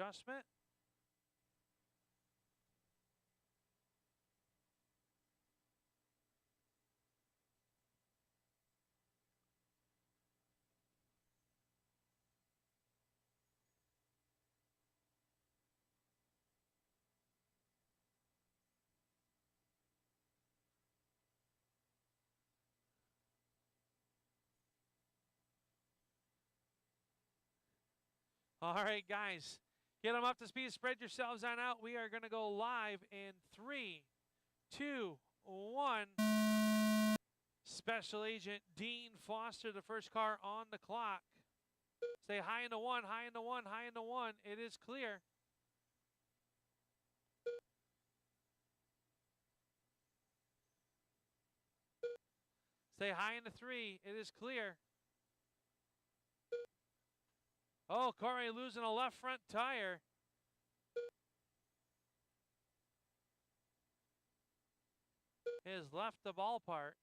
adjustment. All right, guys, get them up to speed. Spread yourselves on out. We are going to go live in 3, 2, 1. Special Agent Dean Foster, the first car on the clock. Stay high in the 1, high in the 1, high in the 1. It is clear. Stay high in the 3. It is clear. Oh, Corey losing a left front tire. Has left the ballpark.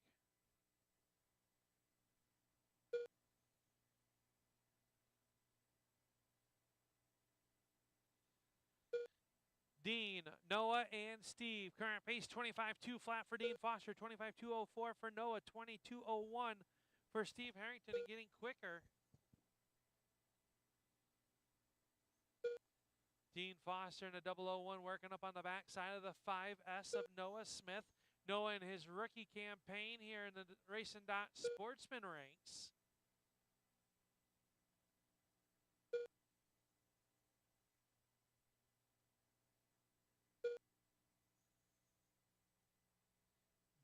Dean, Noah, and Steve. Current pace 25.2 flat for Dean Foster, 25.204 for Noah, 22.01 for Steve Harrington, and getting quicker. Dean Foster in a 001 working up on the backside of the 5S of Noah Smith. Noah in his rookie campaign here in the Racing Dot Sportsman ranks.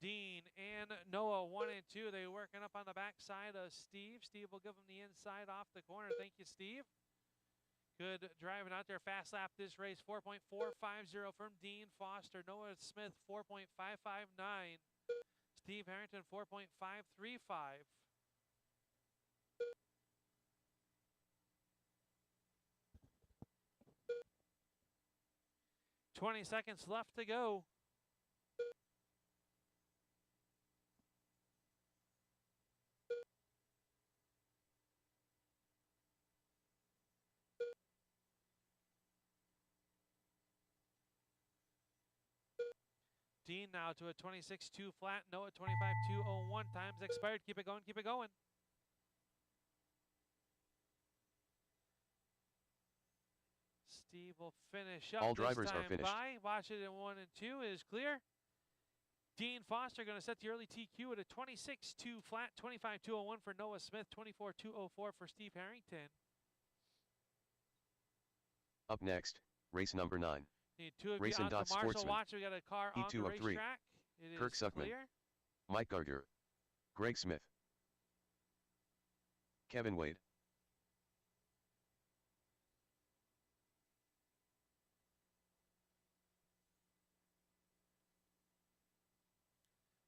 Dean and Noah 1 and 2. They working up on the backside of Steve. Steve will give him the inside off the corner. Thank you, Steve. Good driving out there. Fast lap this race. 4.450 from Dean Foster. Noah Smith 4.559. Steve Harrington 4.535. $20 seconds left to go. Dean now to a 26.2 flat. Noah 25.201. Time's expired. Keep it going. Keep it going. Steve will finish up. All drivers this time are finished. by. Watch it in 1 and 2 is clear. Dean Foster going to set the early TQ at a 26.2 flat. 25.201 for Noah Smith. 24.204 for Steve Harrington. Up next, race number 9. Need 2 of Racing you on the Marshall Sportsman. watch. We got a car on the E2 of 3. racetrack. It Kirk is Suckman. clear. Mike Gardner. Greg Smith. Kevin Wade.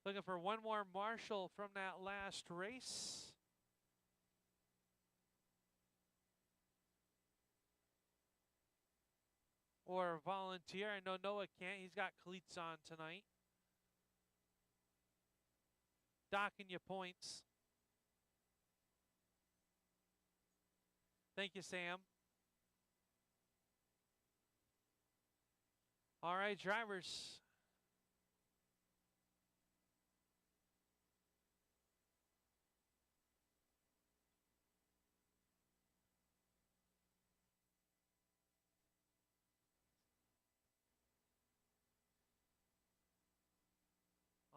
Looking for one more Marshall from that last race. Or volunteer. I know Noah can't. He's got cleats on tonight. Docking you points. Thank you, Sam. All right, drivers.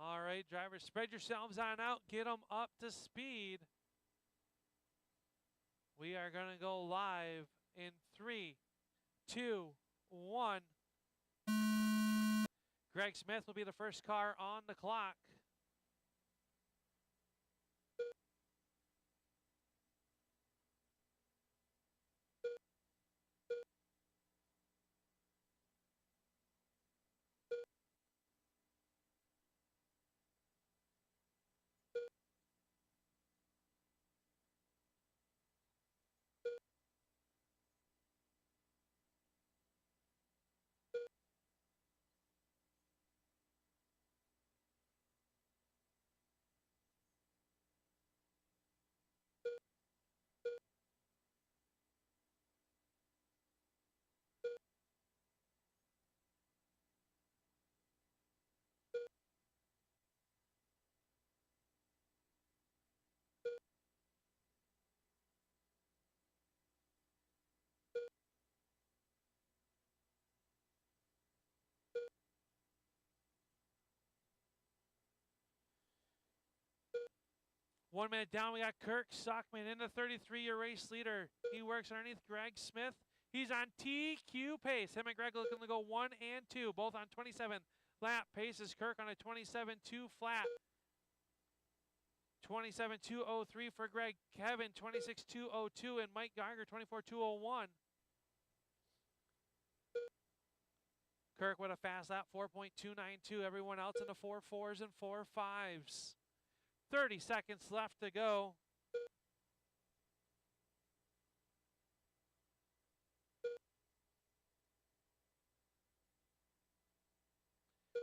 All right, drivers, spread yourselves on out. Get them up to speed. We are going to go live in 3, 2, 1. Greg Smith will be the first car on the clock. 1 minute down, we got Kirk Sockman in the 33, your race leader. He works underneath Greg Smith. He's on TQ pace. Him and Greg looking to go 1 and 2, both on 27 lap paces. Kirk on a 27.2 flat. 27.203 for Greg. Kevin 26.202 and Mike Geiger 24.201. Kirk with a fast lap 4.292. Everyone else in the 4.4s and 4.5s. 30 seconds left to go.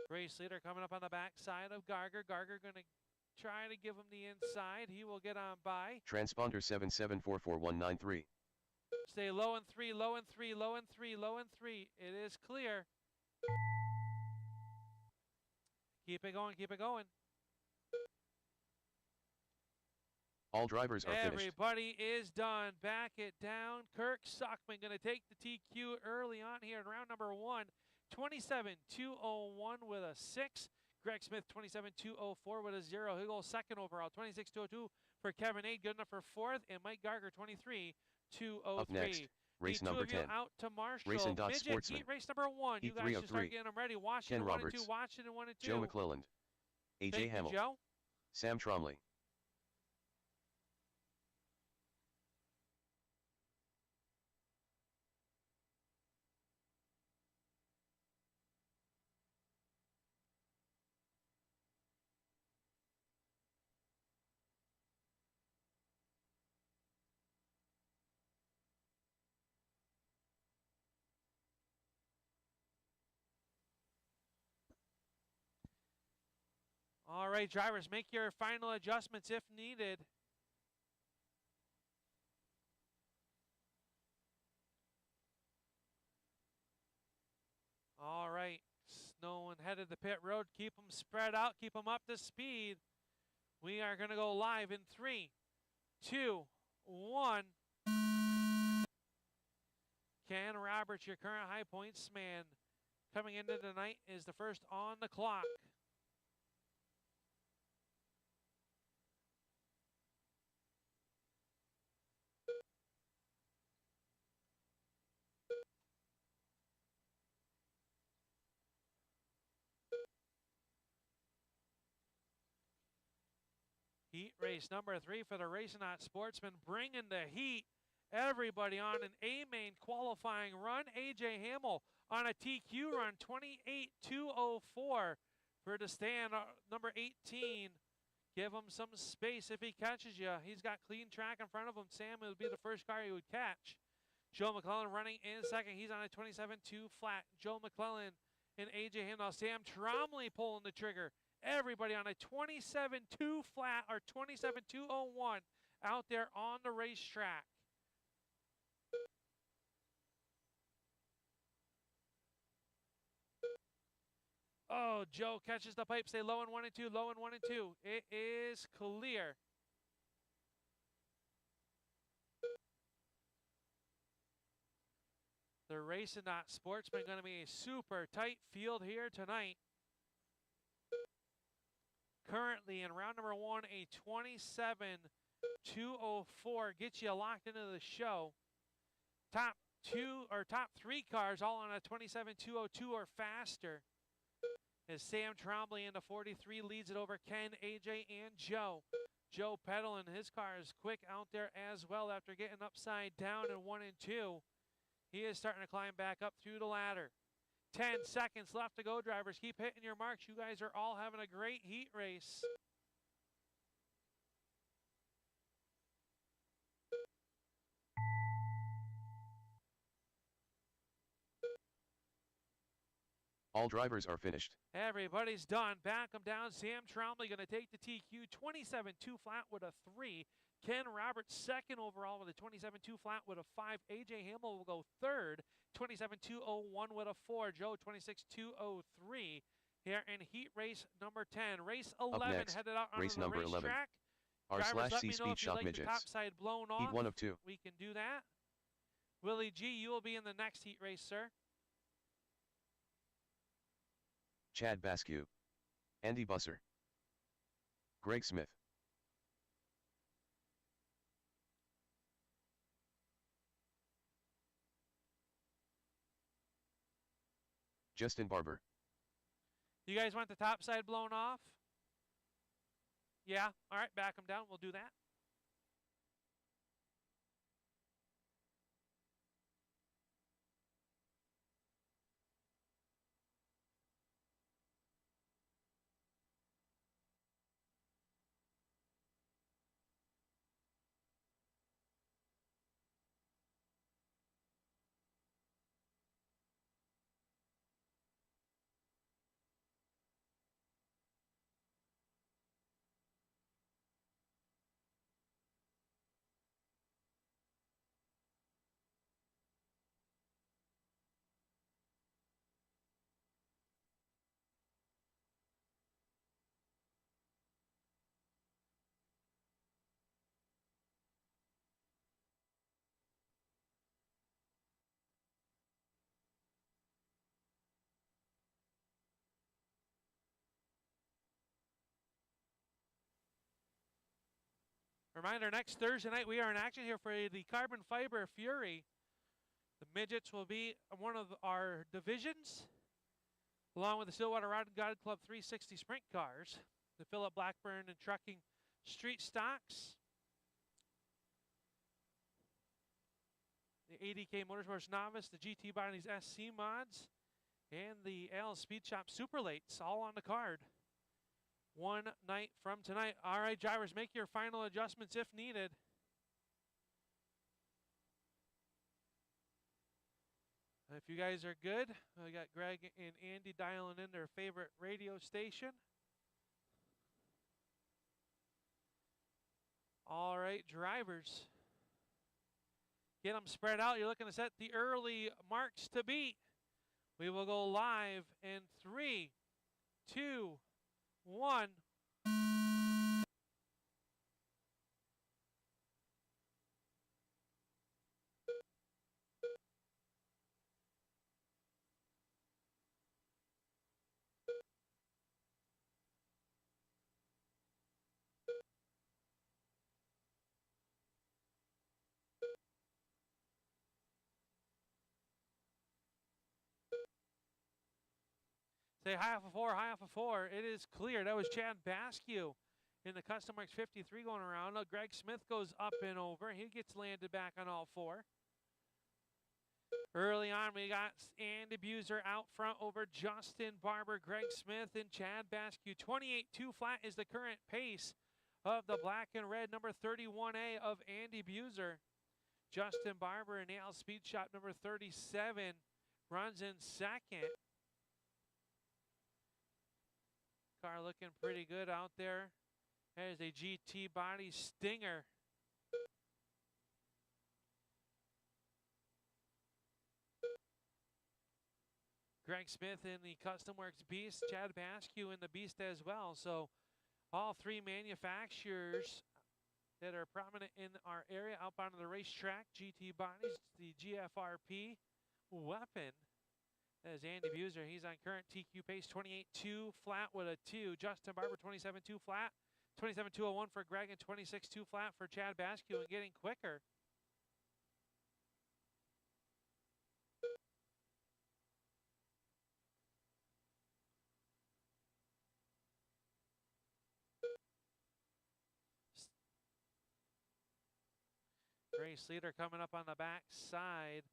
Race leader coming up on the backside of Geiger. Geiger going to try to give him the inside. He will get on by. Transponder 7744193. Stay low and 3, low and 3, low and 3, low and 3. It is clear. Keep it going, keep it going. All drivers are finished. Everybody is done. Back it down. Kirk Sockman going to take the TQ early on here in round number 1. 27.201 with a 6. Greg Smith 27.204 with a 0. He'll go second overall. 26.202 for Kevin Aid, good enough for 4th. And Mike Geiger 23.203. Up next, race number 10. Out to Marshall. Race and Dot Midget Sportsman. Heat race number 1. You guys should start getting them ready. Washington 1 and 2. Washington 1 and 2. Joe McClelland. AJ Hamill. Joe. Sam Tromley. All right, drivers, make your final adjustments if needed. All right, Snow and headed the pit road. Keep them spread out. Keep them up to speed. We are going to go live in 3, 2, 1. Ken Roberts, your current high points man, coming into tonight is the first on the clock. Heat race number 3 for the Racing Hot Sportsmen, bringing the heat. Everybody on an A-main qualifying run. AJ Hamill on a TQ run, 28.204 for the stand. Number 18, give him some space if he catches you. He's got clean track in front of him. Sam would be the first car he would catch. Joe McClellan running in second. He's on a 27.2 flat. Joe McClellan and AJ Hamill. Sam Tromley pulling the trigger. Everybody on a 27.2 flat or 27.201 out there on the racetrack. Oh, Joe catches the pipe. Stay low in 1 and 2, low in 1 and 2. It is clear. The Racing Hot Sportsmen going to be a super tight field here tonight. Currently in round number 1, a 27.204 gets you locked into the show. Top 3 cars all on a 27.202 or faster. As Sam Trombley in the 43 leads it over Ken, AJ, and Joe. Joe pedaling, his car is quick out there as well after getting upside down in 1 and 2. He is starting to climb back up through the ladder. 10 seconds left to go, drivers. Keep hitting your marks. You guys are all having a great heat race. All drivers are finished. Everybody's done. Back them down. Sam Trombley going to take the TQ. 27.2 flat with a 3. Ken Roberts second overall with a 27.2 flat with a 5. AJ Hamill will go third. 27.201 with a 4. Joe 26.203 here in heat race number 10. Race 11 next, headed out on race the number racetrack. 11. Drivers, let R/C me know Speed if you'd Shop like Midgets. the top side blown off. Heat 1 of 2. We can do that. Willie G, you will be in the next heat race, sir. Chad Basque. Andy Busser. Greg Smith. Justin Barber. You guys want the top side blown off? Yeah? All right, back them down. We'll do that. Reminder, next Thursday night we are in action here for the Carbon Fiber Fury. The midgets will be one of our divisions, along with the Stillwater Rod Gun Club 360 sprint cars, the Philip Blackburn and Trucking Street Stocks, the ADK Motorsports Novice, the GT Bodies SC mods, and the L Speed Shop Super Lates, all on the card. One night from tonight. All right, drivers, make your final adjustments if needed. If you guys are good, we got Greg and Andy dialing in their favorite radio station. All right, drivers, get them spread out. You're looking to set the early marks to beat. We will go live in 3, 2, 1. Say high off of 4, high off of 4. It is clear. That was Chad Baskew in the Custom Marks 53 going around. Now Greg Smith goes up and over. He gets landed back on all 4. Early on, we got Andy Buser out front over Justin Barber, Greg Smith, and Chad Baskew. 28-2 flat is the current pace of the black and red number 31A of Andy Buser. Justin Barber and Al Speed Shop number 37 runs in second. Car looking pretty good out there. There's a GT body Stinger. Greg Smith in the Custom Works Beast, Chad Baskew in the Beast as well. So all 3 manufacturers that are prominent in our area outbound of the racetrack. GT bodies, the GFRP weapon. As Andy Buser, he's on current TQ pace, 28-2 flat with a 2. Justin Barber, 27-2 flat. 27-201 for Greg and 26-2 flat for Chad Baskew, and getting quicker. Race leader coming up on the back side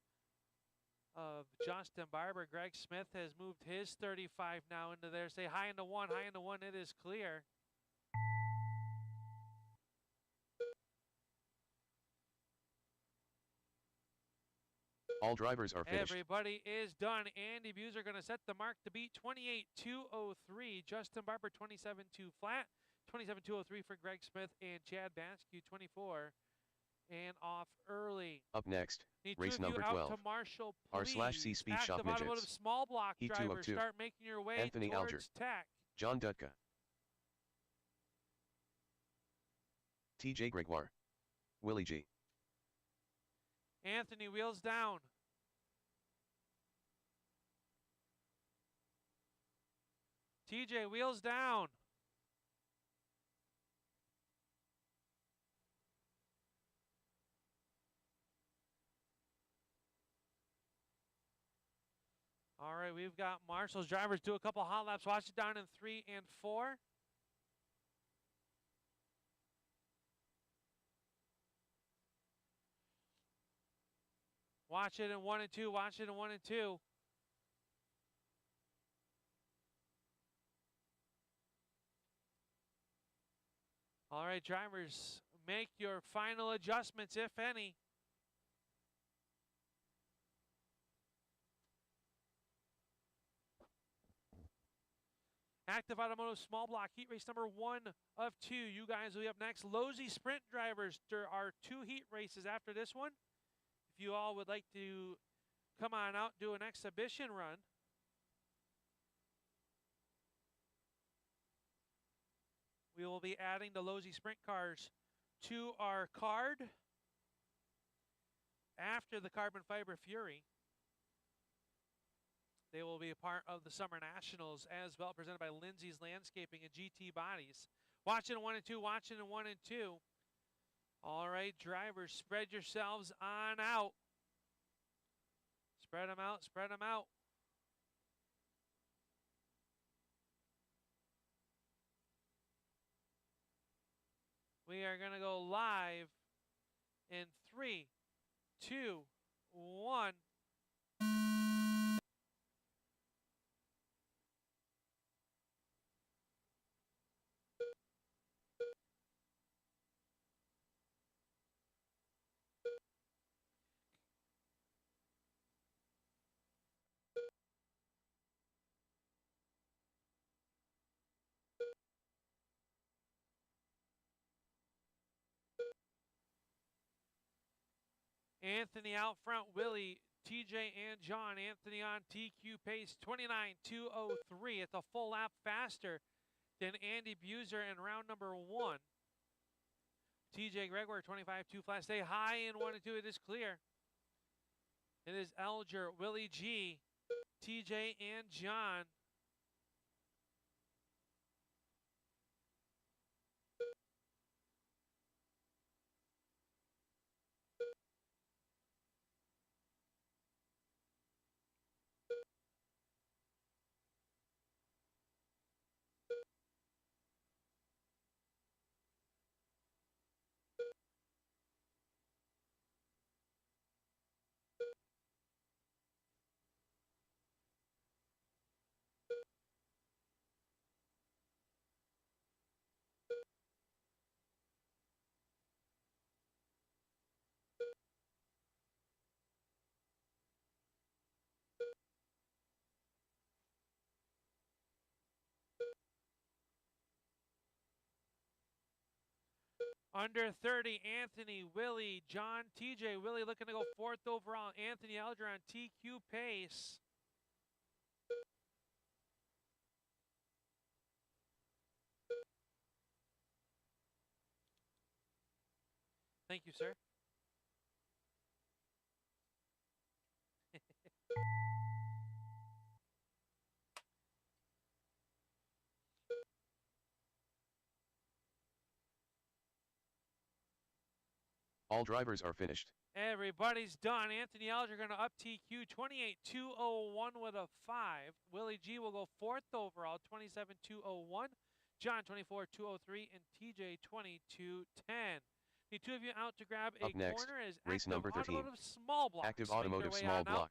of Justin Barber. Greg Smith has moved his 35 now into there. Say high into 1, high into 1. It is clear. All drivers are finished. Everybody is done. Andy Buser going to set the mark to beat 28-203. Justin Barber 27-2 flat. 27-203 for Greg Smith, and Chad Baskew 24 and off early. Up next, Need race number out 12. to Marshall, R/C Speed Shop Active Automotive Midgets. small block Heat drivers 202. start making your way Anthony towards Alger. Tech. John Dutka. TJ Gregoire. Willie G. Anthony wheels down. TJ wheels down. All right, we've got Marshall's drivers do a couple hot laps. Watch it down in 3 and 4. Watch it in 1 and 2. Watch it in 1 and 2. All right, drivers, make your final adjustments, if any. Active Automotive Small Block Heat Race number 1 of 2. You guys will be up next. Lozy Sprint drivers. There are 2 heat races after this one. If you all would like to come on out, do an exhibition run. We will be adding the Lozy Sprint cars to our card after the Carbon Fiber Fury. They will be a part of the Summer Nationals as well, presented by Lindsay's Landscaping and GT Bodies. Watch it in 1 and 2, watch it in 1 and 2. All right, drivers, spread yourselves on out. Spread them out, spread them out. We are going to go live in 3, 2, 1. Anthony out front, Willie, TJ, and John. Anthony on TQ pace 29.203. It's a full lap faster than Andy Buser in round number 1. TJ Gregoire 25.2 flat. Stay high in 1 and 2. It is clear. It is Elger, Willie G, TJ, and John. Under 30, Anthony, Willie, John, TJ. Willie looking to go 4th overall. Anthony Elger on TQ pace. Thank you, sir. All drivers are finished. Everybody's done. Anthony Elger going to up TQ 28.201 with a 5. Willie G will go 4th overall, 27.201. John 24.203 and TJ 22.10. The 2 of you out to grab a Up next, corner is race Active number 13. Automotive Small Block. Active Automotive Small Block.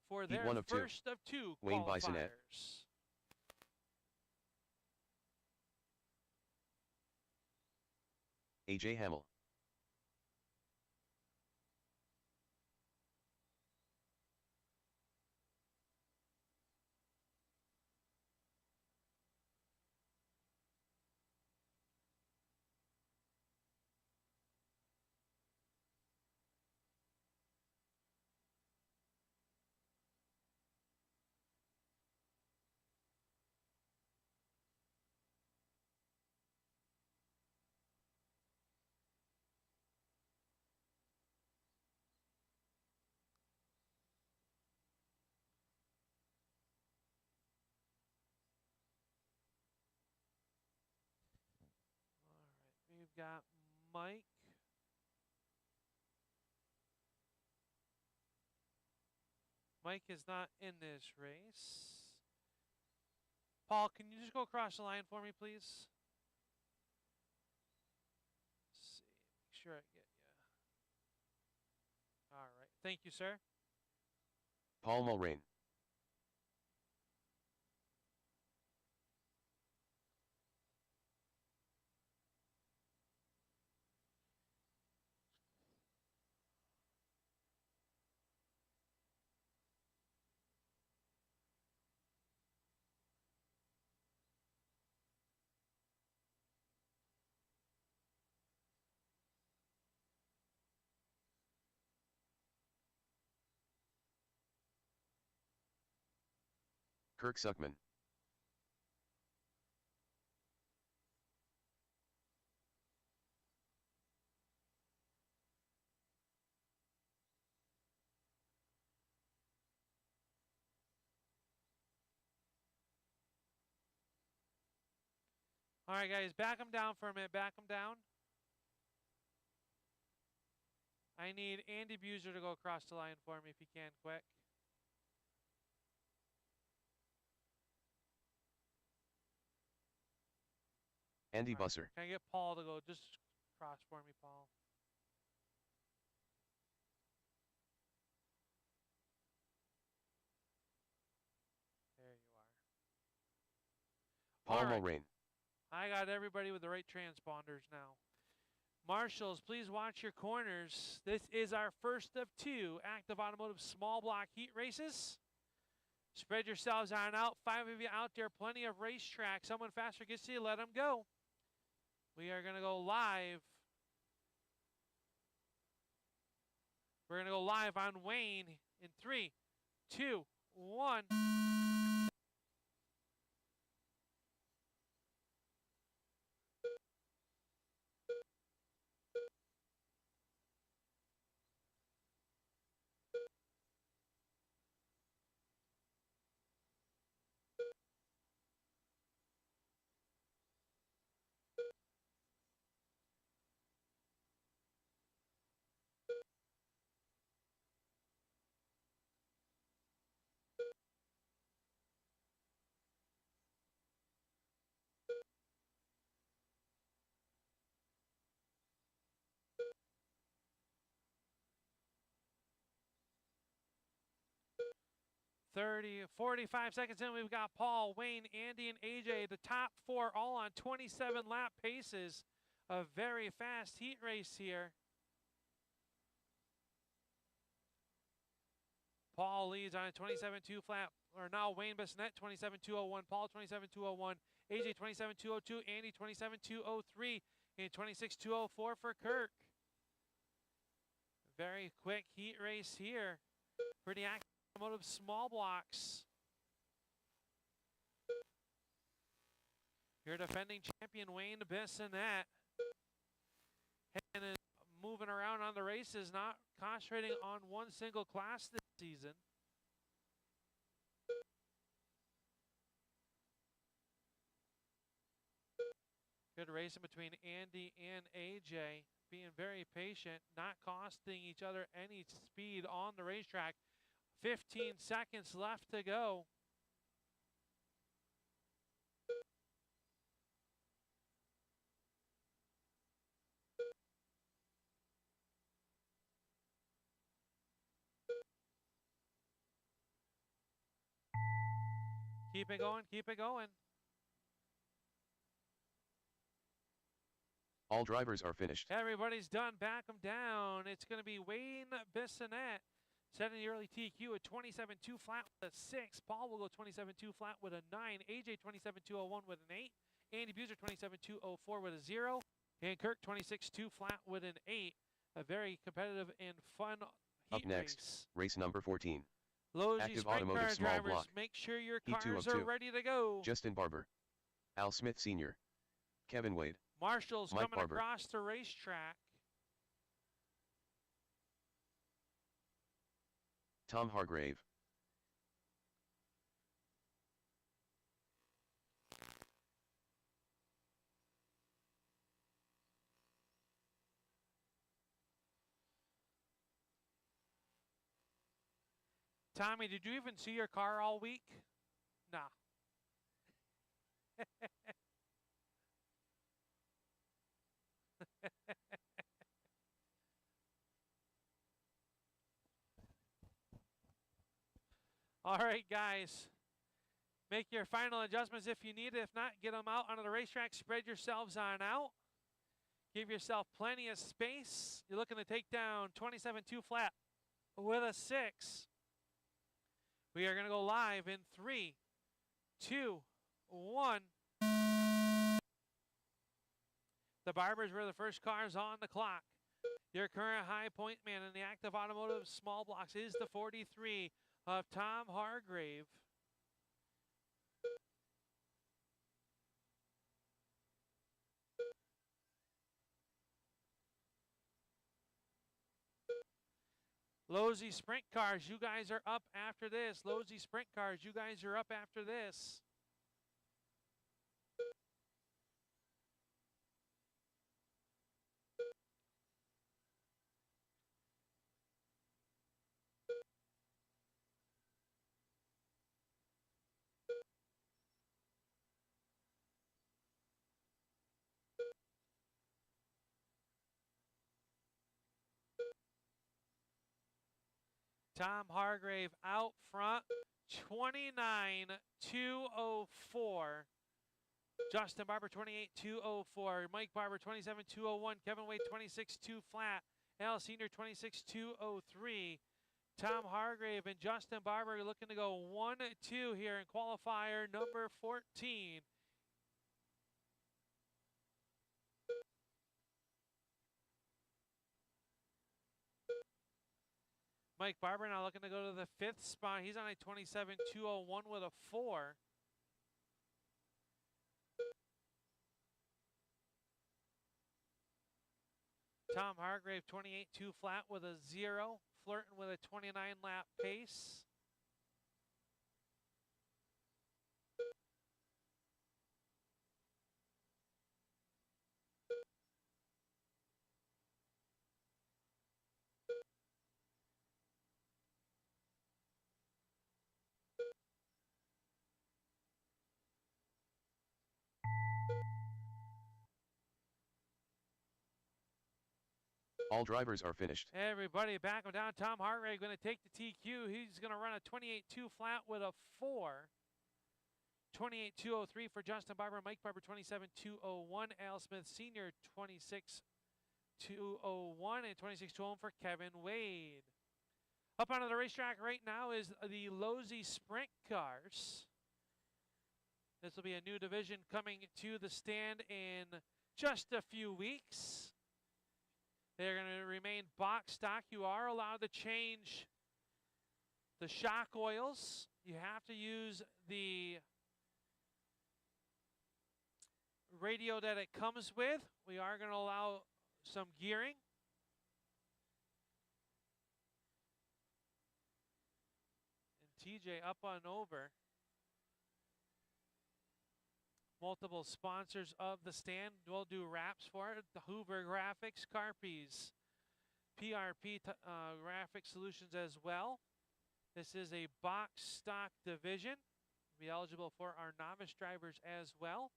For Heat their 1 of 2. first of 2 Wayne qualifiers. Bisonette. AJ Hamill. All right, we've got Mike. Mike is not in this race. Paul, can you just go across the line for me, please? Let's see. Make sure I get you. All right. Thank you, sir. Paul Mulrain. Kirk Suckman. All right, guys, back them down for a minute. Back them down. I need Andy Buser to go across the line for me if he can, quick. Andy All right. Busser. Can I get Paul to go just cross for me, Paul? There you are. Paul All right. Mulrain. I got everybody with the right transponders now. Marshals, please watch your corners. This is our first of 2 active automotive small block heat races. Spread yourselves on out. 5 of you out there, plenty of racetrack. Someone faster gets to you, let them go. We are going to go live. We're going to go live on Wayne in 3, 2, 1. Thirty, 45 seconds in, we've got Paul, Wayne, Andy, and AJ. The top 4 all on 27 lap paces. A very fast heat race here. Paul leads on a 27.2 flat, or now Wayne Bissonette 27.201, Paul 27.201, AJ 27.202, Andy 27.203, and 26.204 for Kirk. Very quick heat race here. Pretty active automotive small blocks. Your defending champion Wayne Bissonette. And moving around on the races, not concentrating on one single class this season. Good racing between Andy and AJ. Being very patient, not costing each other any speed on the racetrack. 15 seconds left to go. Keep it going, keep it going. All drivers are finished. Everybody's done. Back them down. It's going to be Wayne Bissonette setting the early TQ at 27.2 flat with a 6. Paul will go 27.2 flat with a 9. AJ 27.201 with an 8. Andy Buser 27.204 with a 0. And Kirk 26.2 flat with an 8. A very competitive and fun heat Up next, race number 14. Logie Active sprint automotive car small drivers, block. make sure your Heat 2 cars of are 2. ready to go. Justin Barber. Al Smith Sr. Kevin Wade. Marshall's Mike coming Barber. across the racetrack. Tom Hargrave. Tommy, did you even see your car all week? Nah. All right, guys. Make your final adjustments if you need it. If not, get them out onto the racetrack. Spread yourselves on out. Give yourself plenty of space. You're looking to take down 27-2 flat with a 6. We are going to go live in 3, 2, 1. The Barbers were the first cars on the clock. Your current high point man in the active automotive small blocks is the 43 of Tom Hargrave. Losey Sprint Cars, you guys are up after this. Losey Sprint Cars, you guys are up after this. Tom Hargrave out front, 29-204. Justin Barber, 28-204. Mike Barber, 27-201. Kevin Wade, 26-2 flat. Al Senior, 26-203. Tom Hargrave and Justin Barber looking to go 1-2 here in qualifier number 14. Mike Barber now looking to go to the 5th spot. He's on a 27-201 with a 4. Tom Hargrave, 28-2 flat with a 0, flirting with a 29-lap pace. All drivers are finished. Everybody back him down. Tom Hargrave going to take the TQ. He's going to run a 28-2 flat with a 4. 28-203 for Justin Barber. Mike Barber, 27-201. Al Smith Sr., 26-201. And 26-201 for Kevin Wade. Up onto the racetrack right now is the Losey Sprint Cars. This will be a new division coming to the stand in just a few weeks. They're going to remain box stock. You are allowed to change the shock oils. You have to use the radio that it comes with. We are going to allow some gearing. And TJ up on over. Multiple sponsors of the stand will do wraps for it. The Hoover Graphics, Carpies, PRP Graphic Solutions as well. This is a box stock division. Be eligible for our novice drivers as well.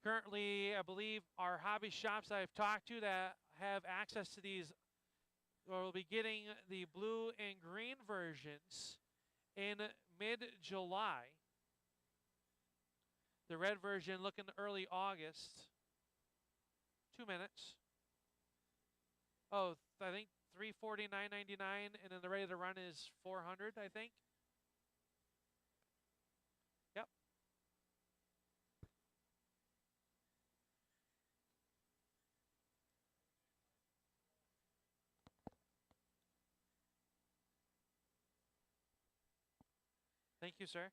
Currently, I believe our hobby shops I've talked to that have access to these will be getting the blue and green versions in mid-July. The red version looking early August. 2 minutes. Oh, I think $349.99, and then the ready to run is $400, I think. Yep. Thank you, sir.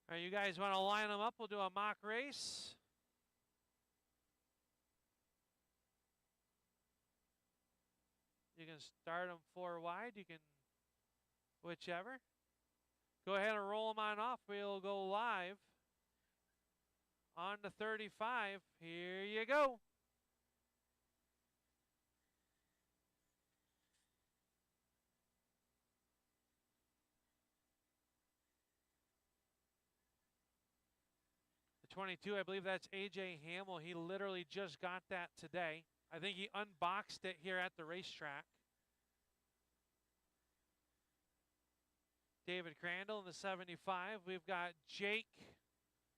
All right, you guys want to line them up? We'll do a mock race. You can start them 4 wide. You can whichever. Go ahead and roll them on off. We'll go live On to 35. Here you go. The 22, I believe that's AJ Hamill. He literally just got that today. I think he unboxed it here at the racetrack. David Crandall in the 75. We've got Jake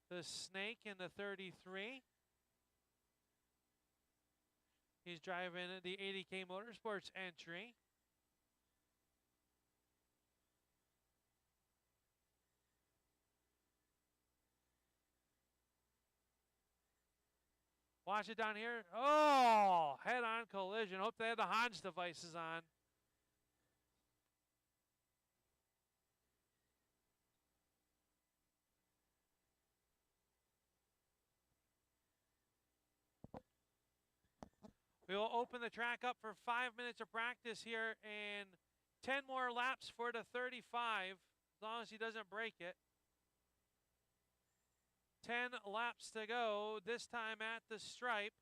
the Snake in the 33. He's driving the 80K Motorsports entry. Watch it down here. Oh, head-on collision. Hope they had the Hans devices on. We will open the track up for 5 minutes of practice here and 10 more laps for the 35, as long as he doesn't break it. 10 laps to go, this time at the stripe.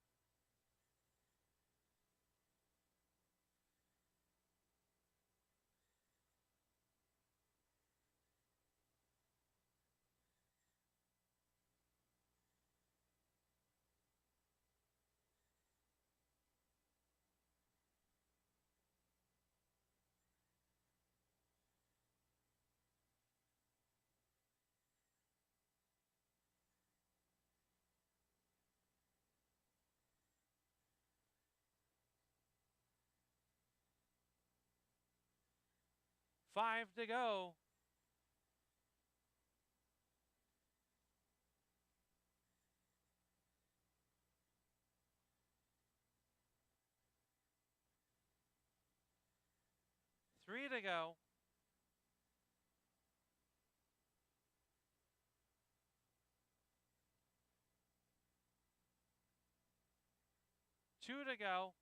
Five to go. Three to go. Two to go.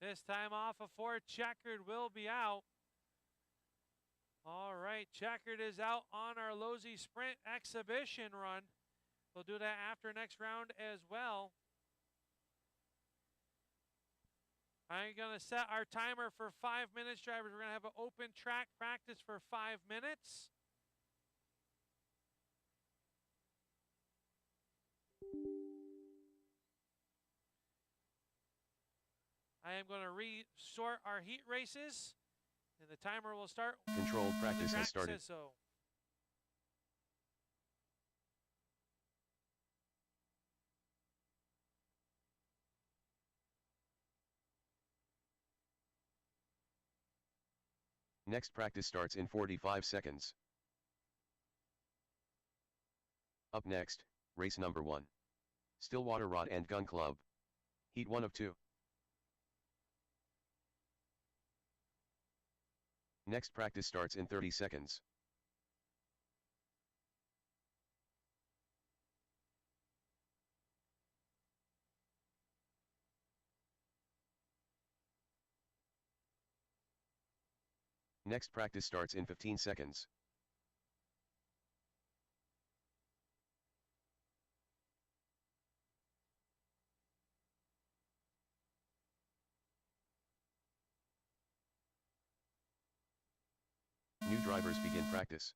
This time off of 4, Checkered will be out. All right, Checkered is out on our Losi Sprint exhibition run. We'll do that after next round as well. I'm going to set our timer for 5 minutes, drivers. We're going to have an open track practice for 5 minutes. I am going to resort our heat races, and the timer will start. Controlled practice has started. So. Next practice starts in 45 seconds. Up next, race number 1. Stillwater Rod Gun Club. Heat 1 of 2. Next practice starts in 30 seconds. Next practice starts in 15 seconds. New drivers begin practice.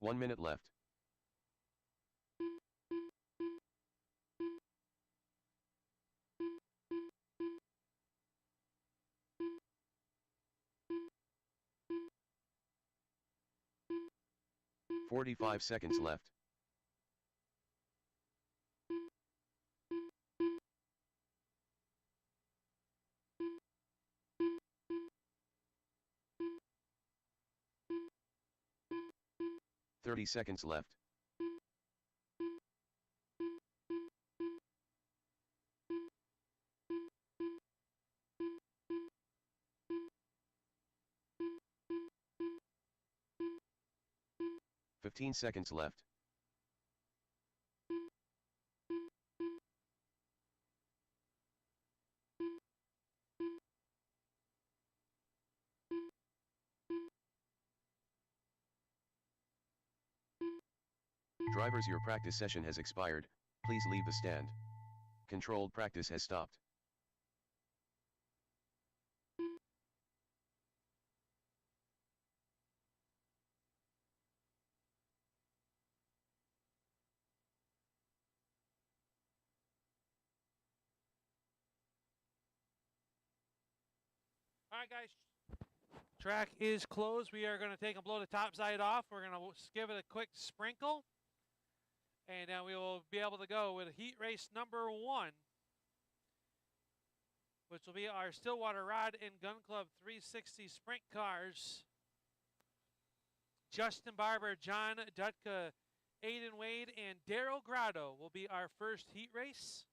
1 minute left. "45 seconds left. "30 seconds left. "15 seconds left. Drivers, your practice session has expired, please leave the stand. Controlled practice has stopped. All right, guys. Track is closed. We are going to take and blow the top side off. We're going to give it a quick sprinkle. And then we will be able to go with heat race number 1, which will be our Stillwater Rod and Gun Club 360 sprint cars. Justin Barber, John Dutka, Aiden Wade, and Daryl Grotto will be our first heat race.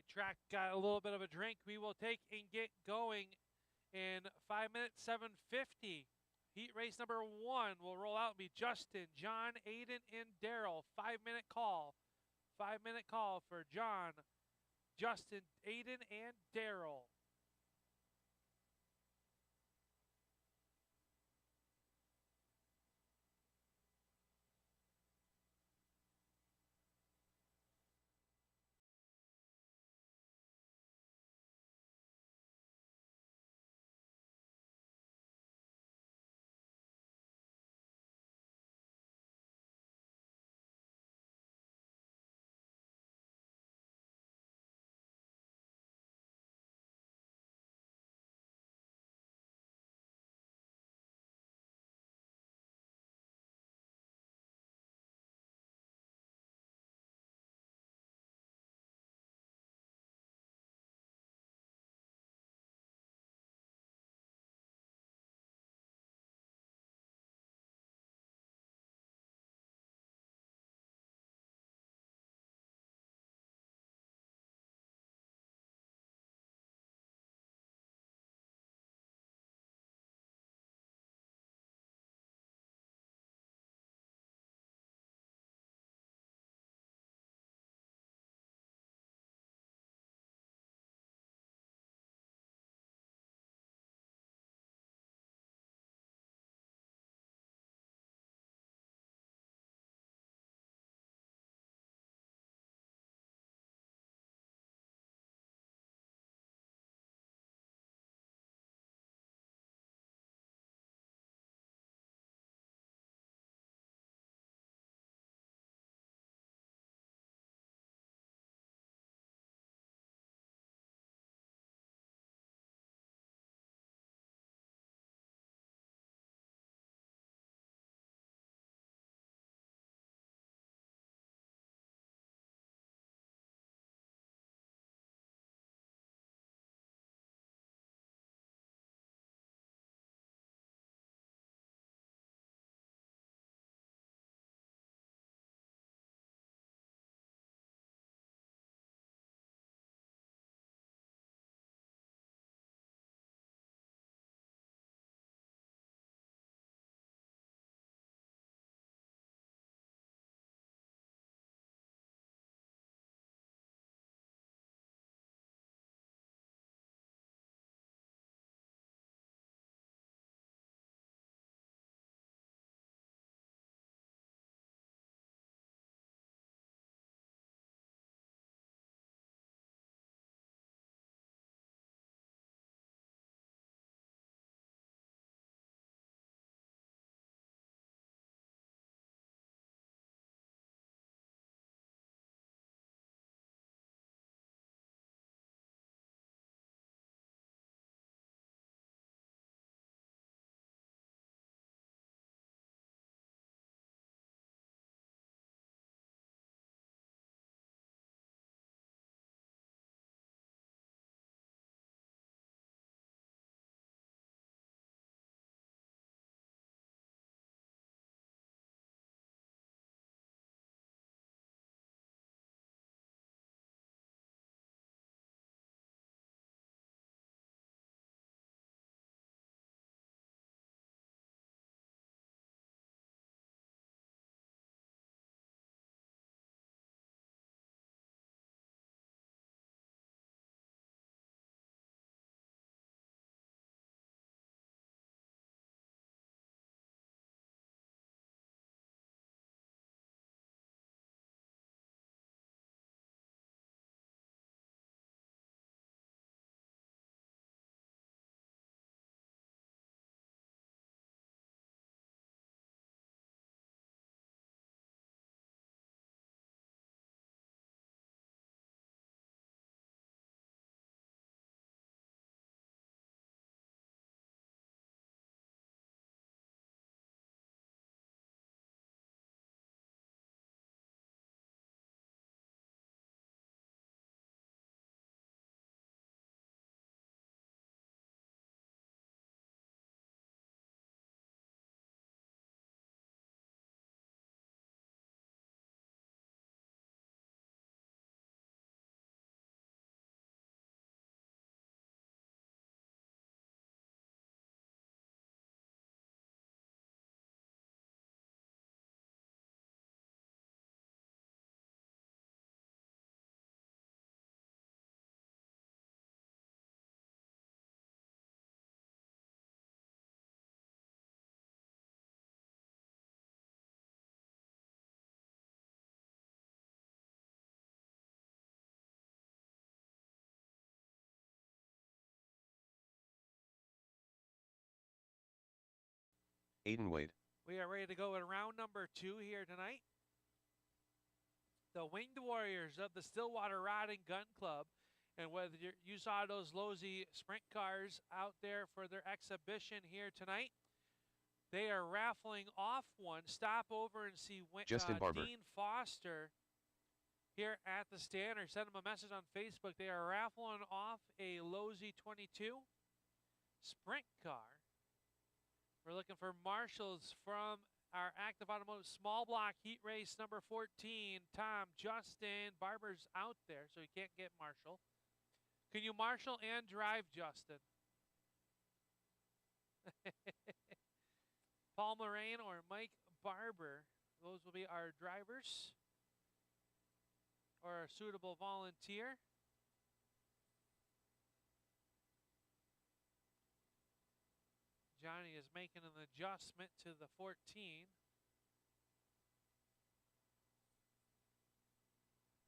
right, track got a little bit of a drink. We will take and get going in 5 minutes, 7:50. Heat race number 1 will roll out and be Justin, John, Aiden, and Daryl. 5-minute call. 5-minute call for John, Justin, Aiden, and Daryl. Aiden Wade. We are ready to go in round number 2 here tonight. The Winged Warriors of the Stillwater Rod and Gun Club. And whether you saw those Lozy sprint cars out there for their exhibition here tonight, they are raffling off one. Stop over and see Justin Barber. Dean Foster here at the stand, or send them a message on Facebook. They are raffling off a Lozy 22 sprint car. We're looking for marshals from our Active Automotive Small Block Heat Race number 14. Tom, Justin, Barber's out there, so he can't get marshal. Can you marshal and drive, Justin? Paul Moraine or Mike Barber. Those will be our drivers or a suitable volunteer. Johnny is making an adjustment to the 14.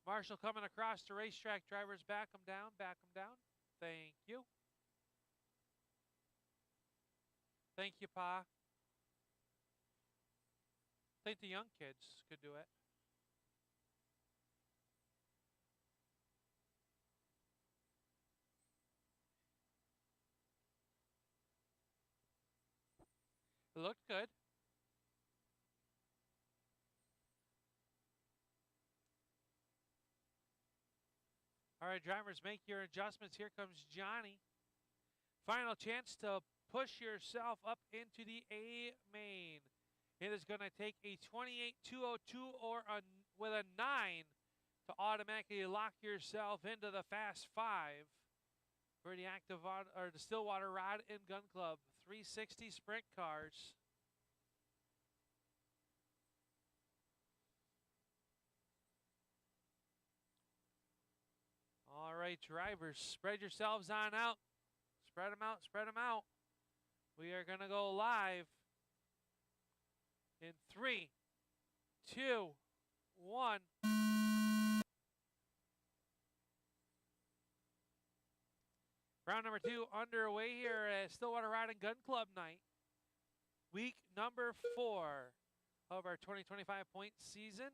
Marshall coming across the racetrack. Drivers, back them down, back them down. Thank you. Thank you, Pa. I think the young kids could do it. It looked good. All right, drivers, make your adjustments. Here comes Johnny. Final chance to push yourself up into the A main. It is going to take a 28.202 or with a 9 to automatically lock yourself into the Fast 5 for the the Stillwater Rod and Gun Club 360 sprint cars. All right, drivers, spread yourselves on out. Spread them out, spread them out. We are going to go live in 3, 2, 1. Round number 2 underway here at Stillwater Rod and Gun Club night. Week number 4 of our 2025 point season.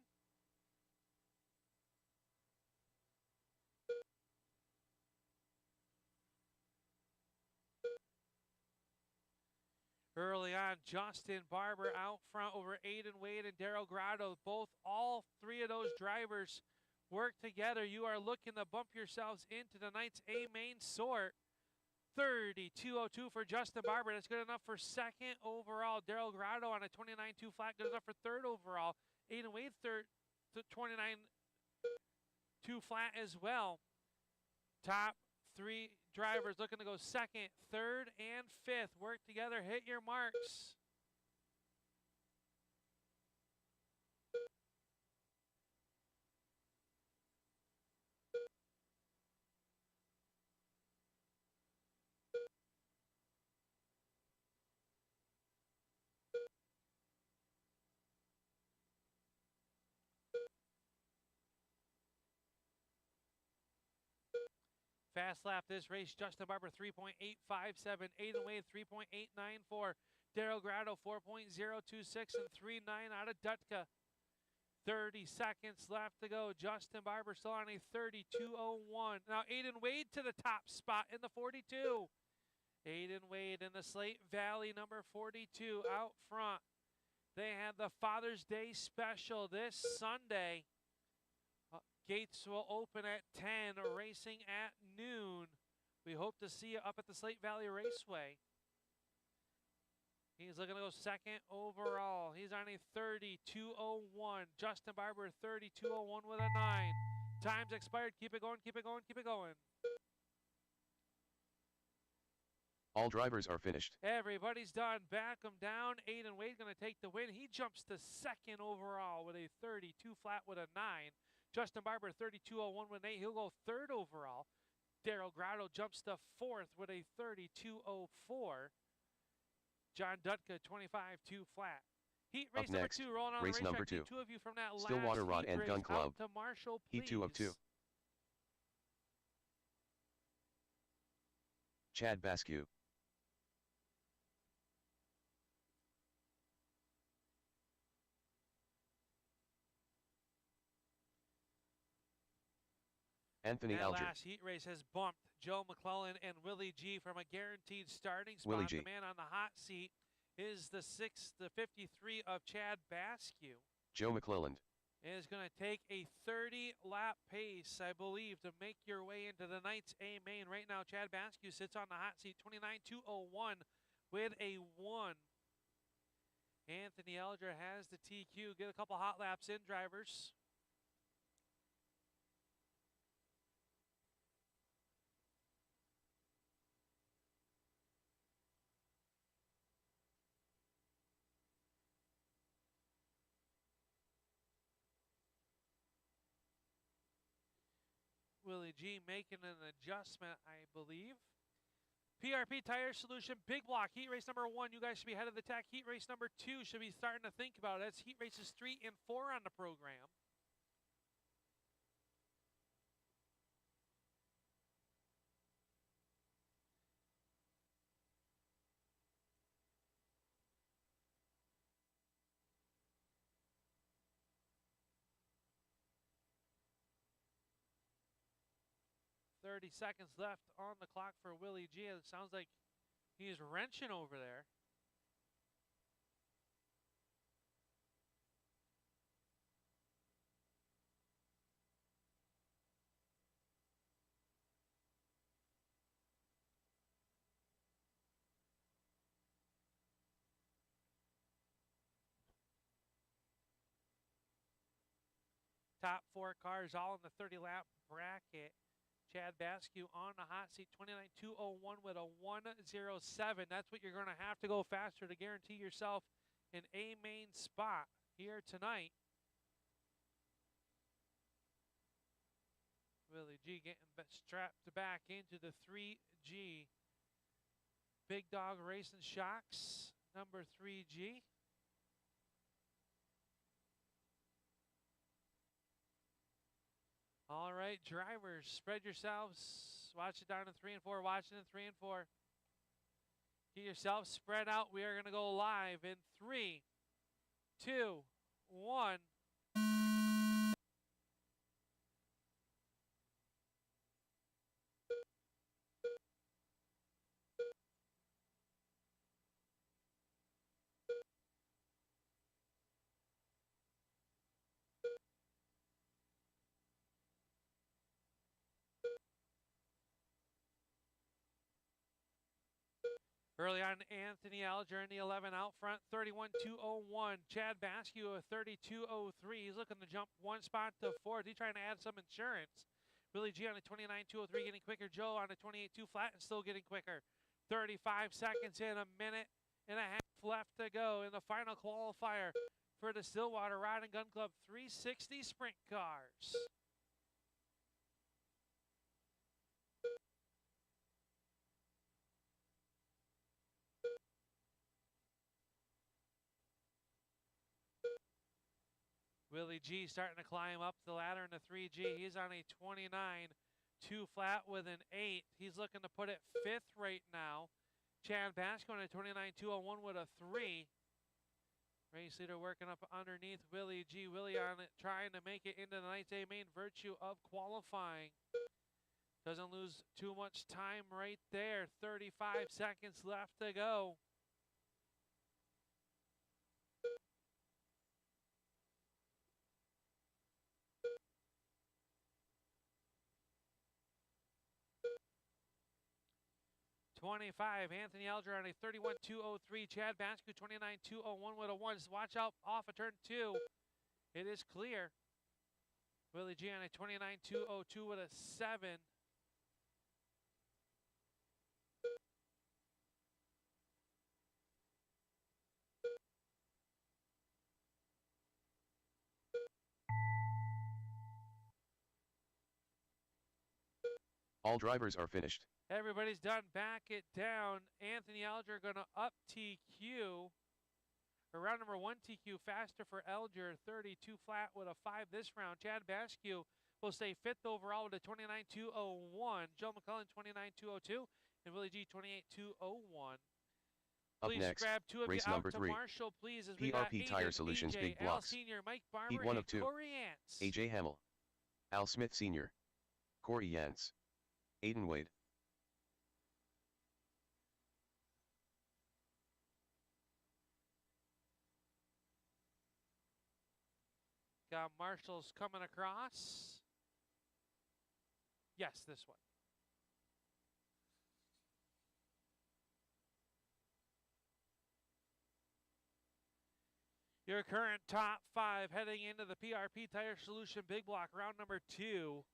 Early on, Justin Barber out front over Aiden Wade and Daryl Grotto. All three of those drivers work together. You are looking to bump yourselves into tonight's A main sort. 30.202 for Justin Barber. That's good enough for second overall. Daryl Grotto on a 29.2 flat. Good enough for third overall. Aiden Wade third to 29.2 flat as well. Top 3 drivers looking to go second, third, and fifth. Work together. Hit your marks. Fast lap this race, Justin Barber 3.857, Aiden Wade 3.894, Daryl Grotto 4.026, and 3.9 out of Dutka. 30 seconds left to go. Justin Barber still on a 32.01. Now Aiden Wade to the top spot in the 42. Aiden Wade in the Slate Valley number 42 out front. They have the Father's Day special this Sunday. Gates will open at 10, racing at noon. We hope to see you up at the Slate Valley Raceway. He's looking to go second overall. He's on a 32.01. Justin Barber 32.01 with a 9. Time's expired. Keep it going, keep it going, keep it going. All drivers are finished. Everybody's done. Back him down. Aiden Wade going to take the win. He jumps to second overall with a 32 flat with a 9. Justin Barber 32.01 with an 8. He'll go third overall. Daryl Grotto jumps to fourth with a 32.04. John Dutka 25.2 flat. Heat race Up next, number 2 rolling on race the number racetrack. 2. 2 of you from that Stillwater last Rod heat and race Gun Club. out to Marshall, Heat 2 of 2. please. Chad Basque. Anthony That Alger. last heat race has bumped Joe McClellan and Willie G from a guaranteed starting spot. Willie G. The man on the hot seat is the 53 of Chad Basque. Joe McClelland. Is going to take a 30-lap pace, I believe, to make your way into the night's A main. Right now, Chad Basque sits on the hot seat, 29.201 with a 1. Anthony Alger has the TQ. Get a couple hot laps in, drivers. Willie G making an adjustment, I believe. PRP Tire Solution, big block, heat race number 1. You guys should be ahead of the tack. Heat race number 2 should be starting to think about it. That's heat races 3 and 4 on the program. .30 seconds left on the clock for Willie G. It sounds like he's wrenching over there. Top 4 cars all in the 30-lap bracket. Chad Basque on the hot seat, 29.201 with a 1:07. That's what you're going to have to go faster to guarantee yourself an A main spot here tonight. Willie G getting strapped back into the 3G. Big Dog Racing Shocks, number 3G. All right, drivers, spread yourselves. Watch it down in 3 and 4. Watch it in 3 and 4. Get yourself spread out. We are going to go live in 3, 2, 1. Early on, Anthony Alger in the 11 out front, 31.201. Chad Basque, a 32.03. He's looking to jump 1 spot to 4th. He's trying to add some insurance. Willie G on a 29.203 getting quicker. Joe on a 28.2 flat and still getting quicker. 35 seconds in, a minute and a half left to go in the final qualifier for the Stillwater Rod Gun Club 360 sprint cars. Willie G starting to climb up the ladder in the 3G. He's on a 29.2 flat with an 8. He's looking to put it 5th right now. Chad Basque on a 29.201 with a 3. Race leader working up underneath Willie G. Willie on it, trying to make it into the night's A main, virtue of qualifying. Doesn't lose too much time right there. 35 seconds left to go. .25, Anthony Alger on a 31.203. Chad Basque 29.201 with a 1. Watch out off of turn 2. It is clear. Willie G on a 29.202 with a 7. All drivers are finished. Everybody's done. Back it down. Anthony Alger going to up TQ. Round number 1 TQ faster for Alger. 32 flat with a 5 this round. Chad Basque will stay 5th overall with a 29.201. Joe McClellan 29.202. And Willie G 28.201. Up Please next, grab 2 of race you out number to 3. Marshall, please. As we got PRP Aiden, Tire Solutions BJ, Big Al Blocks. Sr., Mike Barber, Heat 1 of and 2. Corey Ants. AJ Hamel. Al Smith Sr. Corey Yance. Aiden Wade. Got Marshall's coming across. Yes, this one. Your current top 5 heading into the PRP Tire Solution Big Block round number 2.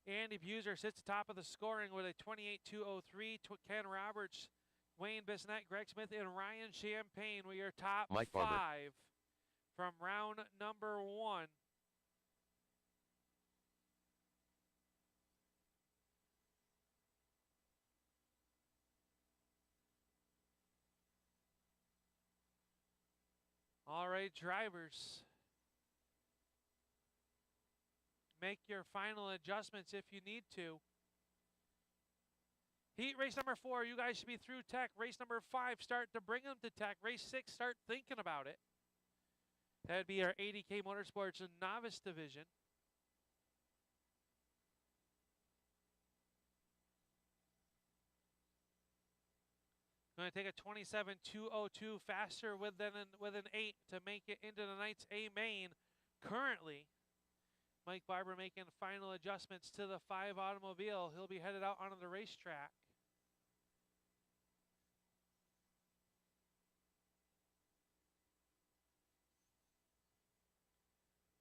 Andy Buser sits top of the scoring with a 28.203. Ken Roberts, Wayne Bissonette, Greg Smith, and Ryan Champagne were your top Mike 5 Barber. from round number 1. All right, drivers. Make your final adjustments if you need to. Heat race number 4, you guys should be through tech. Race number 5, start to bring them to tech. Race 6, start thinking about it. That'd be our 80K Motorsports Novice Division. Going to take a 27.202 faster with an 8 to make it into the night's A main. Currently, Mike Barber making final adjustments to the 5 automobile. He'll be headed out onto the racetrack.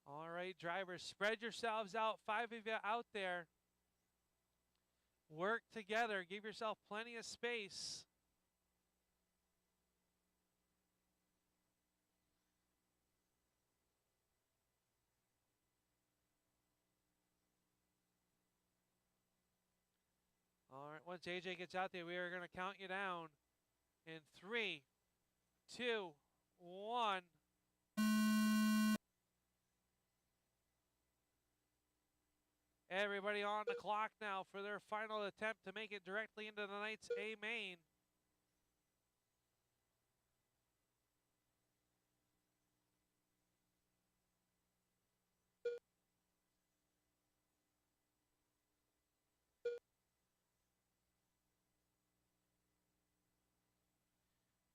All right, drivers, spread yourselves out. 5 of you out there. Work together. Give yourself plenty of space. All right, once AJ gets out there, we are going to count you down in 3, 2, 1. Everybody on the clock now for their final attempt to make it directly into the night's A main.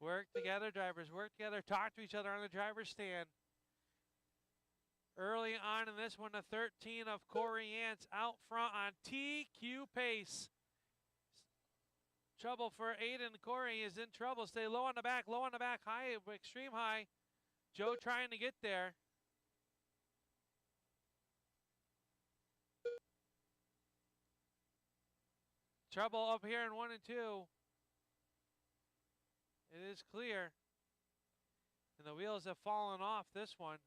Work together, drivers. Work together. Talk to each other on the driver's stand. Early on in this one, the 13 of Corey Yance out front on TQ pace. Trouble for Aiden. Corey is in trouble. Stay low on the back, high, extreme high. Joe trying to get there. Trouble up here in 1 and 2. It is clear. And the wheels have fallen off this one.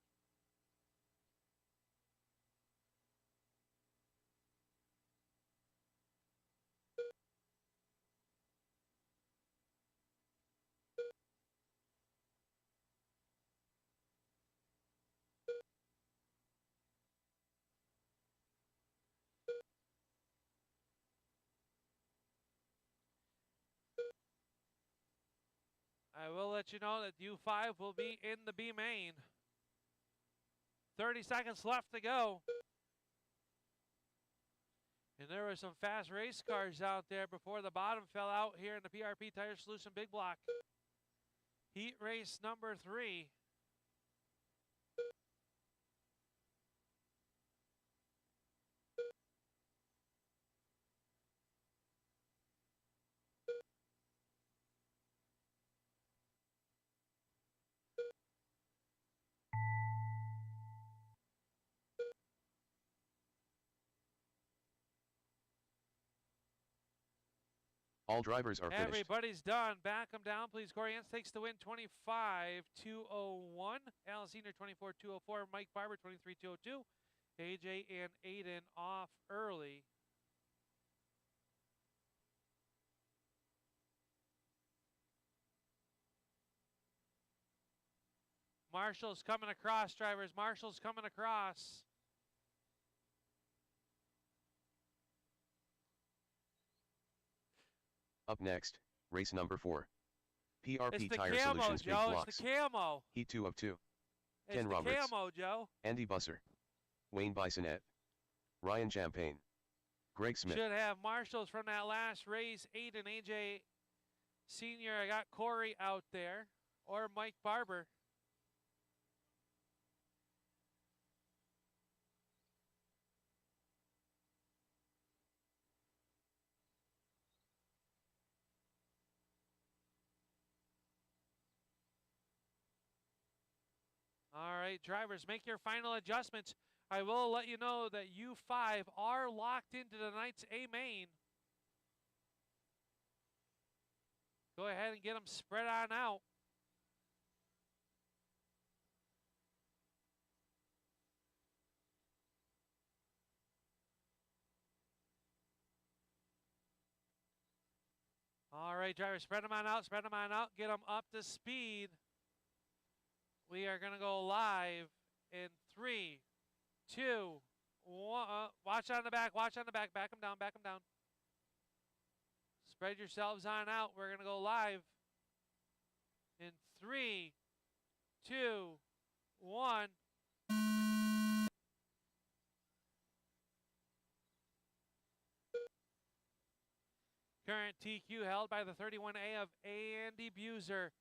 I will let you know that U5 will be in the B main. 30 seconds left to go. And there were some fast race cars out there before the bottom fell out here in the PRP Tire Solution Big Block. Heat race number 3. All drivers are finished. Everybody's done. Back them down, please. Corey Yance takes the win, 25.201. Alan Senior, 24.204. Mike Barber, 23.202. AJ and Aiden off early. Marshall's coming across, drivers. Marshall's coming across. Up next, race number 4. PRP It's the Tire camo, Solutions Big Joe. Blocks. It's the camo. Heat 2 of 2. It's Ken the Roberts. camo, Joe. Andy Busser. Wayne Bissonette. Ryan Champagne. Greg Smith. Should have marshals from that last race. Aiden, AJ Senior. I got Corey out there, or Mike Barber. All right, drivers, make your final adjustments. I will let you know that you 5 are locked into tonight's A main. Go ahead and get them spread on out. All right, drivers, spread them on out, get them up to speed. We are going to go live in 3, 2, 1. Watch on the back, back them down. Spread yourselves on out. We're going to go live in 3, 2, 1. Current TQ held by the 31A of Andy Buser.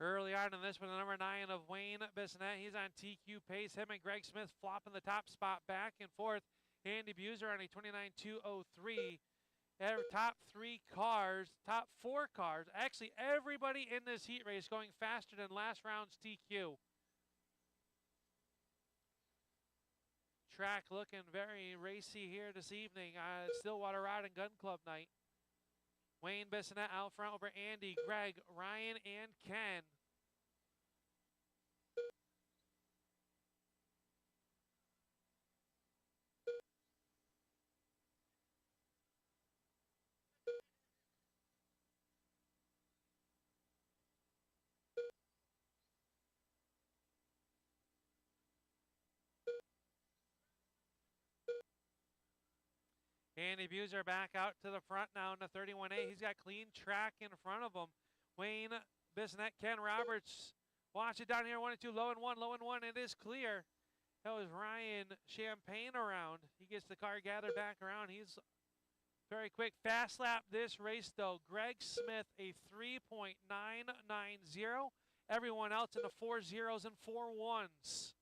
Early on in this one, the number 9 of Wayne Bissonette. He's on TQ pace. Him and Greg Smith flopping the top spot back and forth. Andy Buser on a 29.203. Top 3 cars, top 4 cars. Actually, everybody in this heat race going faster than last round's TQ. Track looking very racy here this evening. Stillwater Rod and Gun Club night. Wayne Bissonette out front over Andy, Greg, Ryan, and Ken. Andy Buser back out to the front now in the 31A. He's got clean track in front of him. Wayne Bissonette, Ken Roberts. Watch it down here, 1 and 2, low and 1. It is clear. That was Ryan Champagne around. He gets the car gathered back around. He's very quick. Fast lap this race, though. Greg Smith, a 3.990. Everyone else in the 4 zeros and 4 1s.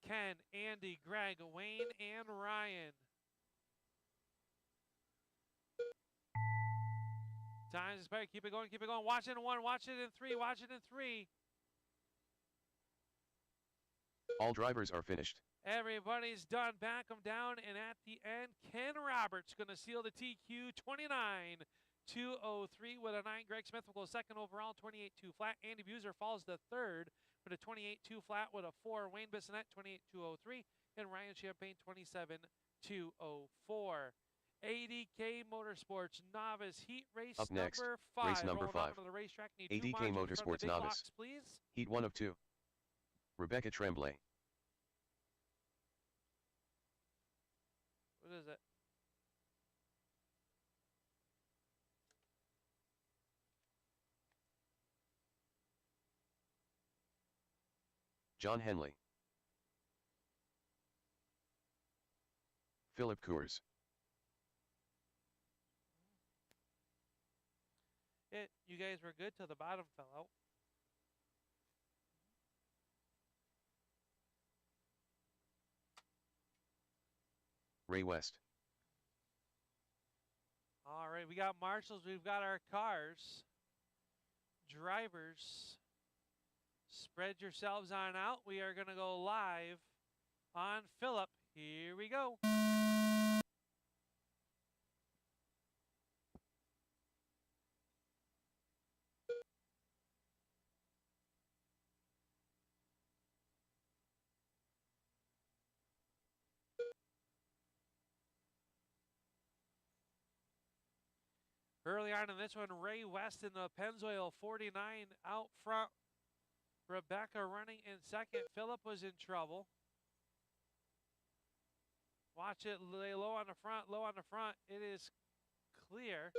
Ken, Andy, Greg, Wayne, and Ryan. Times is better. Keep it going. Watch it in 1, watch it in 3, watch it in 3. All drivers are finished. Everybody's done. Back them down, and at the end, Ken Roberts going to seal the TQ 29.203 with a 9. Greg Smith will go second overall, 28.2 flat. Andy Buser falls to third with a 28.2 flat with a 4. Wayne Bissonette, 28.203, and Ryan Champagne, 27.204. ADK Motorsports Novice Heat Race Up next, number 5. race number 5. The racetrack. ADK Motorsports Novice. Box, please. Heat 1 of 2. Rebecca Tremblay. What is it? John Henley. Philip Coors. You guys were good till the bottom fell out. Ray West. All right, we got marshals. We've got our cars. Drivers, spread yourselves on out. We are going to go live on Phillip. Here we go. Early on in this one, Ray West in the Pennzoil 49 out front. Rebecca running in second. Phillip was in trouble. Watch it lay low on the front, low on the front. It is clear.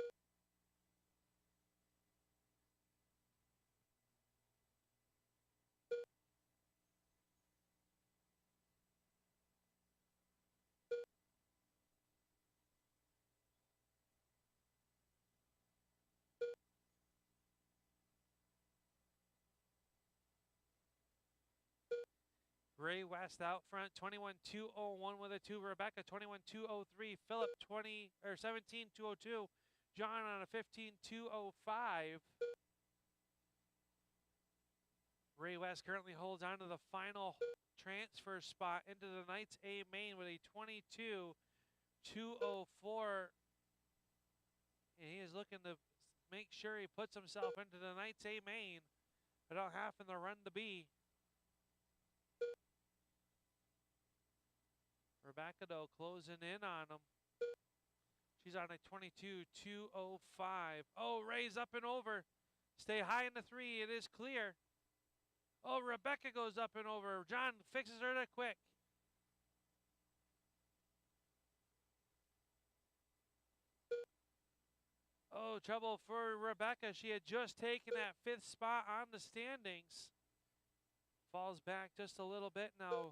Ray West out front, 21-201 with a 2. Rebecca, 21-203. Phillip, 17-202. John on a 15-205. Ray West currently holds on to the final transfer spot into the Knights A main with a 22-204. And he is looking to make sure he puts himself into the Knights A main without having to run the B. Rebecca, though, closing in on him. She's on a 22-205. Oh, Ray's up and over. Stay high in the 3. It is clear. Oh, Rebecca goes up and over. John fixes her that quick. Oh, trouble for Rebecca. She had just taken that 5th spot on the standings. Falls back just a little bit now.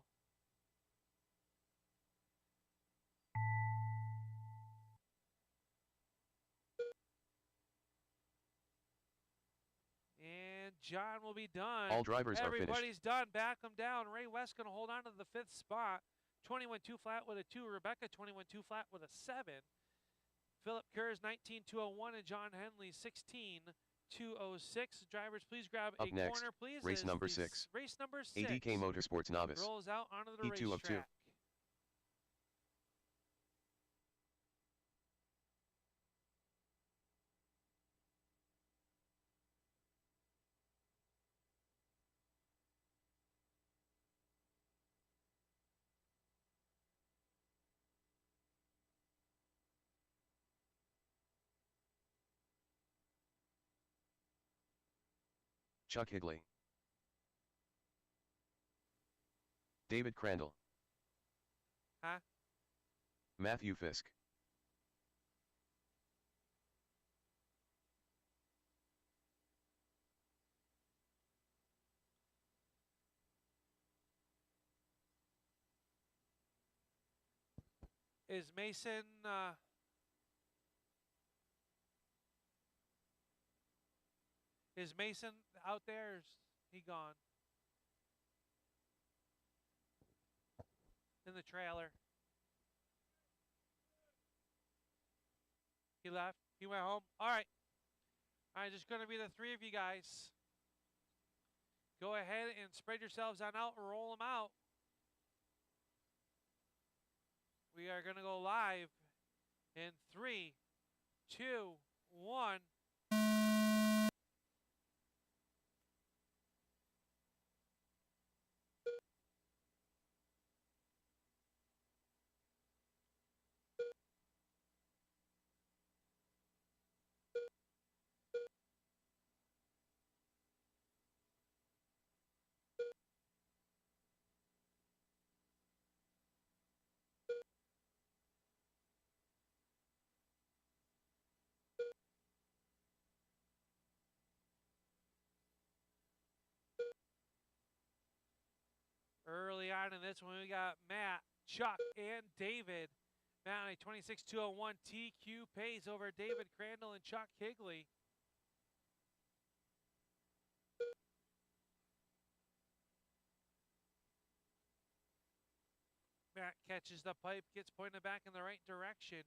And John will be done. All drivers are finished. Everybody's done. Back them down. Ray West going to hold on to the 5th spot. 21-2 flat with a 2. Rebecca 21-2 flat with a 7. Phillip Kerrs 19-201 and John Henley 16-206. Drivers, please grab Up a next, corner, please. race number 6. Race number 6. ADK Motorsports Novice. Rolls out onto the E2 of 2. racetrack. Chuck Higley. David Crandall. Huh? Matthew Fisk. Is Mason out there? Or is he gone? In the trailer. He left. He went home. All right. All right, just going to be the 3 of you guys. Go ahead and spread yourselves on out and roll them out. We are going to go live in 3, 2, 1. Early on in this one, we got Matt, Chuck, and David. Matt on a 26-201 TQ pace over David Crandall and Chuck Higley. Matt catches the pipe, gets pointed back in the right direction.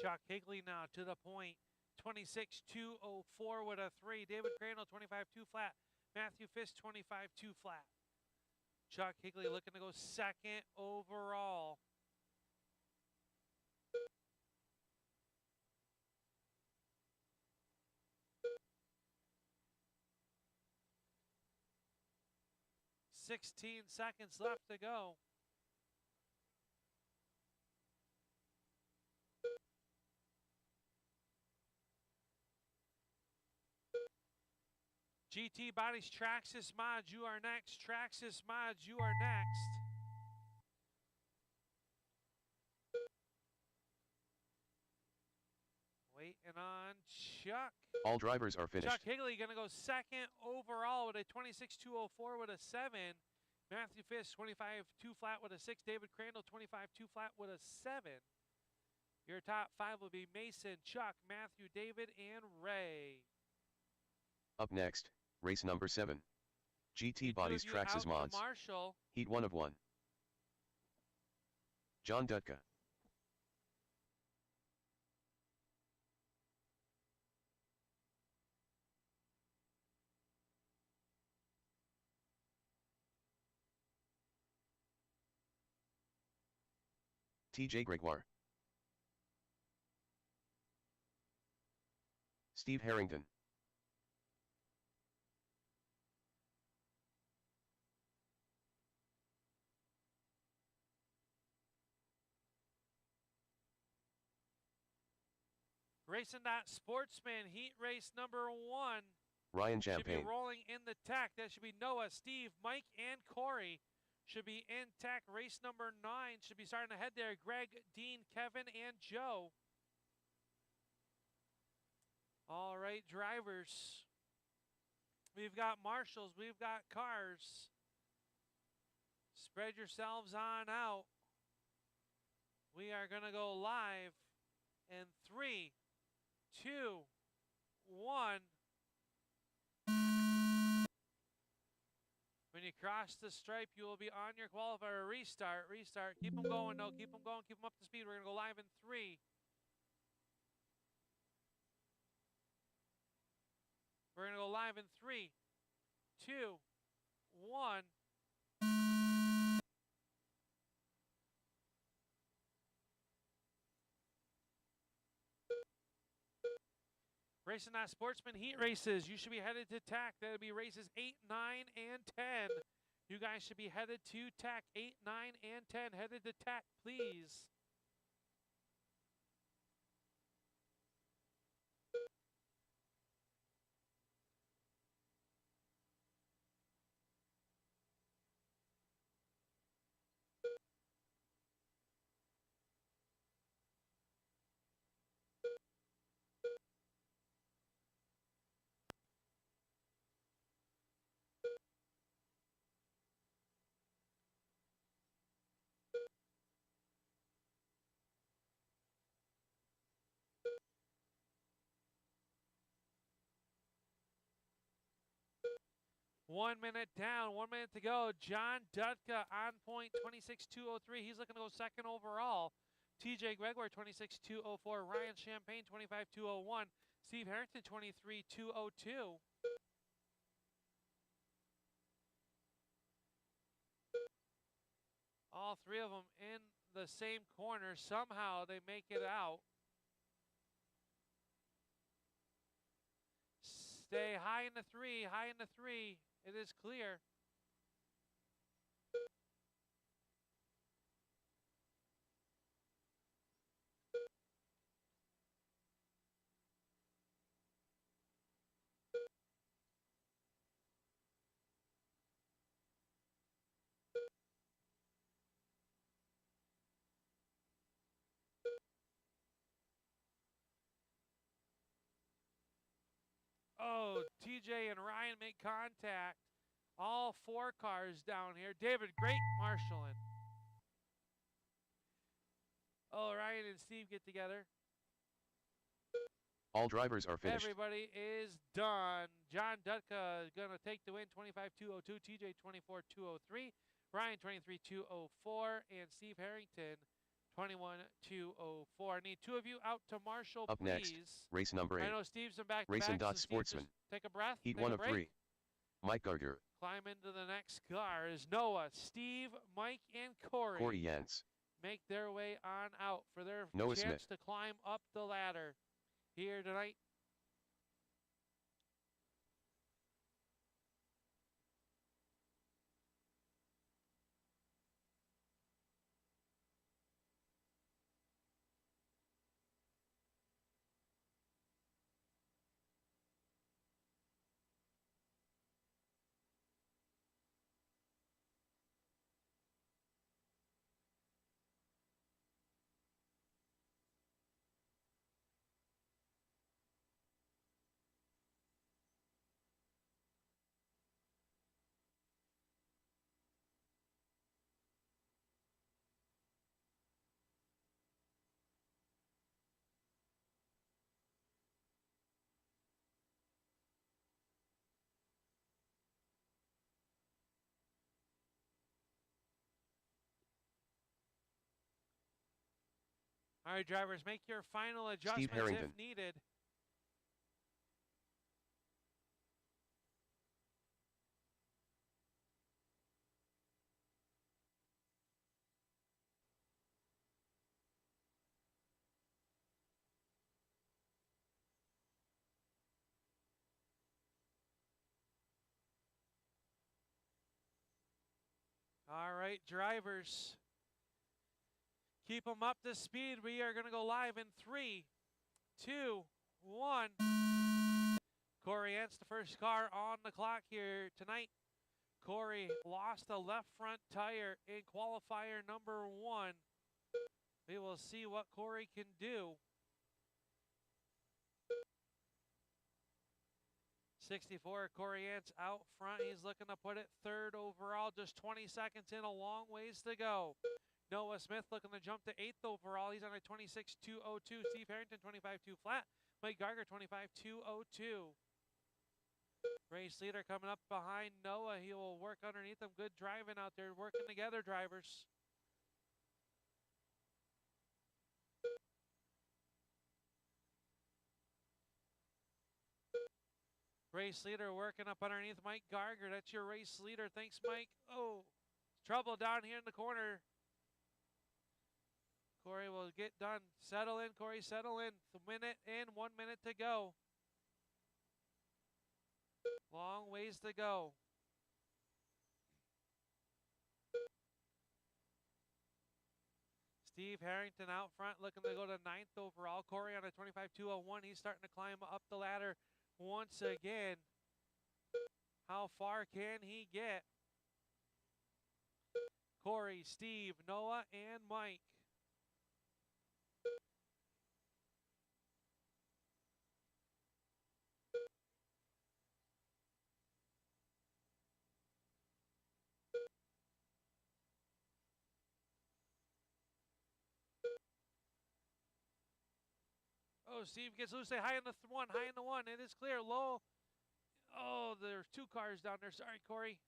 Chuck Higley now to the point. 26-204 with a 3. David Crandall 25-2 flat. Matthew Fisk, 25, 2 flat. Chuck Higley looking to go second overall. $16 seconds left to go. GT Bodies, Traxxas Mods, you are next. Traxxas Mods, you are next. Waiting on Chuck. All drivers are finished. Chuck Higley going to go second overall with a 26.204 with a 7. Matthew Fisk, 25, 2 flat with a 6. David Crandall, 25, 2 flat with a 7. Your top 5 will be Mason, Chuck, Matthew, David, and Ray. Up next, race number 7. GT Bodies, Traxxas Mods. Marshall. Heat 1 of 1. John Dutka. TJ Gregoire. Steve Harrington. Racing that Sportsman heat race number 1. Ryan Should Champagne. be rolling in the tech. That should be Noah, Steve, Mike, and Corey. Should be in tech. Race number 9 should be starting ahead there. Greg, Dean, Kevin, and Joe. All right, drivers. We've got marshals. We've got cars. Spread yourselves on out. We are going to go live in 3, 2, 1. When you cross the stripe, you will be on your qualifier. Restart, restart. Keep them going, no. Keep them going. Keep them up to speed. We're going to go live in 3. We're going to go live in 3, 2, 1. Racing that Sportsman heat races. You should be headed to TAC. That'll be races 8, 9, and 10. You guys should be headed to TAC 8, 9, and 10. Headed to TAC, please. One minute down, 1 minute to go. John Dutka on point, 26.203. He's looking to go second overall. TJ Gregoire, 26.204. Ryan Champagne, 25.201. Steve Harrington, 23.202. All 3 of them in the same corner. Somehow they make it out. Stay high in the 3, high in the 3. It is clear. Oh, TJ and Ryan make contact. All 4 cars down here. David, great marshalling. Oh, Ryan and Steve get together. All drivers are finished. Everybody is done. John Dutka is going to take the win, 25.202. TJ, 24.203. Ryan, 23.204. And Steve Harrington, 21.204. I need 2 of you out to marshal, Up please. next, race number 8. I know Steve's in back to Racing back, so Sportsman. Steve, take a breath. Heat take 1 a of break. 3. Mike Garger, Climb into the next car is Noah, Steve, Mike, and Corey. Corey Yance, Make their way on out for their Noah chance Smith. to climb up the ladder here tonight. All right, drivers, make your final adjustments Harrington. if needed. All right, drivers, keep them up to speed. We are going to go live in 3, 2, 1. Corey Entz, the first car on the clock here tonight. Corey lost the left front tire in qualifier number 1. We will see what Corey can do. 64, Corey Entz out front. He's looking to put it third overall. Just 20 seconds in, a long ways to go. Noah Smith looking to jump to 8th overall. He's on a 26.202. Steve Harrington, 25.2 flat. Mike Garger, 25.202. Race leader coming up behind Noah. He will work underneath him. Good driving out there. Working together, drivers. Race leader working up underneath Mike Garger. That's your race leader. Thanks, Mike. Oh, trouble down here in the corner. Corey will get done. Settle in, Corey. Settle in. A minute in, 1 minute to go. Long ways to go. Steve Harrington out front looking to go to 9th overall. Corey on a 25.201. He's starting to climb up the ladder once again. How far can he get? Corey, Steve, Noah, and Mike. Oh, Steve gets loose. Say high in the one, high in the one. It is clear. Low. Oh, there's 2 cars down there. Sorry, Corey.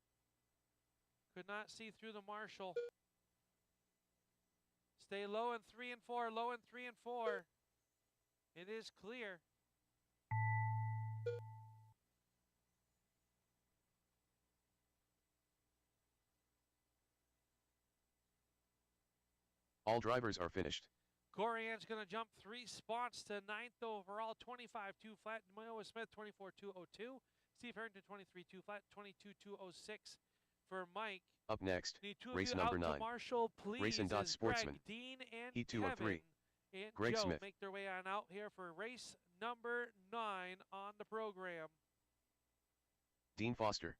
Could not see through the marshal. Stay low in 3 and 4. Low in 3 and 4. It is clear. All drivers are finished. Corey Entz going to jump 3 spots to 9th overall, 25.2 flat. Noah Smith, 24.202. Steve Harrington, 23.2 flat, 22.206 for Mike. Up next, Need 2 race of you number out 9. to Marshall, please. Racing As Sportsmen. Greg, Dean, and Heat 2 Kevin of 3. and Greg Joe Smith. make their way on out here for race number 9 on the program. Dean Foster.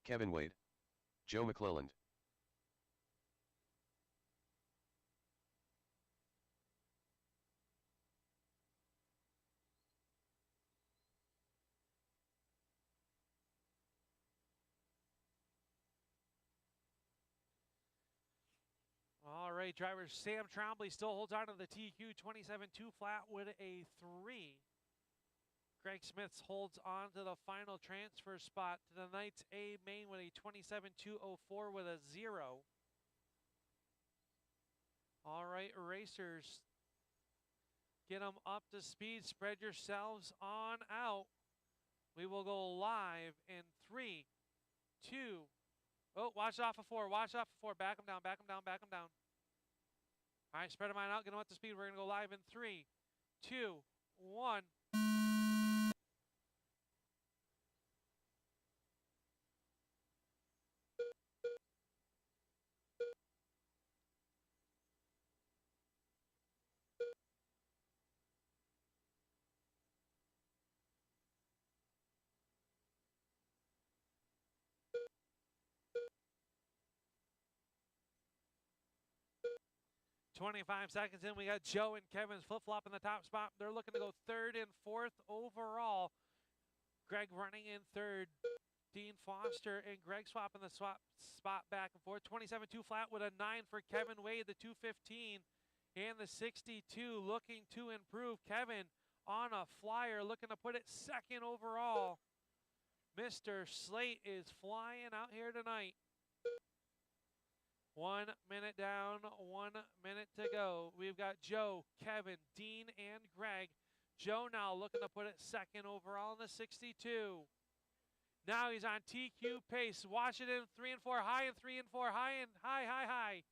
Kevin Wade. Joe McClelland. All right, drivers. Sam Trombley still holds on to the TQ 27.2 flat with a 3. Greg Smith holds on to the final transfer spot to tonight's A main with a 27.204 with a 0. All right, racers, get them up to speed. Spread yourselves on out. We will go live in 3, 2. Oh, watch it off of 4. Watch it off of 4. Back them down, back them down, back them down. All right, spread them on out. Get them up to speed. We're going to go live in 3, 2, 1. 25 seconds in, we got Joe and Kevin's flip-flop in the top spot. They're looking to go 3rd and 4th overall. Greg running in 3rd. Dean Foster and Greg swapping the spot back and forth. 27-2 flat with a 9 for Kevin Wade, the 215 and the 62 looking to improve. Kevin on a flyer looking to put it 2nd overall. Mr. Slate is flying out here tonight. 1 minute down, 1 minute to go. We've got Joe, Kevin, Dean, and Greg. Joe now looking to put it 2nd overall in the 62. Now he's on TQ pace. Watch it in 3 and 4, high in 3 and 4, high in, high, high, high.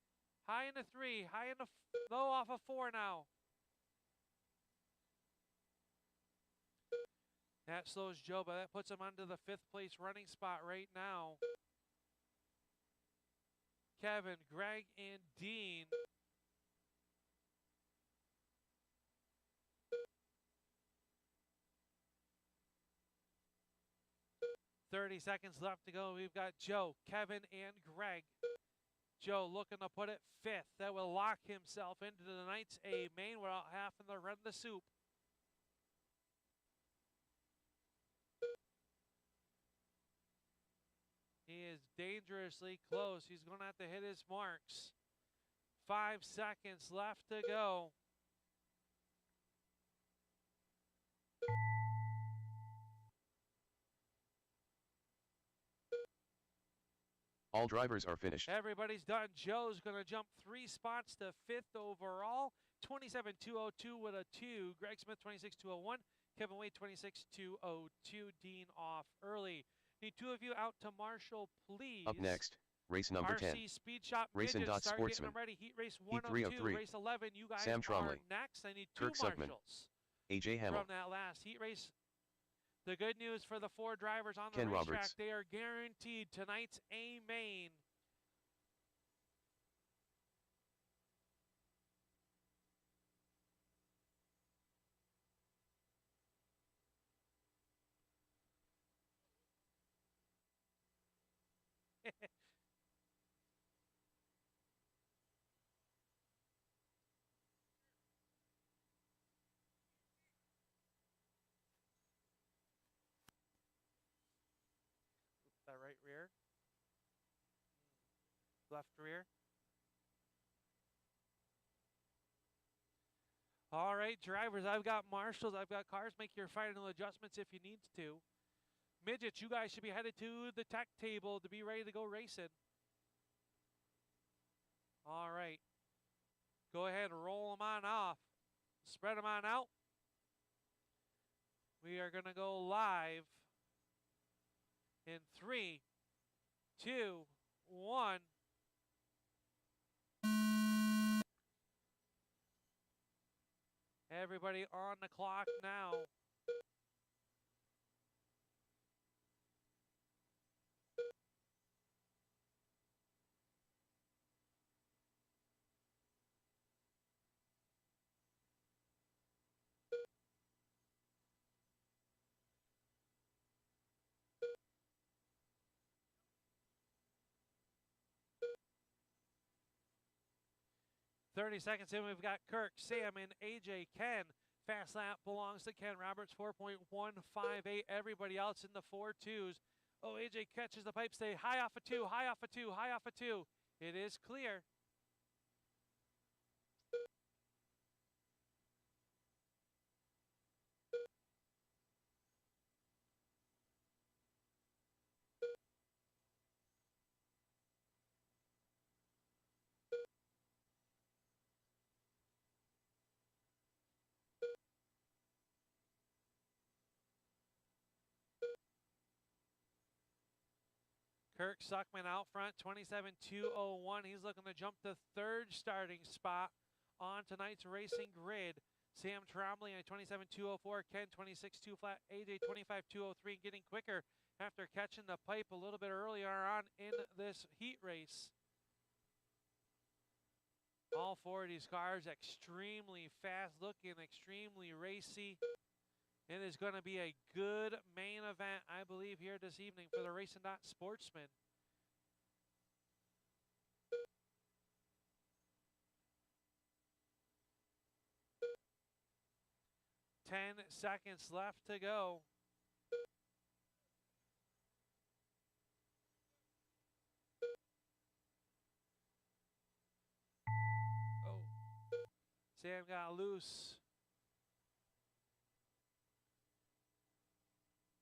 High in the 3, high in the low off of 4 now. That slows Joe, but that puts him under the 5th place running spot right now. Kevin, Greg, and Dean. $30 seconds left to go. We've got Joe, Kevin, and Greg. Joe looking to put it 5th. That will lock himself into the night's A main without having to run the soup. He is dangerously close. He's going to have to hit his marks. 5 seconds left to go. All drivers are finished. Everybody's done. Joe's going to jump 3 spots to 5th overall. 27.202 with a 2. Greg Smith 26.201. Kevin Wade 26.202. Dean off early. Need 2 of you out to Marshall, please. Up next, race number 10. RC Speed Shop Racing Midgets. Start getting Sportsmen. them ready. Heat race Heat 102, 303. race 11. You guys Sam are Tromley. next. I need 2 Kirk Suckman. Marshalls AJ Hamel. from that last heat race. The good news for the 4 drivers on the Ken racetrack, Roberts. they are guaranteed tonight's A main. That right rear. Left rear. All right, drivers, I've got marshals, I've got cars. Make your final adjustments if you need to. Midgets, you guys should be headed to the tech table to be ready to go racing. All right. Go ahead and roll them on off. Spread them on out. We are going to go live in 3, 2, 1. Everybody on the clock now. $30 seconds in, we've got Kirk, Sam, and AJ. Ken. Fast lap belongs to Ken Roberts, 4.158. Everybody else in the 4.2s. Oh, AJ catches the pipe, stay high off a 2, high off a 2, high off a 2. It is clear. Kirk Suckman out front, 27-201. He's looking to jump the third starting spot on tonight's racing grid. Sam Trombley at 27-204, Ken 26-2 flat, AJ 25-203, getting quicker after catching the pipe a little bit earlier on in this heat race. All four of these cars extremely fast looking, extremely racy. It is going to be a good main event, I believe, here this evening for the Racing Sportsmen. 10 seconds left to go. Oh, Sam got loose.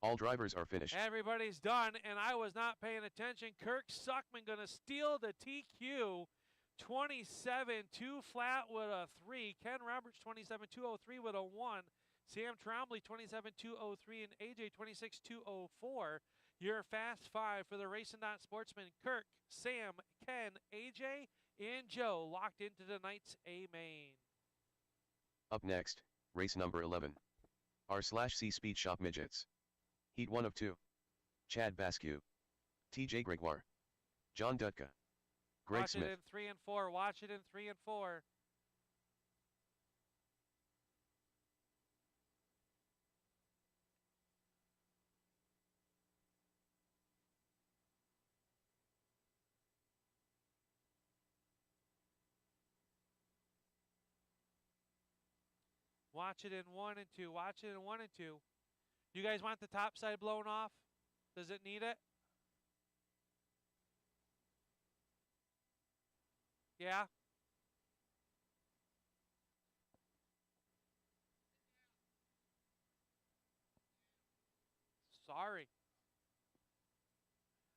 All drivers are finished. Everybody's done, and I was not paying attention. Kirk Suckman going to steal the TQ. 27-2 flat with a 3. Ken Roberts 27-203 with a 1. Sam Trombley 27-203 and AJ 26-204. Your fast five for the Racing Sportsmen. Kirk, Sam, Ken, AJ, and Joe locked into tonight's A main. Up next, race number 11. R/C Speed Shop Midgets. Heat 1 of 2. Chad Basque, TJ Gregoire, John Dutka, Greg Watch Smith. it in 3 and 4. Watch it in 3 and 4. Watch it in 1 and 2. Watch it in 1 and 2. You guys want the top side blown off? Does it need it? Yeah? Sorry.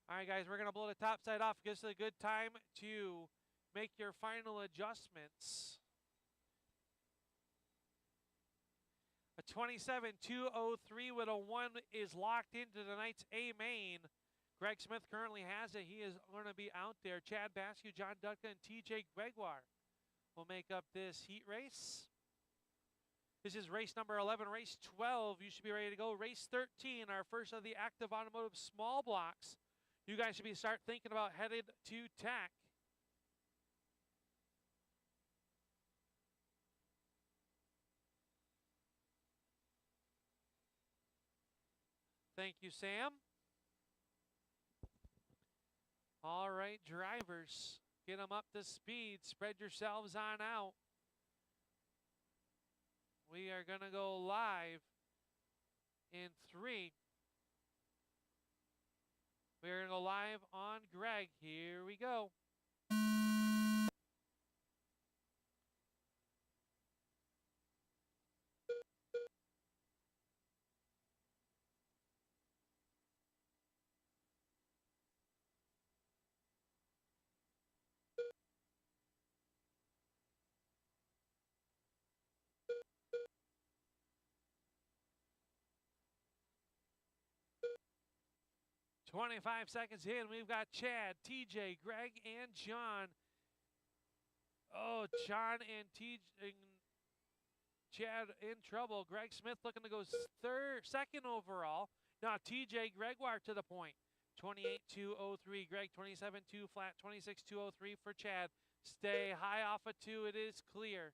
All right, guys, we're going to blow the top side off. Gives us a good time to make your final adjustments. A 27-203 with a 1 is locked into tonight's A main. Greg Smith currently has it. He is going to be out there. Chad Basque, John Dutka, and TJ Gregoire will make up this heat race. This is race number 11. Race 12, you should be ready to go. Race 13, our first of the active automotive small blocks. You guys should start thinking about headed to TAC. Thank you, Sam. All right, drivers, get them up to speed. Spread yourselves on out. We are going to go live in 3. We are going to go live on Greg. Here we go. 25 seconds in, we've got Chad, TJ, Greg, and John. Oh, John and Chad in trouble. Greg Smith looking to go second overall. Now TJ Gregoire to the point. 28-203. Greg 27-2 flat. 26-203 for Chad. Stay high off of 2. It is clear.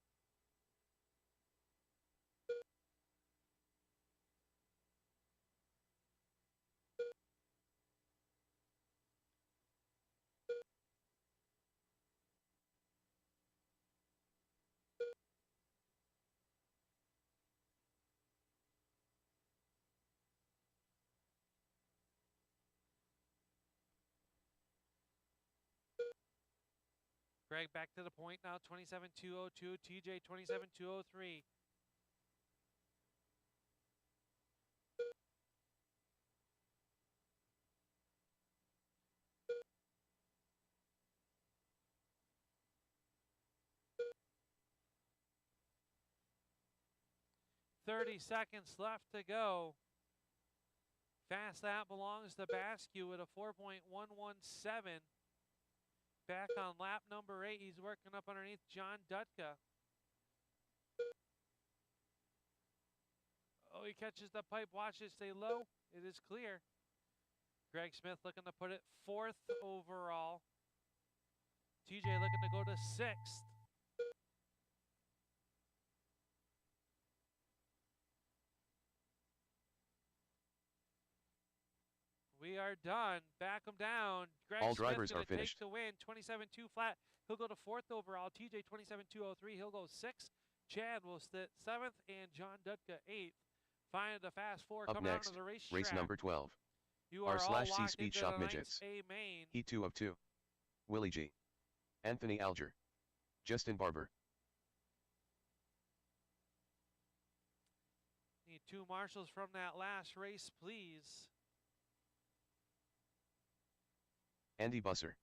Greg back to the point now, 27-202. TJ 27-203. .30 seconds left to go. Fast lap belongs to Basque with a 4.117. Back on lap number 8, he's working up underneath John Dutka. Oh, he catches the pipe. Watch it stay low. It is clear. Greg Smith looking to put it 4th overall. TJ looking to go to 6th. We are done. Back him down. Greg All Smith drivers gonna are finished. take the win. 27-2 flat. He'll go to 4th overall. TJ 27-203. He'll go 6th. Chad will sit 7th, and John Dutka 8th. Find the fast 4 Up coming next, out of the race race track. number 12. You are all R/C locked Speed into Shop tonight's Midgets. A main. Heat 2 of 2. Willie G. Anthony Alger. Justin Barber. Need 2 marshals from that last race, please. Andy Busser.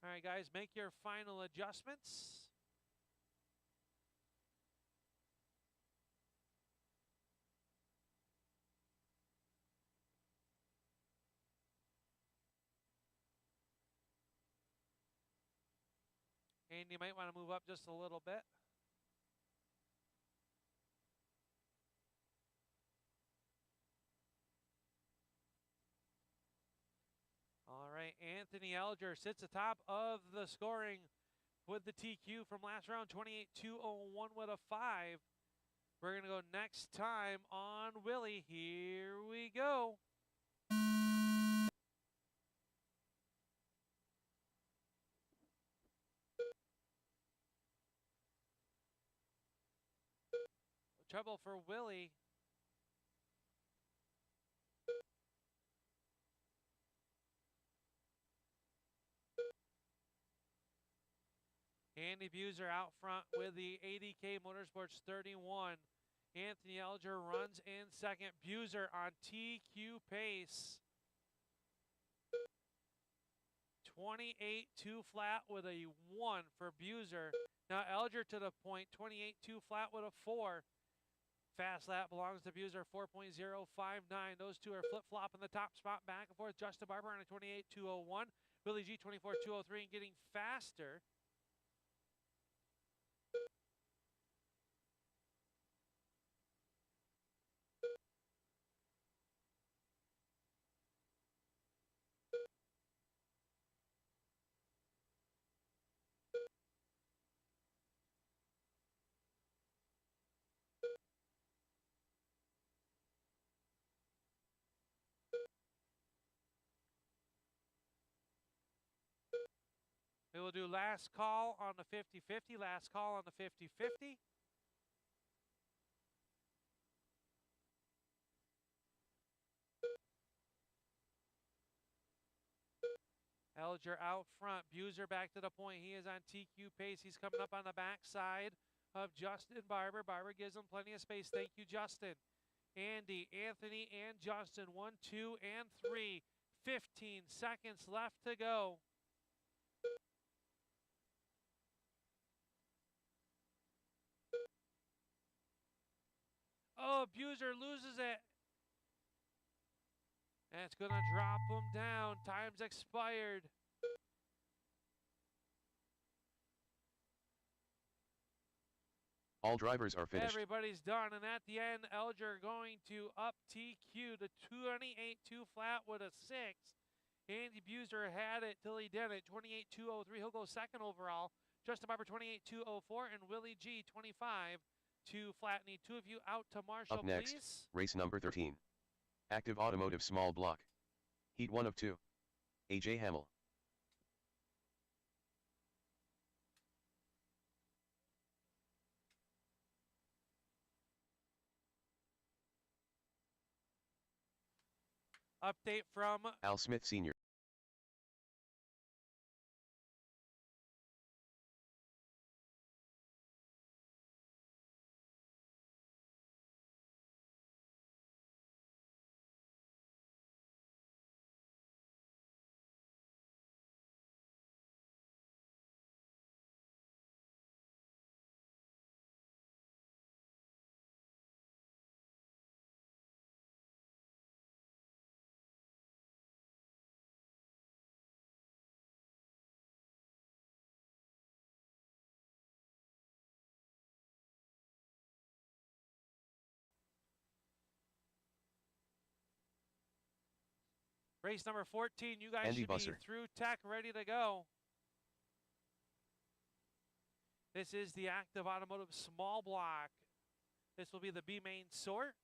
All right, guys, make your final adjustments. And you might want to move up just a little bit. All right, Anthony Alger sits atop of the scoring with the TQ from last round, 28-201 with a 5. We're going to go next time on Willie. Here we go. Trouble for Willie. Andy Buser out front with the ADK Motorsports 31. Anthony Alger runs in second. Buser on TQ pace. 28-2 flat with a 1 for Buser. Now Alger to the point, 28-2 flat with a 4. Fast lap belongs to Buser, 4.059. Those two are flip-flopping the top spot back and forth. Justin Barber on a 28-201. Willie G, 24-203 and getting faster. We will do last call on the 50-50, last call on the 50-50. Alger out front, Buser back to the point. He is on TQ pace. He's coming up on the backside of Justin Barber. Barber gives him plenty of space. Thank you, Justin. Andy, Anthony, and Justin, 1, 2, and 3. 15 seconds left to go. Oh, Buser loses it. That's going to drop him down. Time's expired. All drivers are finished. Everybody's done. And at the end, Alger going to up TQ to 28-2 flat with a 6. Andy Buser had it till he did it. 28-203. He'll go second overall. Justin Barber 28-204 and Willie G 25-2 flat. Need 2 of you out to Marshall, Up next, please. race number 13. Active Automotive Small Block. Heat 1 of 2. AJ Hamill. Update from Al Smith Sr. Race number 14, you guys Andy should Busser. be through tech, ready to go. This is the Active Automotive small block. This will be the B main sort.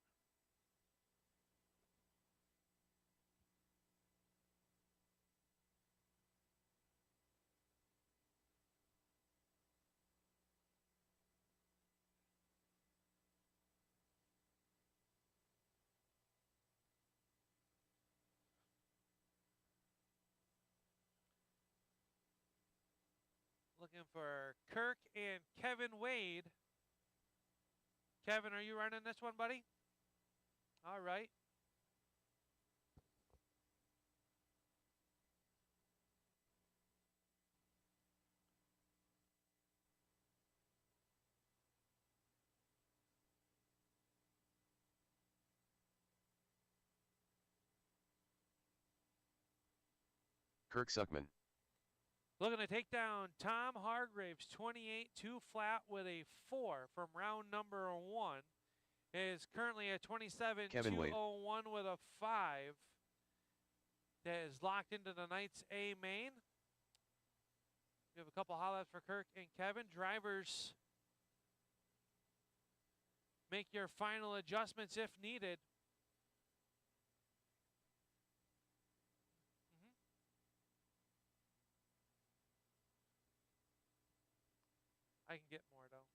Looking for Kirk and Kevin Wade. Kevin, are you running this one, buddy? All right. Kirk Suckman. Looking to take down Tom Hargraves, 28 2 flat with a 4 from round number 1. Is currently a 27 201 with a 5. That is locked into the Knights A main. We have a couple highlights for Kirk and Kevin. Drivers, make your final adjustments if needed. I can get more though. Okay.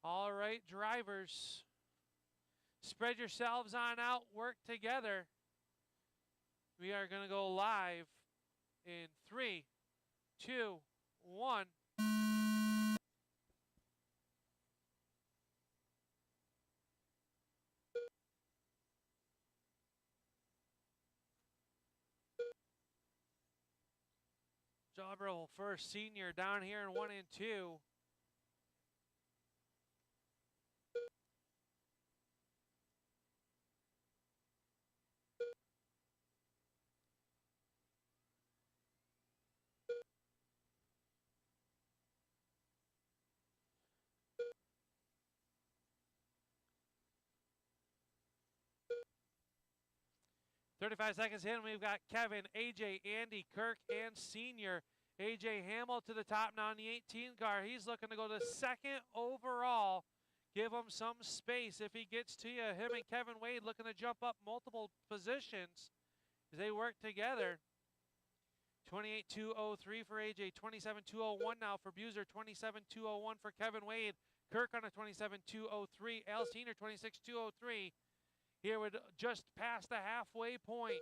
All right, drivers, spread yourselves on out, work together. We are going to go live in 3, 2, 1. Jobber first senior down here in 1 and 2. "35 seconds in, we've got Kevin, AJ, Andy, Kirk, and senior. AJ Hamill to the top now in the 18 car. He's looking to go to second overall. Give him some space if he gets to you. Him and Kevin Wade looking to jump up multiple positions as they work together. 28-203 for AJ, 27-201 now for Buser, 27-201 for Kevin Wade. Kirk on a 27-203, Al Senior 26-203. Here we're just past the halfway point.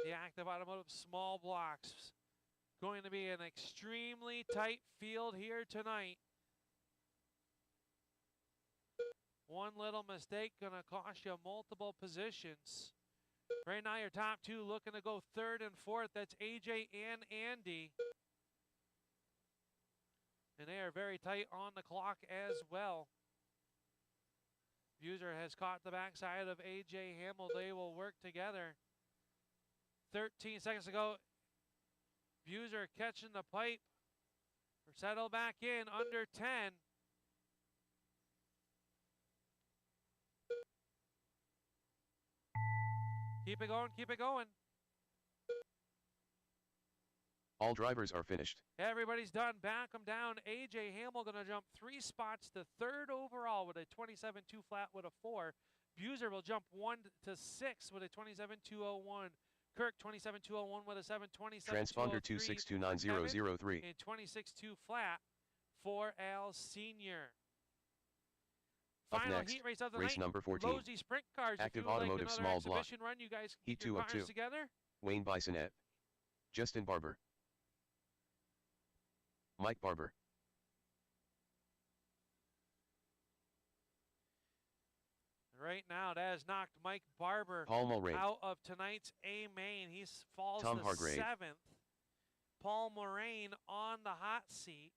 The Active Automotive small blocks. Going to be an extremely tight field here tonight. One little mistake going to cost you multiple positions. Right now your top two looking to go third and fourth. That's AJ and Andy. And they are very tight on the clock as well. Buser has caught the backside of AJ Hamill. They will work together. 13 seconds to go. Buser catching the pipe. Settle back in under 10. Keep it going, keep it going. All drivers are finished. Everybody's done. Back them down. AJ Hamill going to jump 3 spots to third overall with a 27-2 flat with a 4. Buser will jump 1 to 6 with a 27-201. Kirk 27-201 with a 7. 27 Transponder 2629003. and 26-2 flat for Al Senior. Up Final next, heat race of the race night. number 14. Rosy Sprint Cars. Active if you would Automotive like small another block. exhibition run, you guys Heat get your 202. cars together. Wayne Bisonette. Justin Barber. Mike Barber. Right now, that has knocked Mike Barber Paul Mulray. out of tonight's A main. He falls Tom to Hargrave. 7th. Paul Moraine on the hot seat.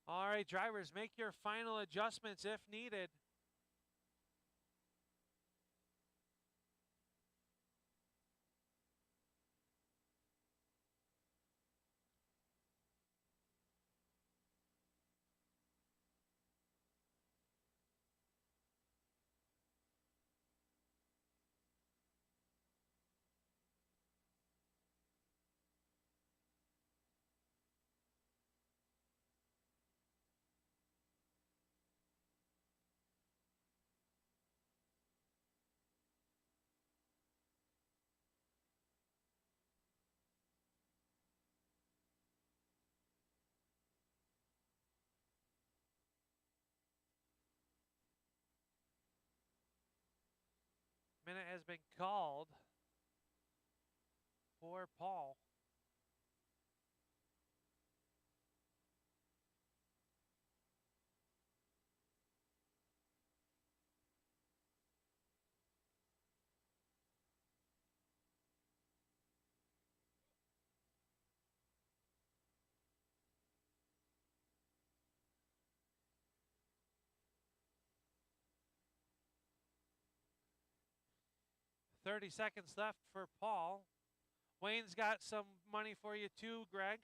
All right, drivers, make your final adjustments if needed. Minute has been called for Paul. $30 seconds left for Paul. Wayne's got some money for you too, Greg.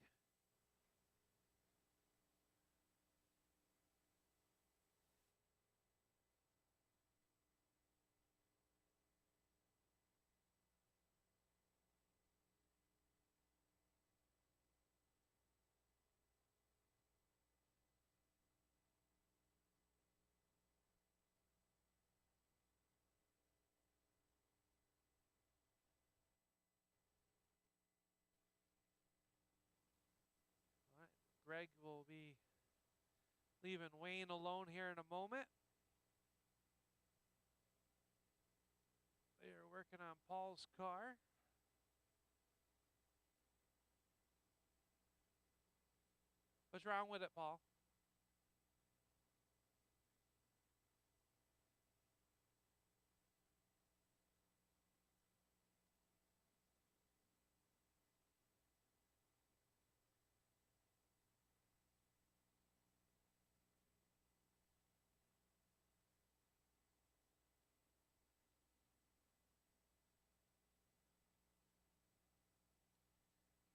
All right. Greg will be leaving Wayne alone here in a moment. They are working on Paul's car. What's wrong with it, Paul?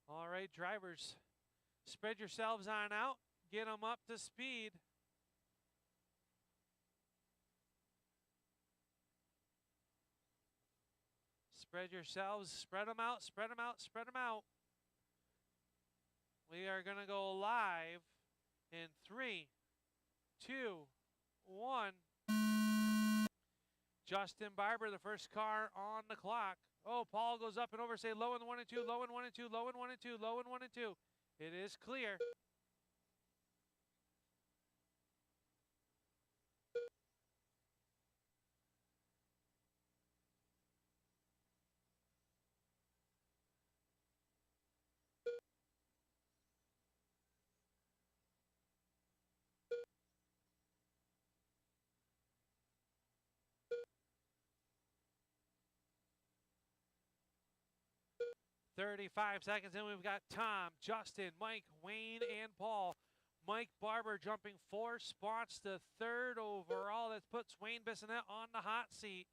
All right, drivers, spread yourselves on out. Get them up to speed. Spread yourselves, spread them out, spread them out, spread them out. We are going to go live in 3, 2, 1. Justin Barber, the first car on the clock. Oh, Paul goes up and over, say low in 1 and 2, low in 1 and 2, low in 1 and 2, low in 1 and 2. It is clear. "35 seconds in, we've got Tom, Justin, Mike, Wayne, and Paul. Mike Barber jumping 4 spots to 3rd overall. That puts Wayne Bissonette on the hot seat.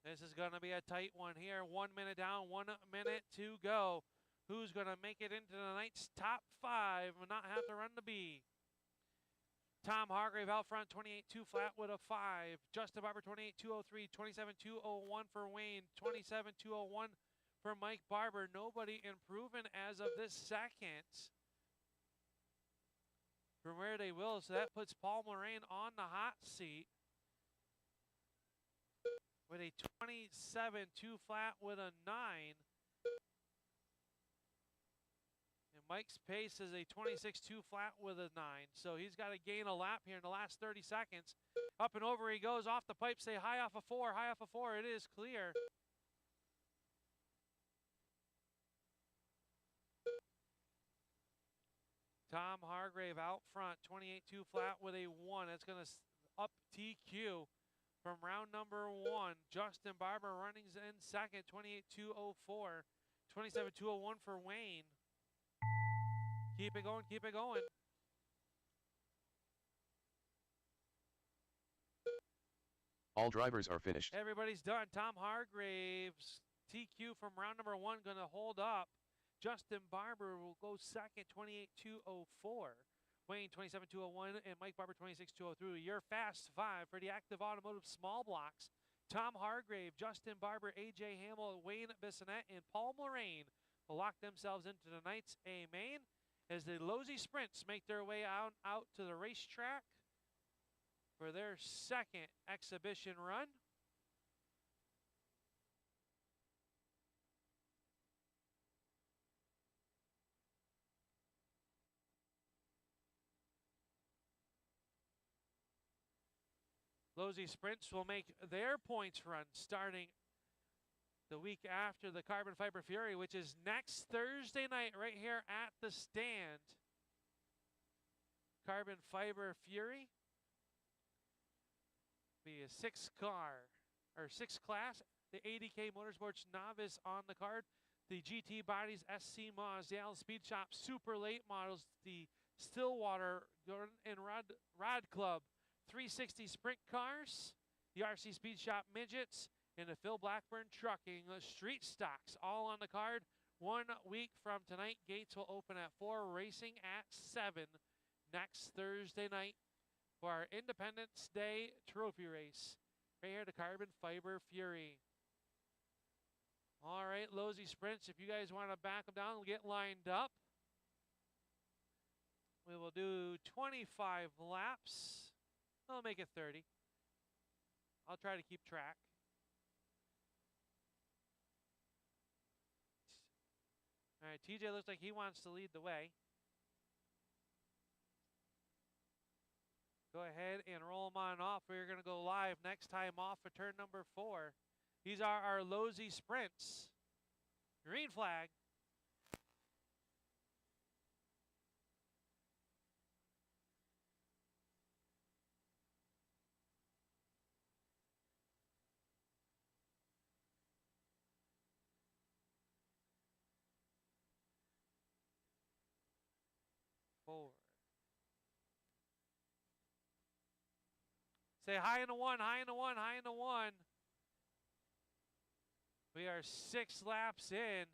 This is going to be a tight one here. 1 minute down, 1 minute to go. Who's going to make it into tonight's top 5 and not have to run the B? Tom Hargrave out front, 28-2 flat with a 5. Justin Barber, 28-203, 27-201 for Wayne, 27-201 for Mike Barber. Nobody improving as of this second from where they will. So that puts Paul Moraine on the hot seat with a 27-2 flat with a 9. Mike's pace is a 26-2 flat with a 9. So he's got to gain a lap here in the last 30 seconds. Up and over he goes off the pipe, say high off a 4, high off a 4. It is clear. Tom Hargrave out front, 28-2 flat with a 1. That's going to up TQ from round number 1. Justin Barber running in second, 28.204. 27.201 for Wayne. Keep it going, keep it going. All drivers are finished. Everybody's done. Tom Hargraves, TQ from round number 1, going to hold up. Justin Barber will go second, 28.204. Wayne, 27.201, and Mike Barber, 26.203. Your fast 5 for the Active Automotive small blocks. Tom Hargrave, Justin Barber, A.J. Hamill, Wayne Bissonette, and Paul Moraine will lock themselves into tonight's A main as the Losey Sprints make their way out to the racetrack for their second exhibition run. Losey Sprints will make their points run starting the week after the Carbon Fiber Fury, which is next Thursday night right here at the stand. Carbon Fiber Fury be a 6-class, the 80K Motorsports Novice on the card. The GT Bodies SC Moz, the Al Speed Shop Super Late Models, the Stillwater Rod Club 360 Sprint Cars, the RC Speed Shop Midgets, and the Phil Blackburn Trucking Street Stocks, all on the card. 1 week from tonight, gates will open at 4, racing at 7 next Thursday night for our Independence Day Trophy Race. Right here, the Carbon Fiber Fury. All right, Losey Sprints, if you guys want to back them down and get lined up, we will do 25 laps. I'll make it 30. I'll try to keep track. All right, TJ looks like he wants to lead the way. Go ahead and roll them on off. We're going to go live next time off for turn number 4. These are our Losey Sprints. Green flag. Say high in the 1, high in the 1, high in the 1. We are 6 laps in.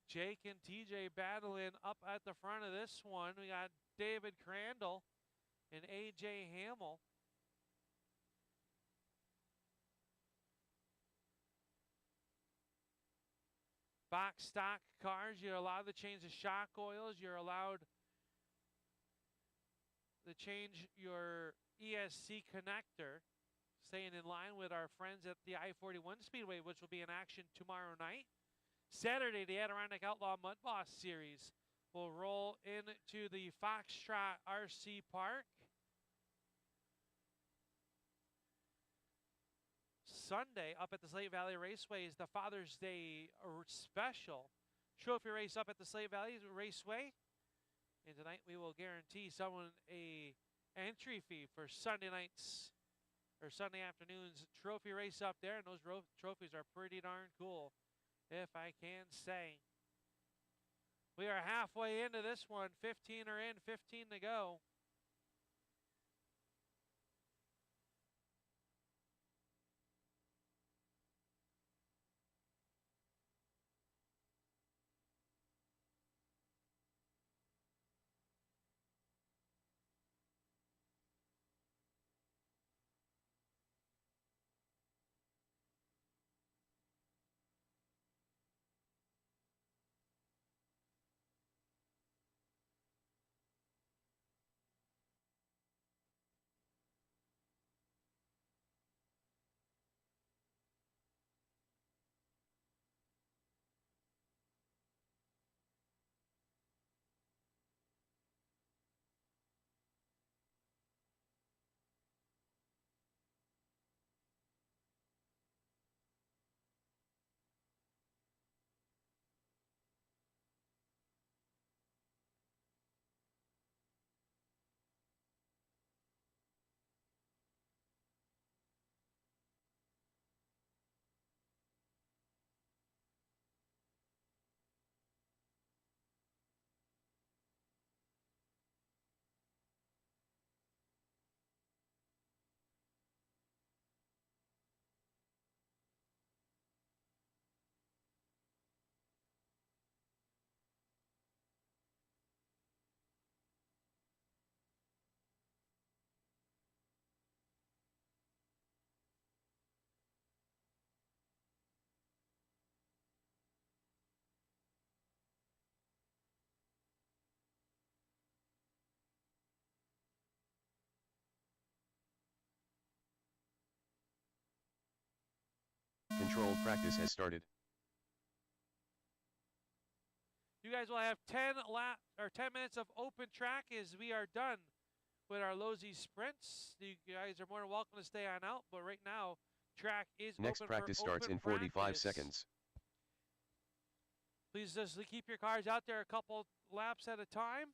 Jake and TJ battling up at the front of this one. We got David Crandall and AJ Hamill. Box stock cars, you're allowed to change the shock oils. You're allowed to change your ESC connector, staying in line with our friends at the I-41 Speedway, which will be in action tomorrow night. Saturday, the Adirondack Outlaw Mud Boss Series will roll into the Foxtrot RC Park. Sunday, up at the Slate Valley Raceway, is the Father's Day special trophy race up at the Slate Valley Raceway. And tonight we will guarantee someone a entry fee for Sunday nights or Sunday afternoon's trophy race up there. And those trophies are pretty darn cool, if I can say. We are halfway into this one. 15 are in, 15 to go. Patrol practice has started. You guys will have 10 minutes of open track as we are done with our Lozy sprints. You guys are more than welcome to stay on out, but right now track is Next open practice for starts open in 45 practice. seconds. Please just keep your cars out there a couple laps at a time.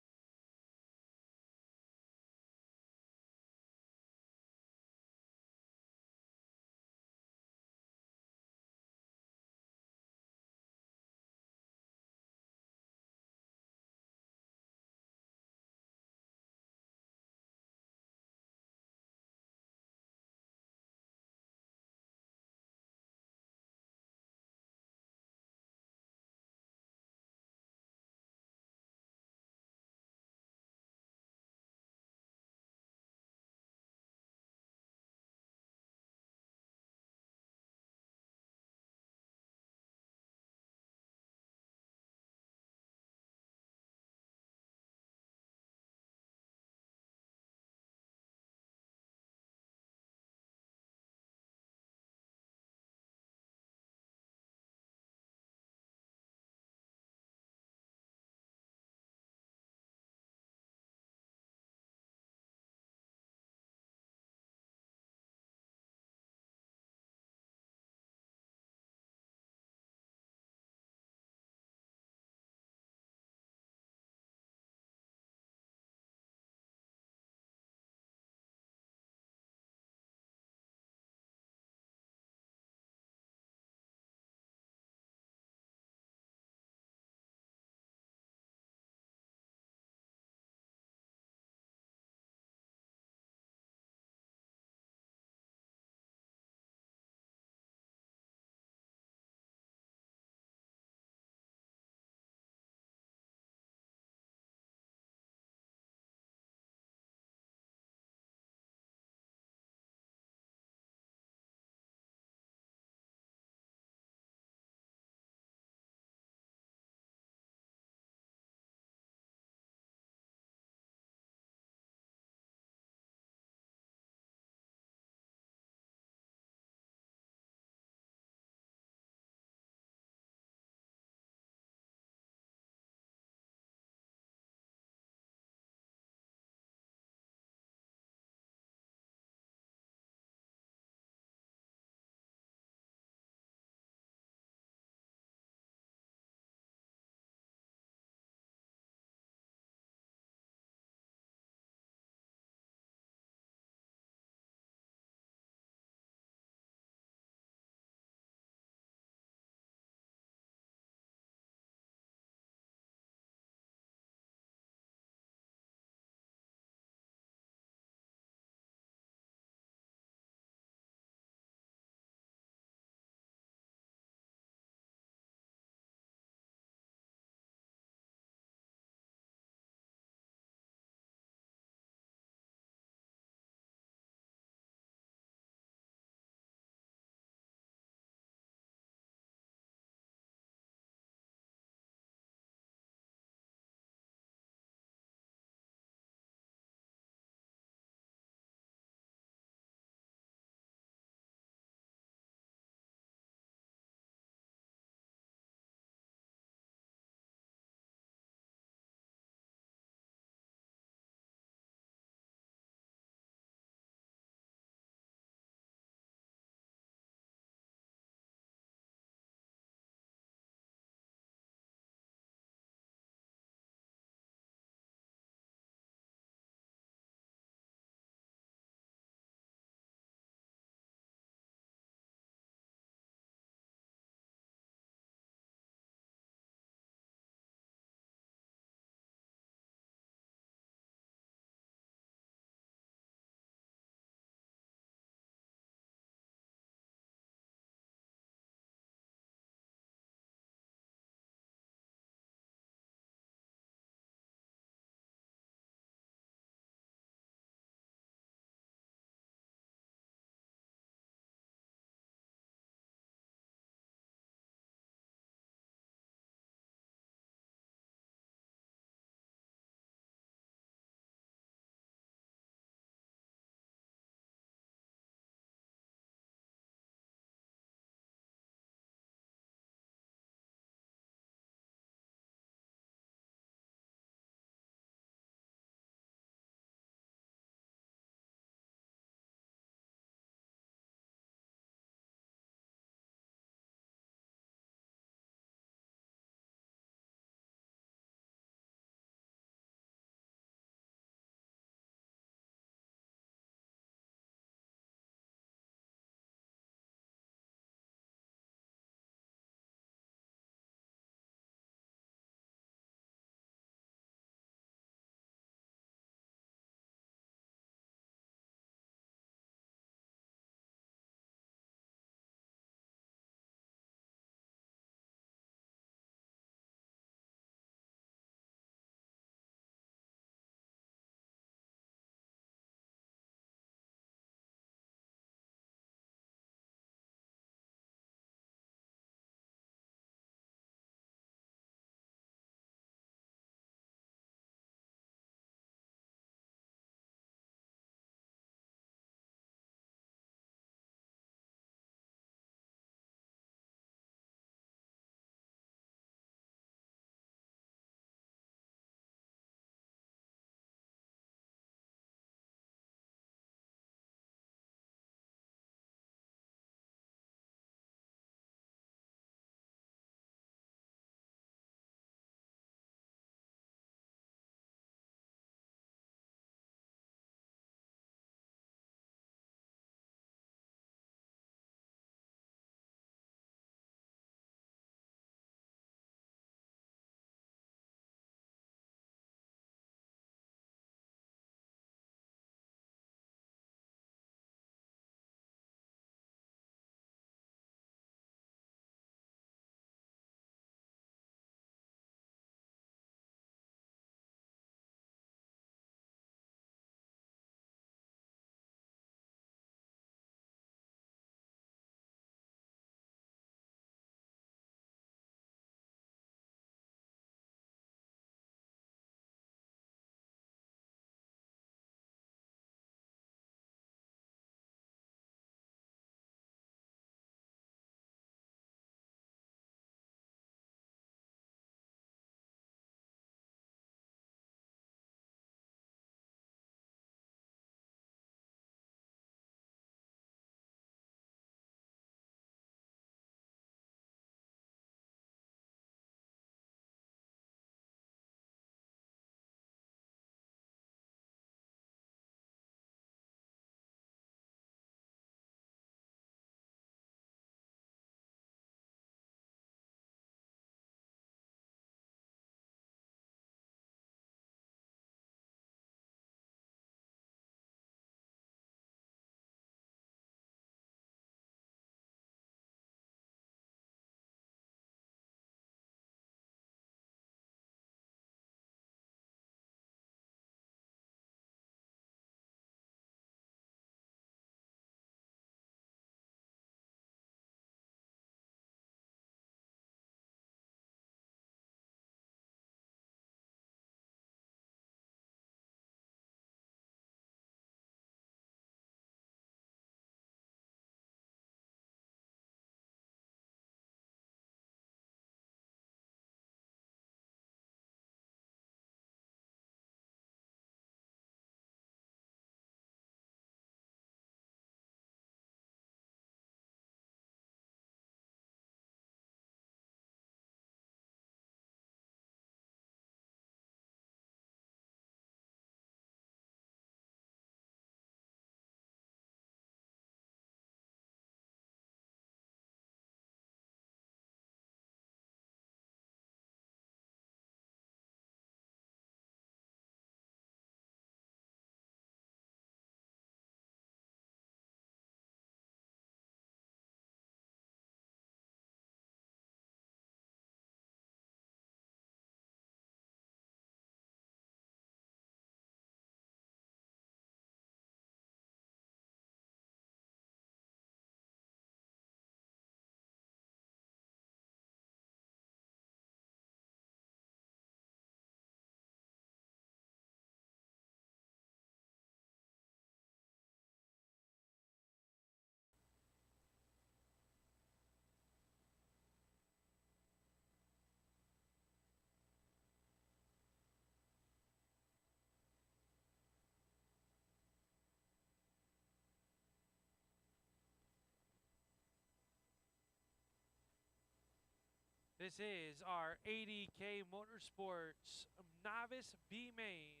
This is our 80K Motorsports Novice B Main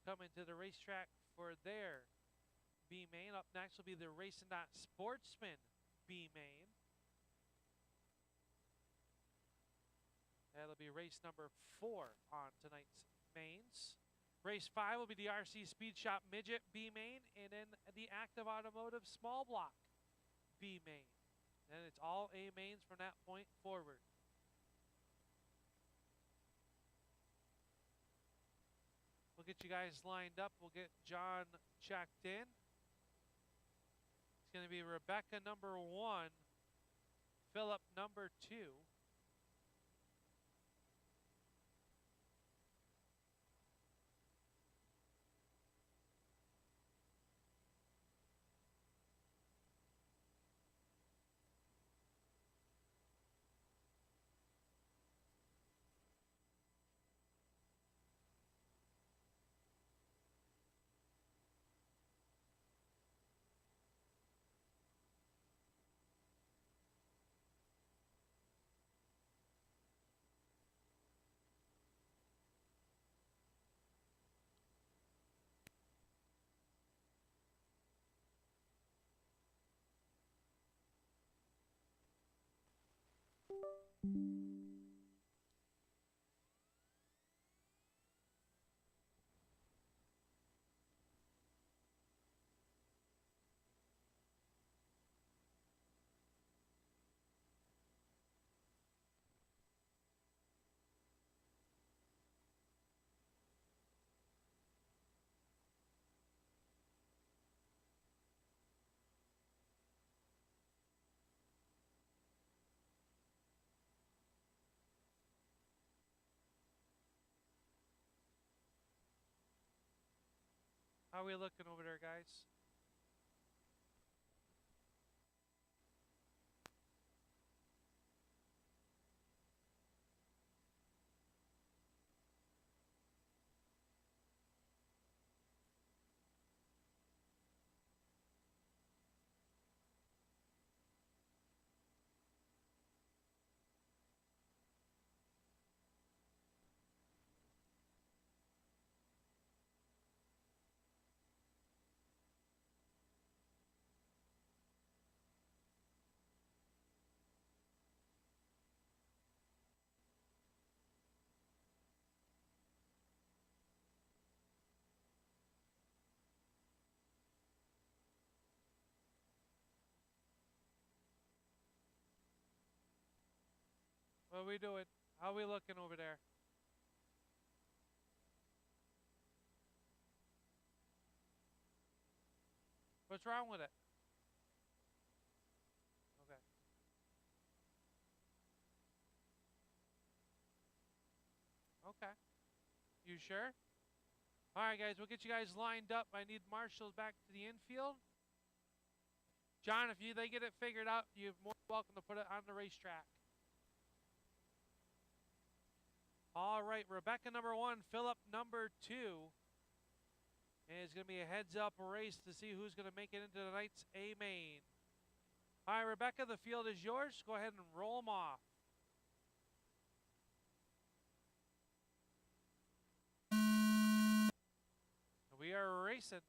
coming to the racetrack for their B Main. Up next will be the Racing Sportsmen B Main. That'll be race number 4 on tonight's mains. Race 5 will be the RC Speed Shop Midget B Main, and then the Active Automotive Small Block B Main. And it's all A mains from that point forward. We'll get you guys lined up. We'll get John checked in. It's going to be Rebecca number 1, Philip number 2. How are we looking over there, guys? What are we doing? How are we looking over there? What's wrong with it? Okay. Okay. You sure? All right, guys, we'll get you guys lined up. I need marshals back to the infield. John, if they get it figured out, you're more welcome to put it on the racetrack. All right, Rebecca number 1, Philip number 2. And it's going to be a heads-up race to see who's going to make it into tonight's A main. All right, Rebecca, the field is yours. Go ahead and roll them off. We are racing.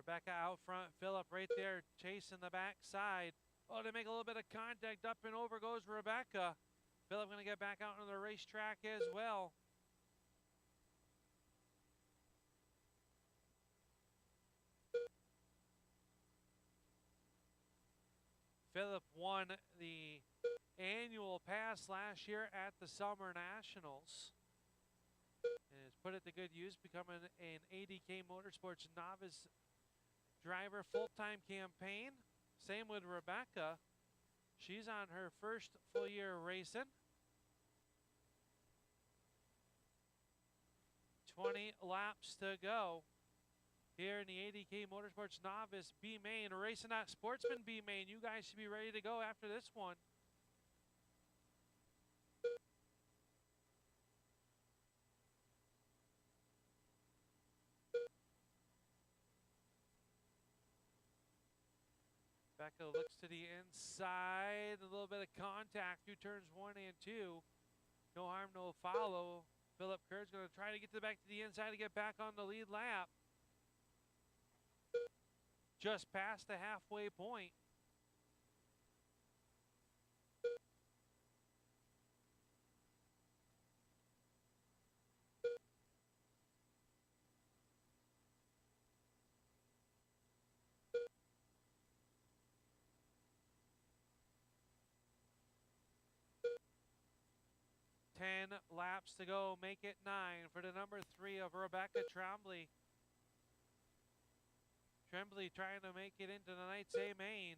Rebecca out front, Philip right there chasing the backside. Oh, they make a little bit of contact. Up and over goes Rebecca. Philip going to get back out on the racetrack as well. Philip won the annual pass last year at the Summer Nationals. And has put it to good use, becoming an 80K Motorsports Novice Driver full-time campaign. Same with Rebecca. She's on her first full year racing. 20 laps to go here in the 80K Motorsports Novice B Main. Racing that Sportsman B Main. You guys should be ready to go after this one. Rebecca looks to the inside. A little bit of contact through turns 1 and 2. No harm, no foul. Philip Kerr's going to try to get back to the inside to get back on the lead lap. Just past the halfway point. Laps to go, make it 9 for the number 3 of Rebecca Tremblay. Tremblay trying to make it into the Knights A main.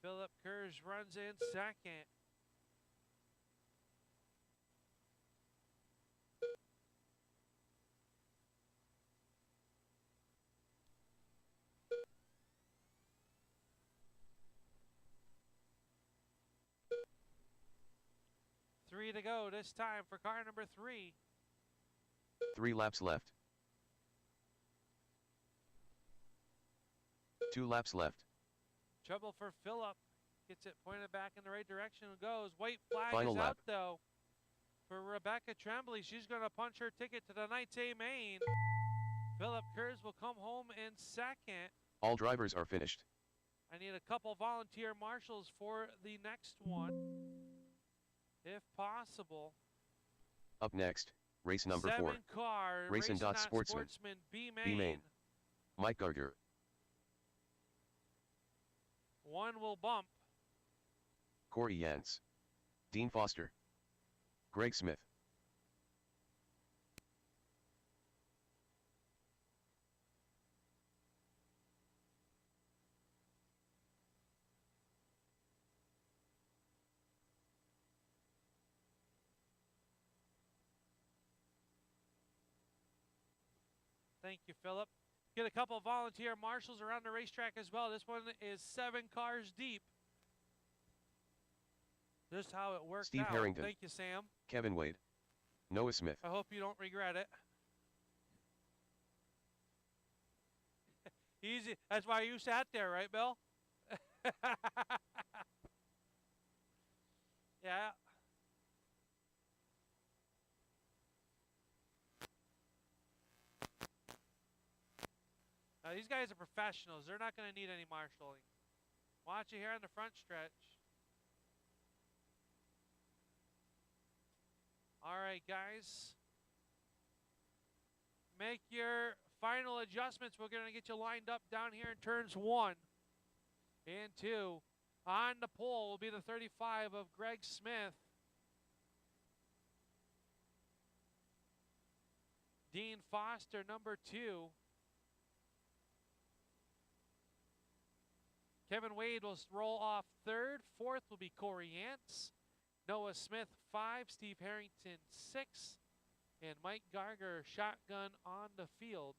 Philip Kerr runs in second. Three to go this time for car number 3. 3 laps left. 2 laps left. Trouble for Phillip. Gets it pointed back in the right direction and goes. White flag Final is lap. out though for Rebecca Tremblay. She's going to punch her ticket to the Knights A main. Philip Kerrs will come home in second. All drivers are finished. I need a couple volunteer marshals for the next one, if possible. Up next, race number 4. 7 car, Racing Sportsman B main. Mike Gardner. 1 will bump. Corey Yance. Dean Foster. Greg Smith. Thank you, Philip. Get a couple volunteer marshals around the racetrack as well. This one is 7 cars deep. Just how it worked Steve out. Harrington. Thank you, Sam. Kevin Wade. Noah Smith. I hope you don't regret it. Easy. That's why you sat there, right, Bill? Yeah. These guys are professionals. They're not going to need any marshaling. Watch it here on the front stretch. All right, guys. Make your final adjustments. We're going to get you lined up down here in turns 1 and 2. On the pole will be the 35 of Greg Smith. Dean Foster, number 2. Kevin Wade will roll off 3rd. 4th will be Corey Yance. Noah Smith, 5. Steve Harrington, 6. And Mike Garger, shotgun on the field.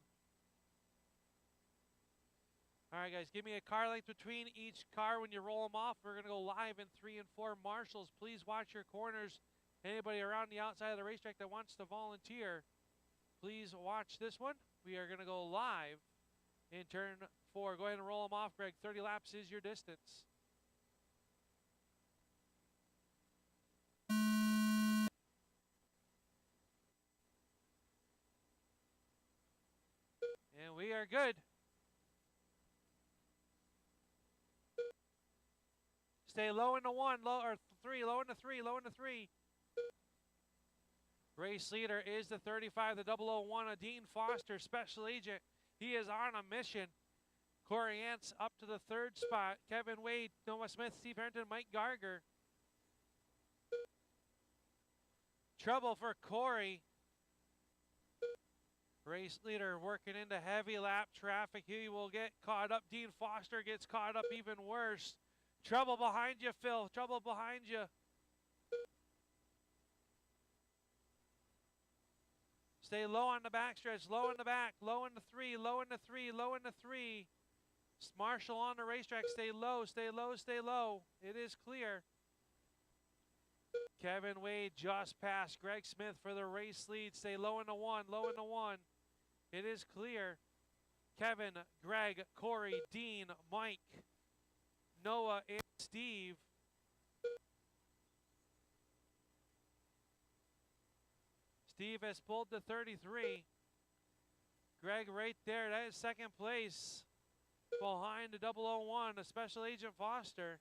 All right, guys, give me a car length between each car when you roll them off. We're going to go live in 3 and 4 marshals. Please watch your corners. Anybody around the outside of the racetrack that wants to volunteer, please watch this one. We are going to go live in turn 4. Go ahead and roll them off, Greg. 30 laps is your distance. And we are good. Stay low in the 1, low or 3, low in the 3, low in the 3. Race leader is the 35, the 001, Dean Foster, special agent. He is on a mission. Corey Yance up to the 3rd spot. Kevin Wade, Noah Smith, Steve Harrington, Mike Garger. Trouble for Corey. Race leader working into heavy lap traffic. He will get caught up. Dean Foster gets caught up even worse. Trouble behind you, Phil. Trouble behind you. Stay low on the backstretch. Low in the back. Low in the 3. Low in the 3. Low in the 3. Marshall on the racetrack. Stay low. Stay low. Stay low. It is clear. Kevin Wade just passed Greg Smith for the race lead. Stay low in the 1. Low in the 1. It is clear. Kevin, Greg, Corey, Dean, Mike, Noah, and Steve. Steve has pulled to 33. Greg right there, that is second place. Behind the 001, a Special Agent Foster.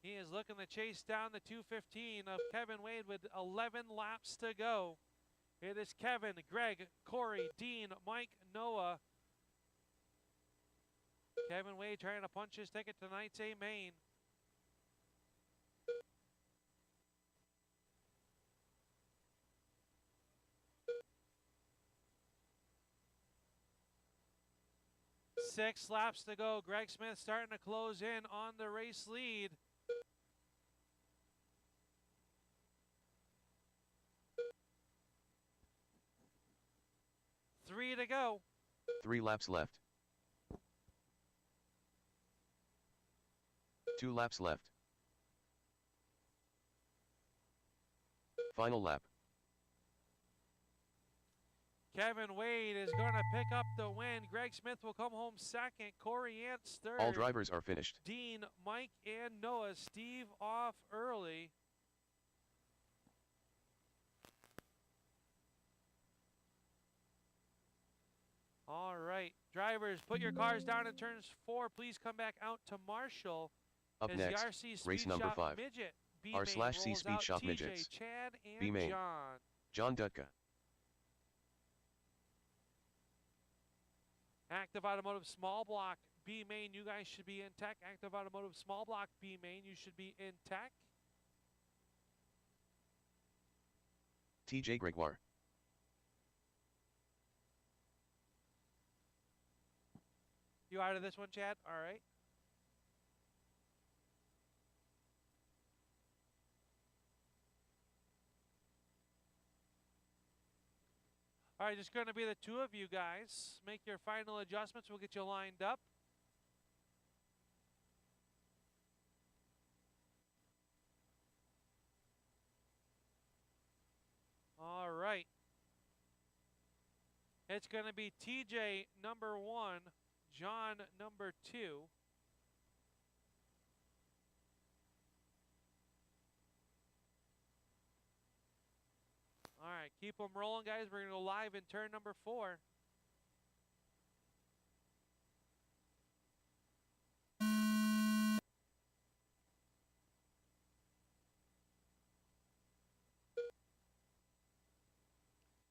He is looking to chase down the 215 of Kevin Wade with 11 laps to go. It is Kevin, Greg, Corey, Dean, Mike, Noah. Kevin Wade trying to punch his ticket to tonight's A main. Six laps to go. Greg Smith starting to close in on the race lead. Three to go. 3 laps left. 2 laps left. Final lap. Kevin Wade is going to pick up the win. Greg Smith will come home second. Corey Ants third. All drivers are finished. Dean, Mike, and Noah. Steve off early. All right. Drivers, put your cars down in turns 4. Please come back out to Marshall. Up as next, the RC Speed race number Shop 5. Midget B R/C main Speed rolls Shop out Midgets. TJ, Chad, and B main. John. John Dutka. Active Automotive Small Block B main, you guys should be in tech. Active Automotive Small Block B main, you should be in tech. TJ Gregoire. You out of this one, Chad? All right. All right, just going to be the two of you guys. Make your final adjustments. We'll get you lined up. All right. It's going to be TJ number 1, John number 2. All right, keep them rolling, guys. We're going to go live in turn number 4.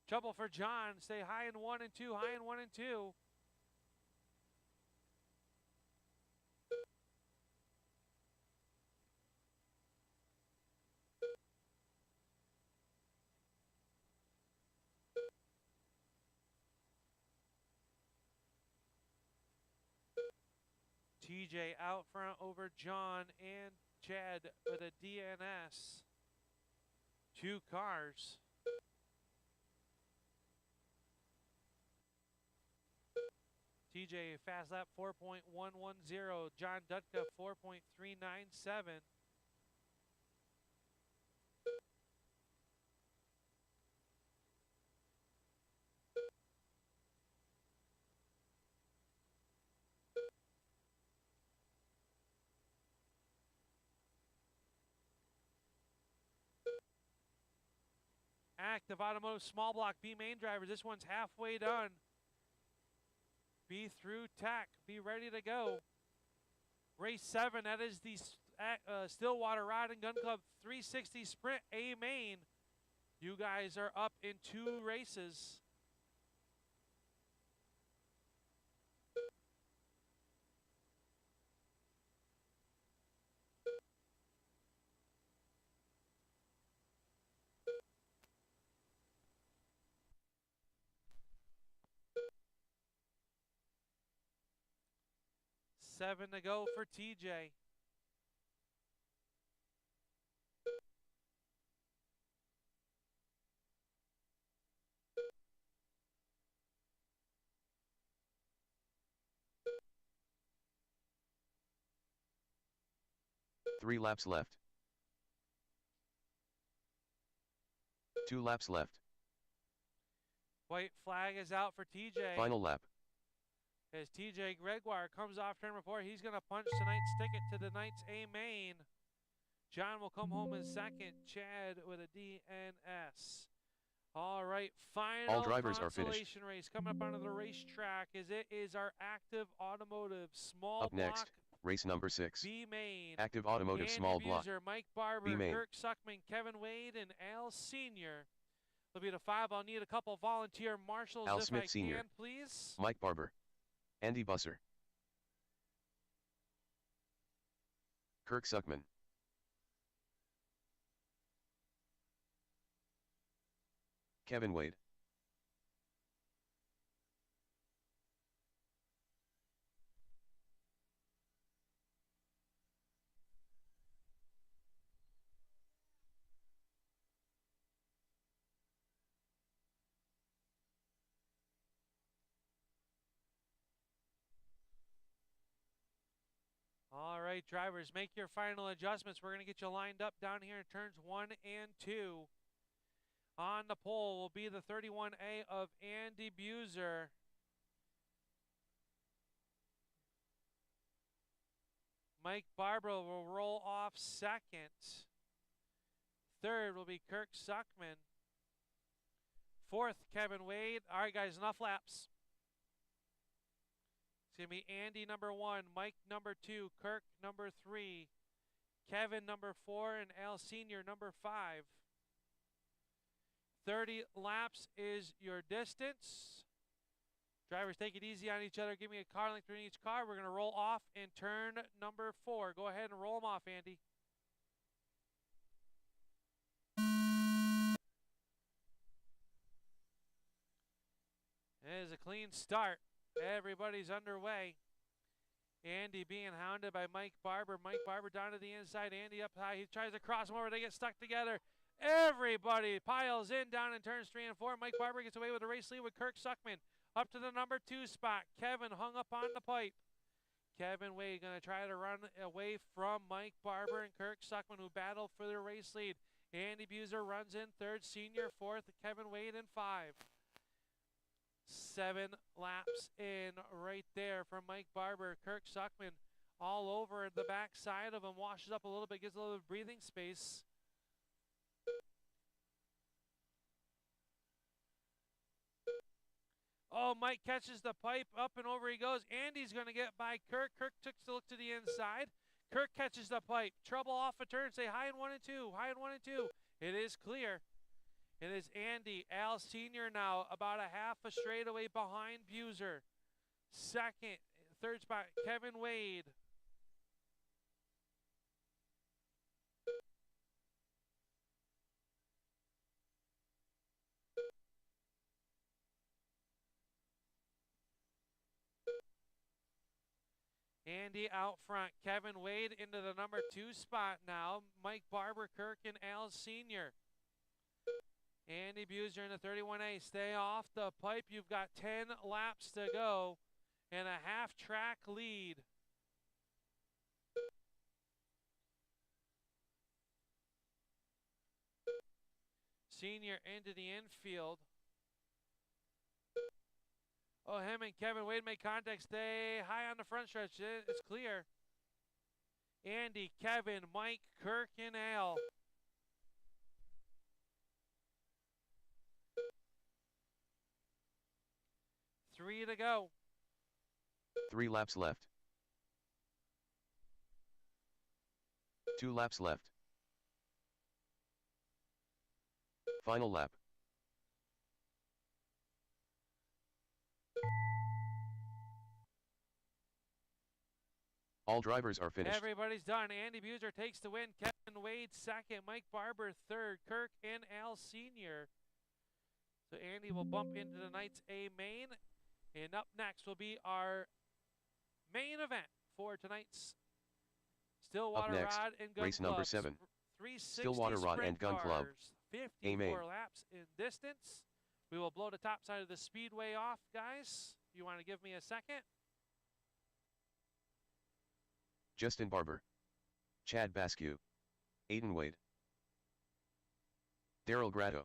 Trouble for John. Stay high in 1 and 2, high in 1 and 2. TJ out front over John and Chad with a DNS. 2 cars. TJ fast lap 4.110. John Dutka 4.397. Active Automotive Small Block B main drivers. This one's halfway done. Be through tech. Be ready to go. Race 7. That is the Stillwater Rod Gun Club 360 Sprint A main. You guys are up in 2 races. Seven to go for TJ. Three laps left. 2 laps left. White flag is out for TJ. Final lap. As TJ Gregoire comes off turn number 4, he's going to punch tonight's ticket to tonight's A main. John will come home in second. Chad with a DNS. All right, final All drivers are finished. consolation race coming up onto the racetrack as it is our Active Automotive Small Up next, Block race number 6. B main. Active Automotive Andy Small Block. Buser, Mike Barber, B main. Kirk Suckman, Kevin Wade, and Al Sr. There'll be the 5. I'll need a couple volunteer marshals Al if Smith I Sr., can, please. Mike Barber. Andy Busser. Kirk Suckman. Kevin Wade. All right, drivers, make your final adjustments. We're going to get you lined up down here in turns 1 and 2. On the pole will be the 31A of Andy Buser. Mike Barber will roll off second. Third will be Kirk Suckman. Fourth, Kevin Wade. All right, guys, enough laps. It's going to be Andy number 1, Mike number 2, Kirk number 3, Kevin number 4, and Al Sr. number 5. 30 laps is your distance. Drivers, take it easy on each other. Give me a car length between each car. We're going to roll off in turn number 4. Go ahead and roll them off, Andy. It is a clean start. Everybody's underway. Andy being hounded by Mike Barber. Mike Barber down to the inside. Andy up high. He tries to cross him over. They get stuck together. Everybody piles in down in turns 3 and 4. Mike Barber gets away with the race lead with Kirk Suckman. Up to the number 2 spot. Kevin hung up on the pipe. Kevin Wade going to try to run away from Mike Barber and Kirk Suckman, who battle for the race lead. Andy Buser runs in 3rd. Senior 4th. Kevin Wade in 5. 7 laps in right there from Mike Barber. Kirk Suckman all over the back side of him. Washes up a little bit. Gives a little bit of breathing space. Oh, Mike catches the pipe. Up and over he goes. Andy's going to get by Kirk. Kirk took a look to the inside. Kirk catches the pipe. Trouble off a turn. Say high in 1 and 2. High in 1 and 2. It is clear. It is Andy. Al Sr. now about a half a straightaway behind Buser. 2nd, 3rd spot, Kevin Wade. Andy out front. Kevin Wade into the number 2 spot now. Mike Barber, Kirk, and Al Sr. Andy Buser in the 31A. Stay off the pipe. You've got 10 laps to go and a half-track lead. Senior into the infield. Oh, him and Kevin Wade make contact. Stay high on the front stretch. It's clear. Andy, Kevin, Mike, Kirk, and Al. Three to go. 3 laps left. 2 laps left. Final lap. All drivers are finished. Everybody's done. Andy Buser takes the win. Kevin Wade 2nd. Mike Barber 3rd. Kirk and Al Sr. So Andy will bump into tonight's A main. And up next will be our main event for tonight's Stillwater next, Rod and Gun race Club. number 7. 360 Stillwater Rod and Gun Club. 54 main. laps in distance. We will blow the top side of the speedway off, guys. You want to give me a second? Justin Barber. Chad Basque. Aiden Wade. Daryl Grado.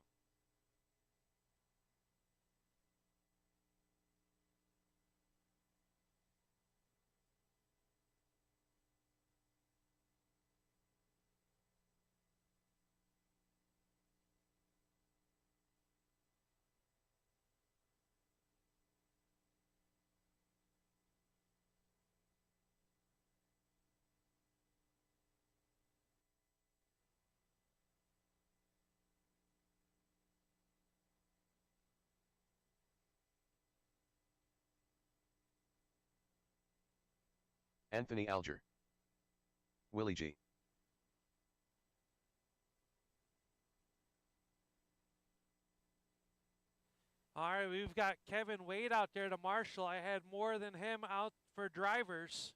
Anthony Alger. Willie G. All right, we've got Kevin Wade out there to marshal. I had more than him out for drivers.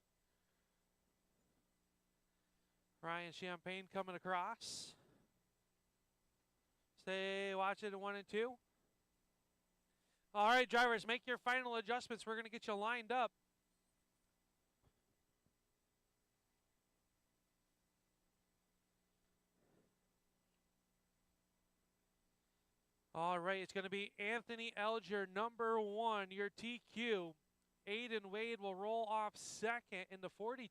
Ryan Champagne coming across. Stay watching 1 and 2. All right, drivers, make your final adjustments. We're going to get you lined up. All right, it's going to be Anthony Alger, number 1, your TQ. Aiden Wade will roll off second in the 42.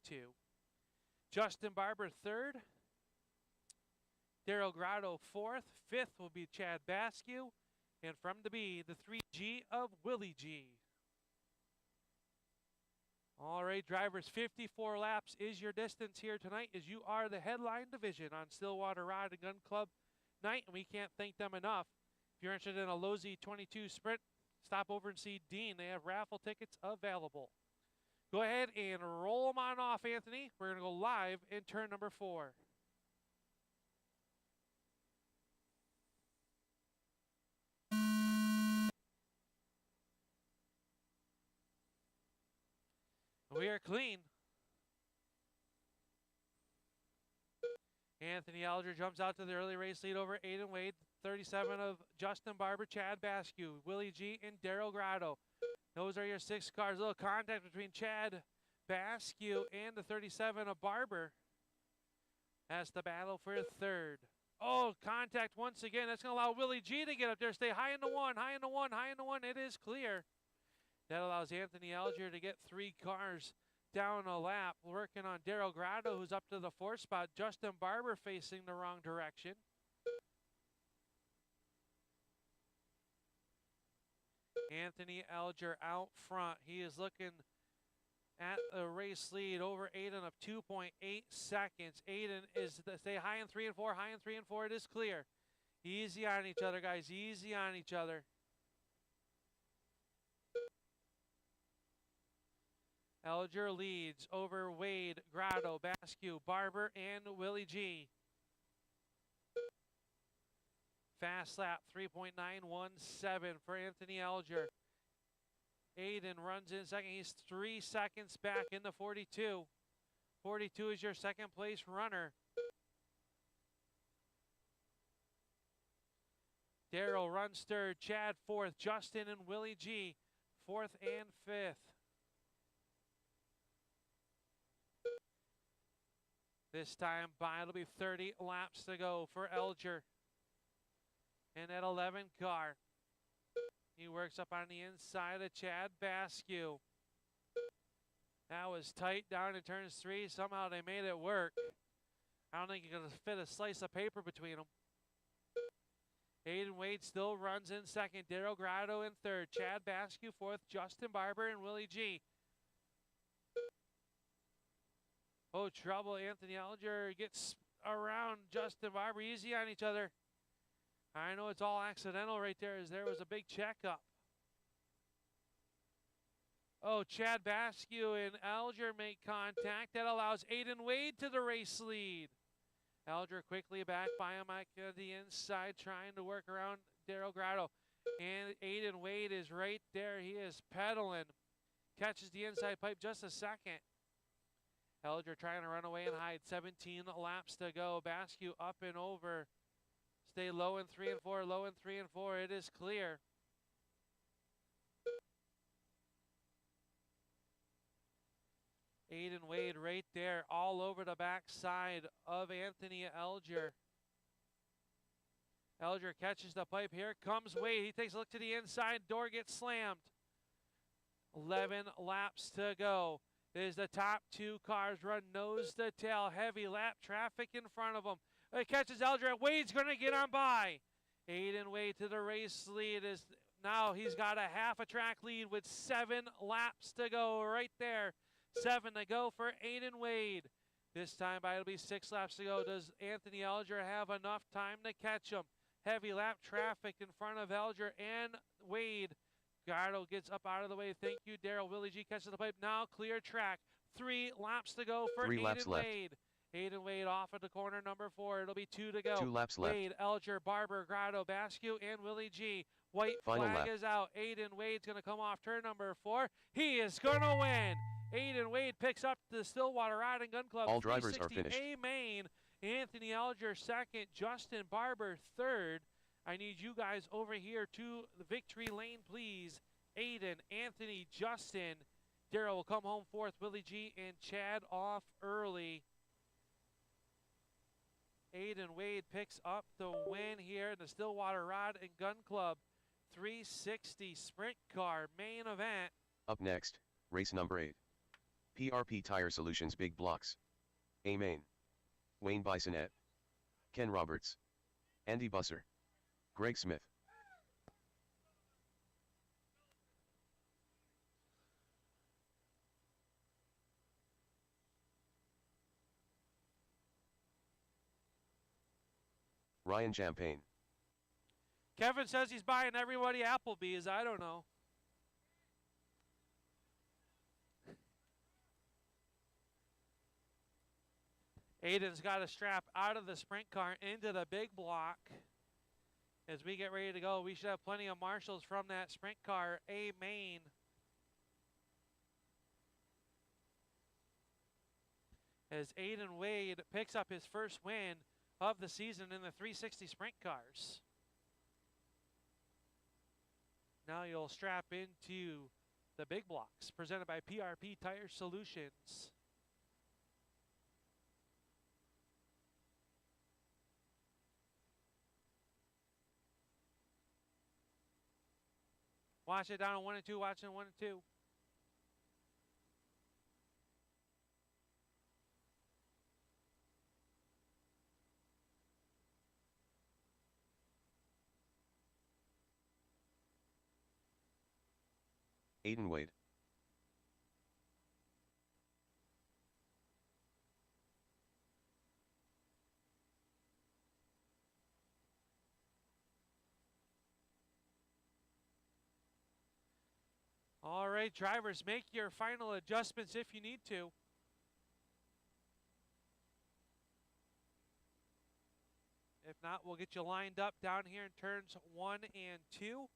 Justin Barber, third. Daryl Grotto, fourth. Fifth will be Chad Baskew. And from the B, the 3G of Willie G. All right, drivers, 54 laps is your distance here tonight as you are the headline division on Stillwater Rod Gun Club night, and we can't thank them enough. If you're interested in a Lozy 22 Sprint, stop over and see Dean. They have raffle tickets available. Go ahead and roll them on off, Anthony. We're going to go live in turn number 4. We are clean. Anthony Alger jumps out to the early race lead over Aiden Wade. 37 of Justin Barber, Chad Baskew, Willie G, and Daryl Grotto. Those are your 6 cars. A little contact between Chad Baskew and the 37 of Barber. That's the battle for third. Oh, contact once again. That's going to allow Willie G to get up there. Stay high in the 1, high in the 1, high in the 1. It is clear. That allows Anthony Alger to get 3 cars down a lap. Working on Daryl Grotto, who's up to the 4th spot. Justin Barber facing the wrong direction. Anthony Alger out front. He is looking at a race lead over Aiden of 2.8 seconds. Aiden is stay high in 3 and 4, high in 3 and 4. It is clear. Easy on each other, guys. Easy on each other. Alger leads over Wade, Grotto, Baskew, Barber, and Willie G. Fast lap, 3.917 for Anthony Alger. Aiden runs in second. He's 3 seconds back in the 42. 42 is your second place runner. Daryl runs third. Chad fourth. Justin and Willie G 4th and 5th. This time by, it'll be 30 laps to go for Alger. And that 11 car. He works up on the inside of Chad Baskew. That was tight down in turns 3. Somehow they made it work. I don't think you're going to fit a slice of paper between them. Aiden Wade still runs in second. Daryl Grotto in third. Chad Baskew 4th. Justin Barber and Willie G. Oh, trouble. Anthony Alger gets around Justin Barber. Easy on each other. I know it's all accidental right there as there was a big checkup. Oh, Chad Baskew and Alger make contact. That allows Aiden Wade to the race lead. Alger quickly back by him at the inside trying to work around Daryl Grotto. And Aiden Wade is right there. He is pedaling. Catches the inside pipe just a second. Alger trying to run away and hide. 17 laps to go. Baskew up and over. Stay low in 3 and 4, low in 3 and 4. It is clear. Aiden Wade right there all over the backside of Anthony Alger. Alger catches the pipe. Here comes Wade. He takes a look to the inside. Door gets slammed. 11 laps to go. There's the top 2 cars run nose to tail. Heavy lap traffic in front of them. It catches Alger. Wade's going to get on by. Aiden Wade to the race lead. Is now he's got a half a track lead with 7 laps to go right there. 7 to go for Aiden Wade. This time by it'll be 6 laps to go. Does Anthony Alger have enough time to catch him? Heavy lap traffic in front of Alger and Wade. Gardo gets up out of the way. Thank you, Daryl. Willie G catches the pipe. Now clear track. 3 laps to go for 3 laps Aiden left. Wade. Aiden Wade off at the corner number 4. It'll be 2 to go. 2 laps left. Wade, Elger, Barber, Grotto, Bascu, and Willie G. White Final flag lap. is out. Aiden Wade's going to come off turn number 4. He is going to win. Aiden Wade picks up the Stillwater Rod Gun Club. All drivers are finished. A main. Anthony Elger second. Justin Barber third. I need you guys over here to the victory lane, please. Aiden, Anthony, Justin. Darrell will come home fourth. Willie G and Chad off early. Aiden Wade picks up the win here in the Stillwater Rod and Gun Club 360 Sprint Car main event. Up next, race number 8. PRP Tire Solutions Big Blocks. A main. Wayne Bisonette. Ken Roberts. Andy Busser. Greg Smith. Ryan Champagne. Kevin says he's buying everybody Applebee's. I don't know. Aiden's got a strap out of the sprint car into the big block. As we get ready to go, we should have plenty of marshals from that sprint car. A main. As Aiden Wade picks up his first win of the season in the 360 sprint cars. Now you'll strap into the big blocks presented by PRP Tire Solutions. Watch it down on 1 and 2, watching 1 and 2. Aiden Wade. All right, drivers, make your final adjustments if you need to. If not, we'll get you lined up down here in turns 1 and 2.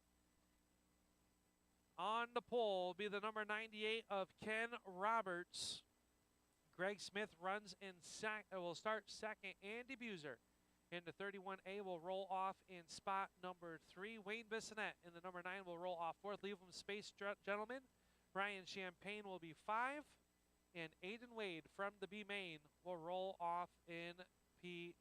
On the pole will be the number 98 of Ken Roberts. Greg Smith runs in will start second. Andy Buser in the 31A will roll off in spot number 3. Wayne Bissonette in the number 9 will roll off fourth. Leave them space, gentlemen. Ryan Champagne will be 5. And Aiden Wade from the B main will roll off in P6.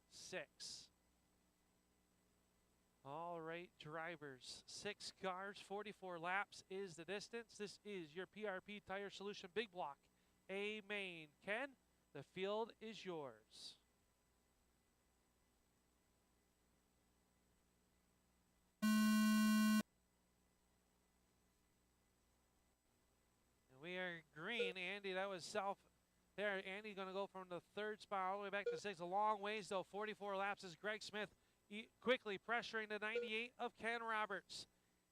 All right, drivers, 6 cars, 44 laps is the distance. This is your PRP Tire Solution Big Block A main. Ken, the field is yours. And we are green. Andy, that was south there. Andy going to go from the 3rd spot all the way back to 6. A long ways, though. 44 laps is Greg Smith. Quickly pressuring the 98 of Ken Roberts.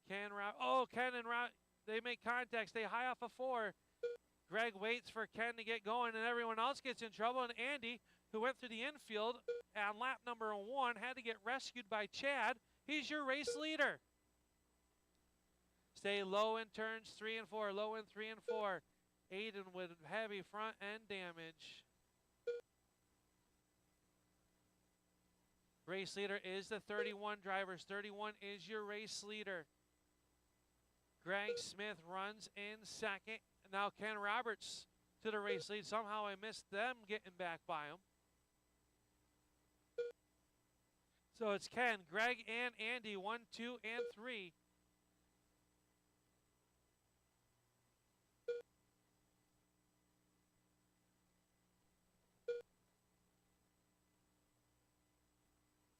Ken and Rob, they make contact. Stay high off of 4. Greg waits for Ken to get going, and everyone else gets in trouble. And Andy, who went through the infield on lap number 1, had to get rescued by Chad. He's your race leader. Stay low in turns 3 and 4. Low in 3 and 4. Aiden with heavy front end damage. Race leader is the 31 drivers. 31 is your race leader. Greg Smith runs in second. Now Ken Roberts to the race lead. Somehow I missed them getting back by him. So it's Ken, Greg, and Andy, 1, 2, and 3.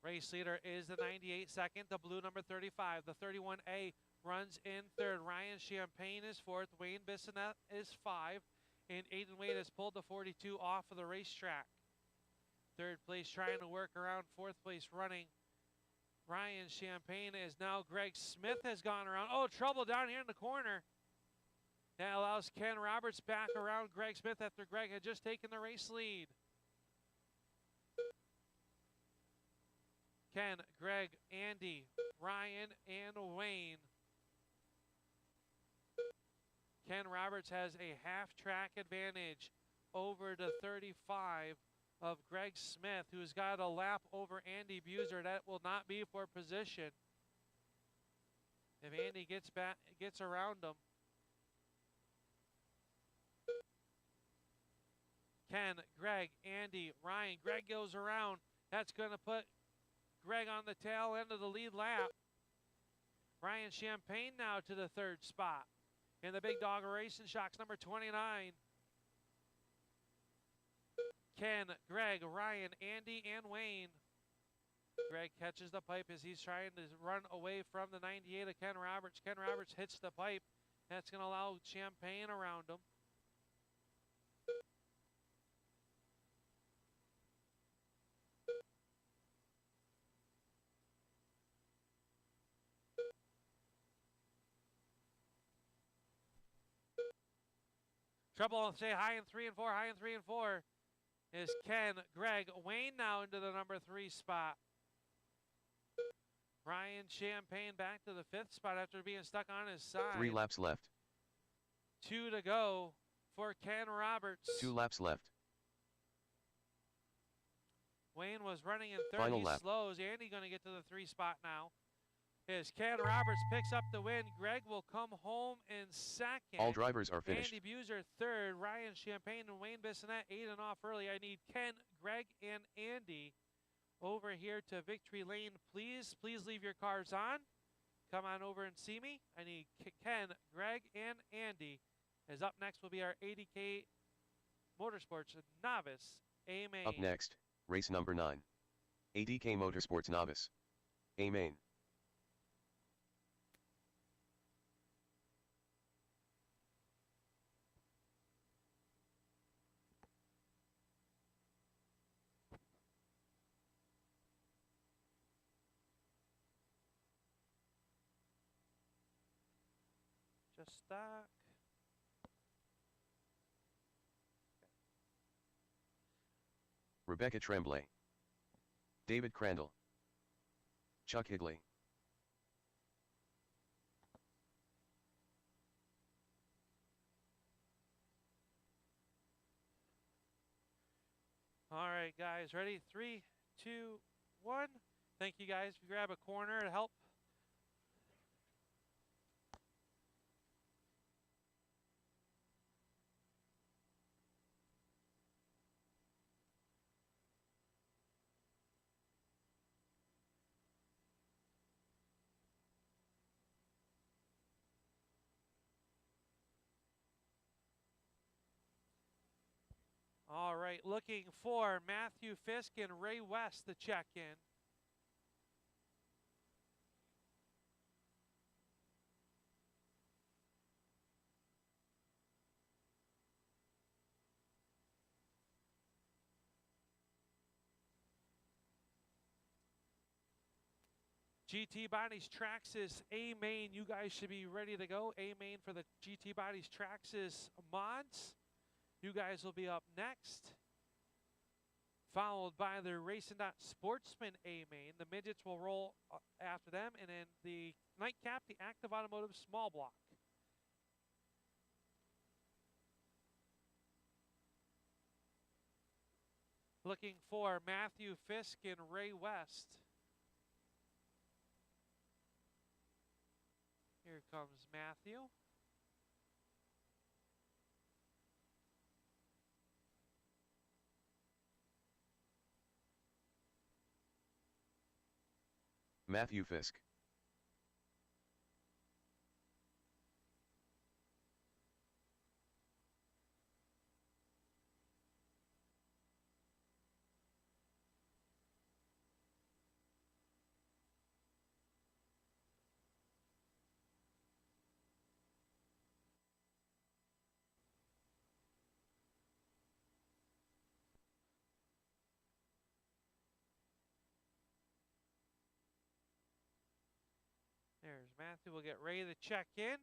Race leader is the 98 second, the blue number 35. The 31A runs in 3rd. Ryan Champagne is 4th. Wayne Bissonette is 5. And Aiden Wade has pulled the 42 off of the racetrack. 3rd place trying to work around 4th place running. Ryan Champagne is now Greg Smith has gone around. Oh, trouble down here in the corner. That allows Ken Roberts back around Greg Smith after Greg had just taken the race lead. Ken, Greg, Andy, Ryan, and Wayne. Ken Roberts has a half-track advantage over the 35 of Greg Smith, who's got a lap over Andy Buser. That will not be for position if Andy gets around him. Ken, Greg, Andy, Ryan. Greg goes around. That's going to put Greg on the tail end of the lead lap. Ryan Champagne now to the 3rd spot. In the Big Dog Racing Shocks, number 29. Ken, Greg, Ryan, Andy, and Wayne. Greg catches the pipe as he's trying to run away from the 98 of Ken Roberts. Ken Roberts hits the pipe. That's going to allow Champagne around him. Trouble, say high in 3 and 4, high in 3 and 4 is Ken, Greg, Wayne now into the number 3 spot. Ryan Champagne back to the 5th spot after being stuck on his side. 3 laps left. 2 to go for Ken Roberts. 2 laps left. Wayne was running in 30 Final lap. slows. Andy going to get to the 3 spot now. As Ken Roberts picks up the win, Greg will come home in 2nd. All drivers are finished. Andy Buser 3rd, Ryan Champagne and Wayne Bissonette 8 and off early. I need Ken, Greg, and Andy over here to victory lane. Please leave your cars on. Come on over and see me. I need Ken, Greg, and Andy. As up next will be our 80K Motorsports Novice A Main. Up next, race number 9. 80K Motorsports Novice A Main. Just stock. Rebecca Tremblay, David Crandall, Chuck Higley. All right, guys, ready? 3, 2, 1. Thank you, guys. Grab a corner to help. All right, looking for Matthew Fisk and Ray West to check in. GT Bodies Traxxas A Main, you guys should be ready to go. A Main for the GT Bodies Traxxas mods. You guys will be up next, followed by the Racing Sportsmen A Main. The midgets will roll after them, and then the nightcap, the Active Automotive Small Block. Looking for Matthew Fisk and Ray West. Here comes Matthew. Matthew Fisk. There's Matthew. We'll get ready to check in.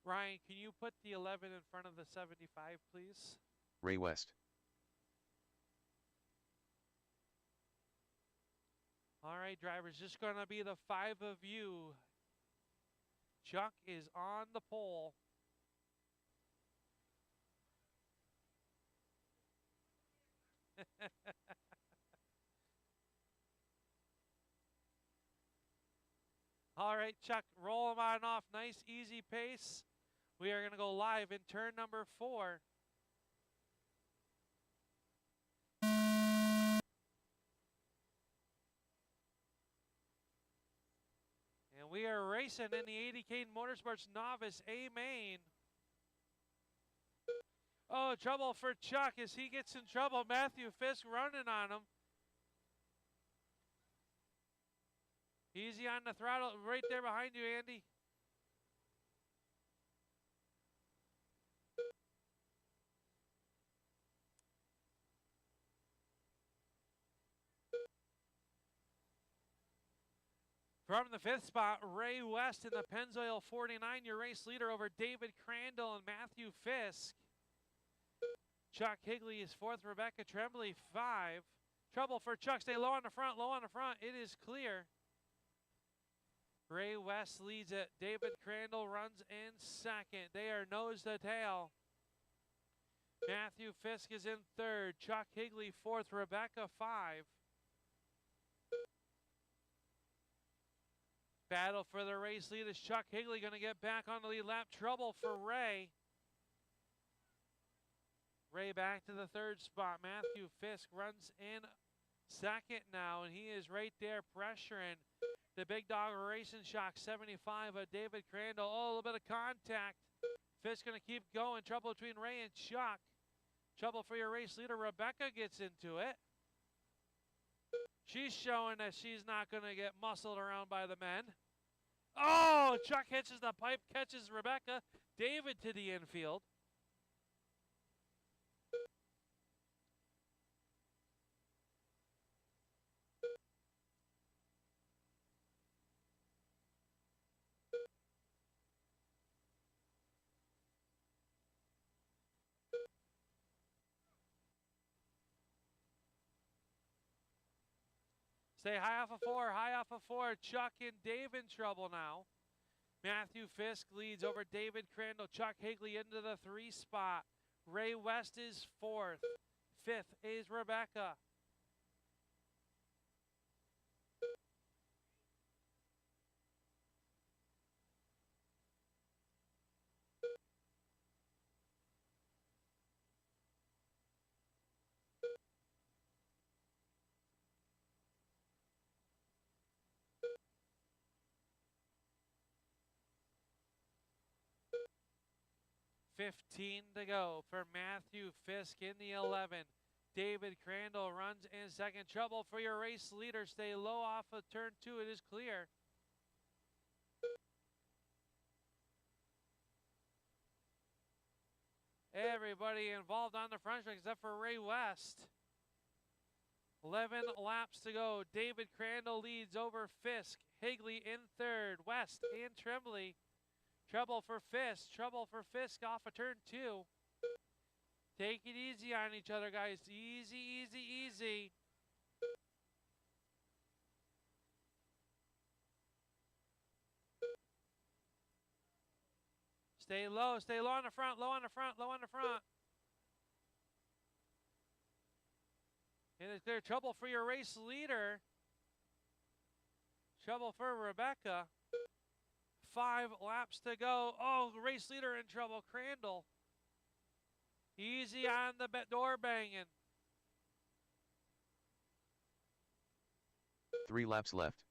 Ryan, can you put the 11 in front of the 75, please? Ray West. All right, drivers, just going to be the 5 of you. Chuck is on the pole. All right, Chuck, roll them on off. Nice, easy pace. We are going to go live in turn number 4. And we are racing in the 80K Motorsports Novice A main. Oh, trouble for Chuck as he gets in trouble. Matthew Fisk running on him. Easy on the throttle, right there behind you, Andy. From the 5th spot, Ray West in the Pennzoil 49, your race leader over David Crandall and Matthew Fisk. Chuck Higley is 4th, Rebecca Tremblay 5. Trouble for Chuck, stay low on the front, low on the front. It is clear. Ray West leads it. David Crandall runs in 2nd. They are nose to tail. Matthew Fisk is in 3rd. Chuck Higley 4th. Rebecca 5. Battle for the race lead is Chuck Higley going to get back on the lead lap. Trouble for Ray. Ray back to the 3rd spot. Matthew Fisk runs in 2nd now, and he is right there pressuring the big dog Racing Shock 75 of David Crandall. Oh, a little bit of contact. Fisk going to keep going. Trouble between Ray and Chuck. Trouble for your race leader. Rebecca gets into it. She's showing that she's not going to get muscled around by the men. Oh, Chuck hitches the pipe, catches Rebecca. David to the infield. Stay high off of 4, high off of 4. Chuck and Dave in trouble now. Matthew Fisk leads over David Crandall. Chuck Higley into the 3 spot. Ray West is 4th. 5th is Rebecca. $15 to go for Matthew Fisk in the 11. David Crandall runs in 2nd. Trouble for your race leader. Stay low off of turn 2. It is clear. Everybody involved on the front stretch except for Ray West. 11 laps to go. David Crandall leads over Fisk. Higley in 3rd. West and Tremblay. Trouble for Fisk. Trouble for Fisk off of turn 2. Take it easy on each other, guys. Easy, easy, easy. Stay low on the front, low on the front, low on the front. And it's clear. Trouble for your race leader. Trouble for Rebecca. 5 laps to go. Oh, race leader in trouble, Crandall. Easy on the door banging. 3 laps left.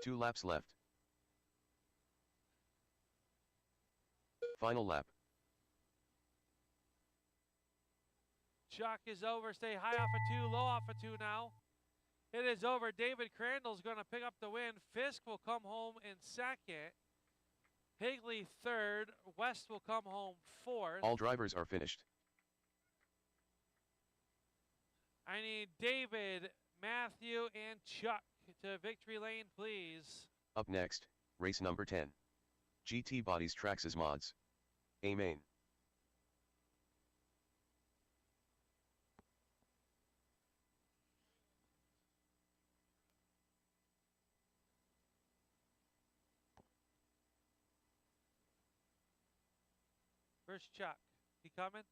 2 laps left. Final lap. Chuck is over. Stay high off of 2, low off of 2 now. It is over. David Crandall's going to pick up the win. Fisk will come home in 2nd. Higley 3rd. West will come home 4th. All drivers are finished. I need David, Matthew, and Chuck to victory lane, please. Up next, race number 10. GT Bodies Traxxas Mods. A main. First Chuck. He coming?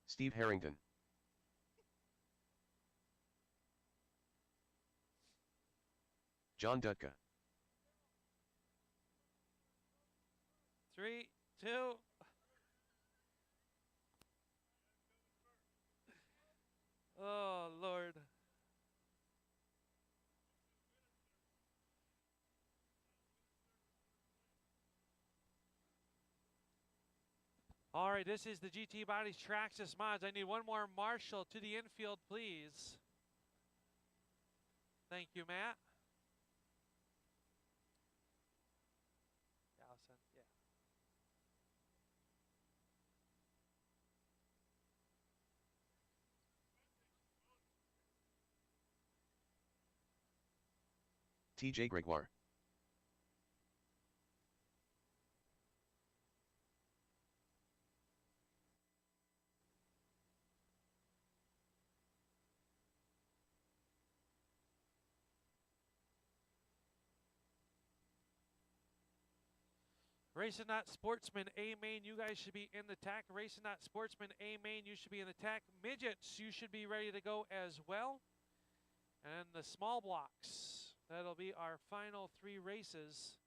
Steve Harrington. John Dutka. 3, 2. Oh, Lord. All right, this is the GT Bodies Traxxas Mods. I need one more marshal to the infield, please. Thank you, Matt. Allison, yeah. TJ Gregoire. Racing Not Sportsman A main, you guys should be in the tack. Racing Not Sportsman A main, you should be in the tack. Midgets, you should be ready to go as well. And the small blocks, that'll be our final 3 races.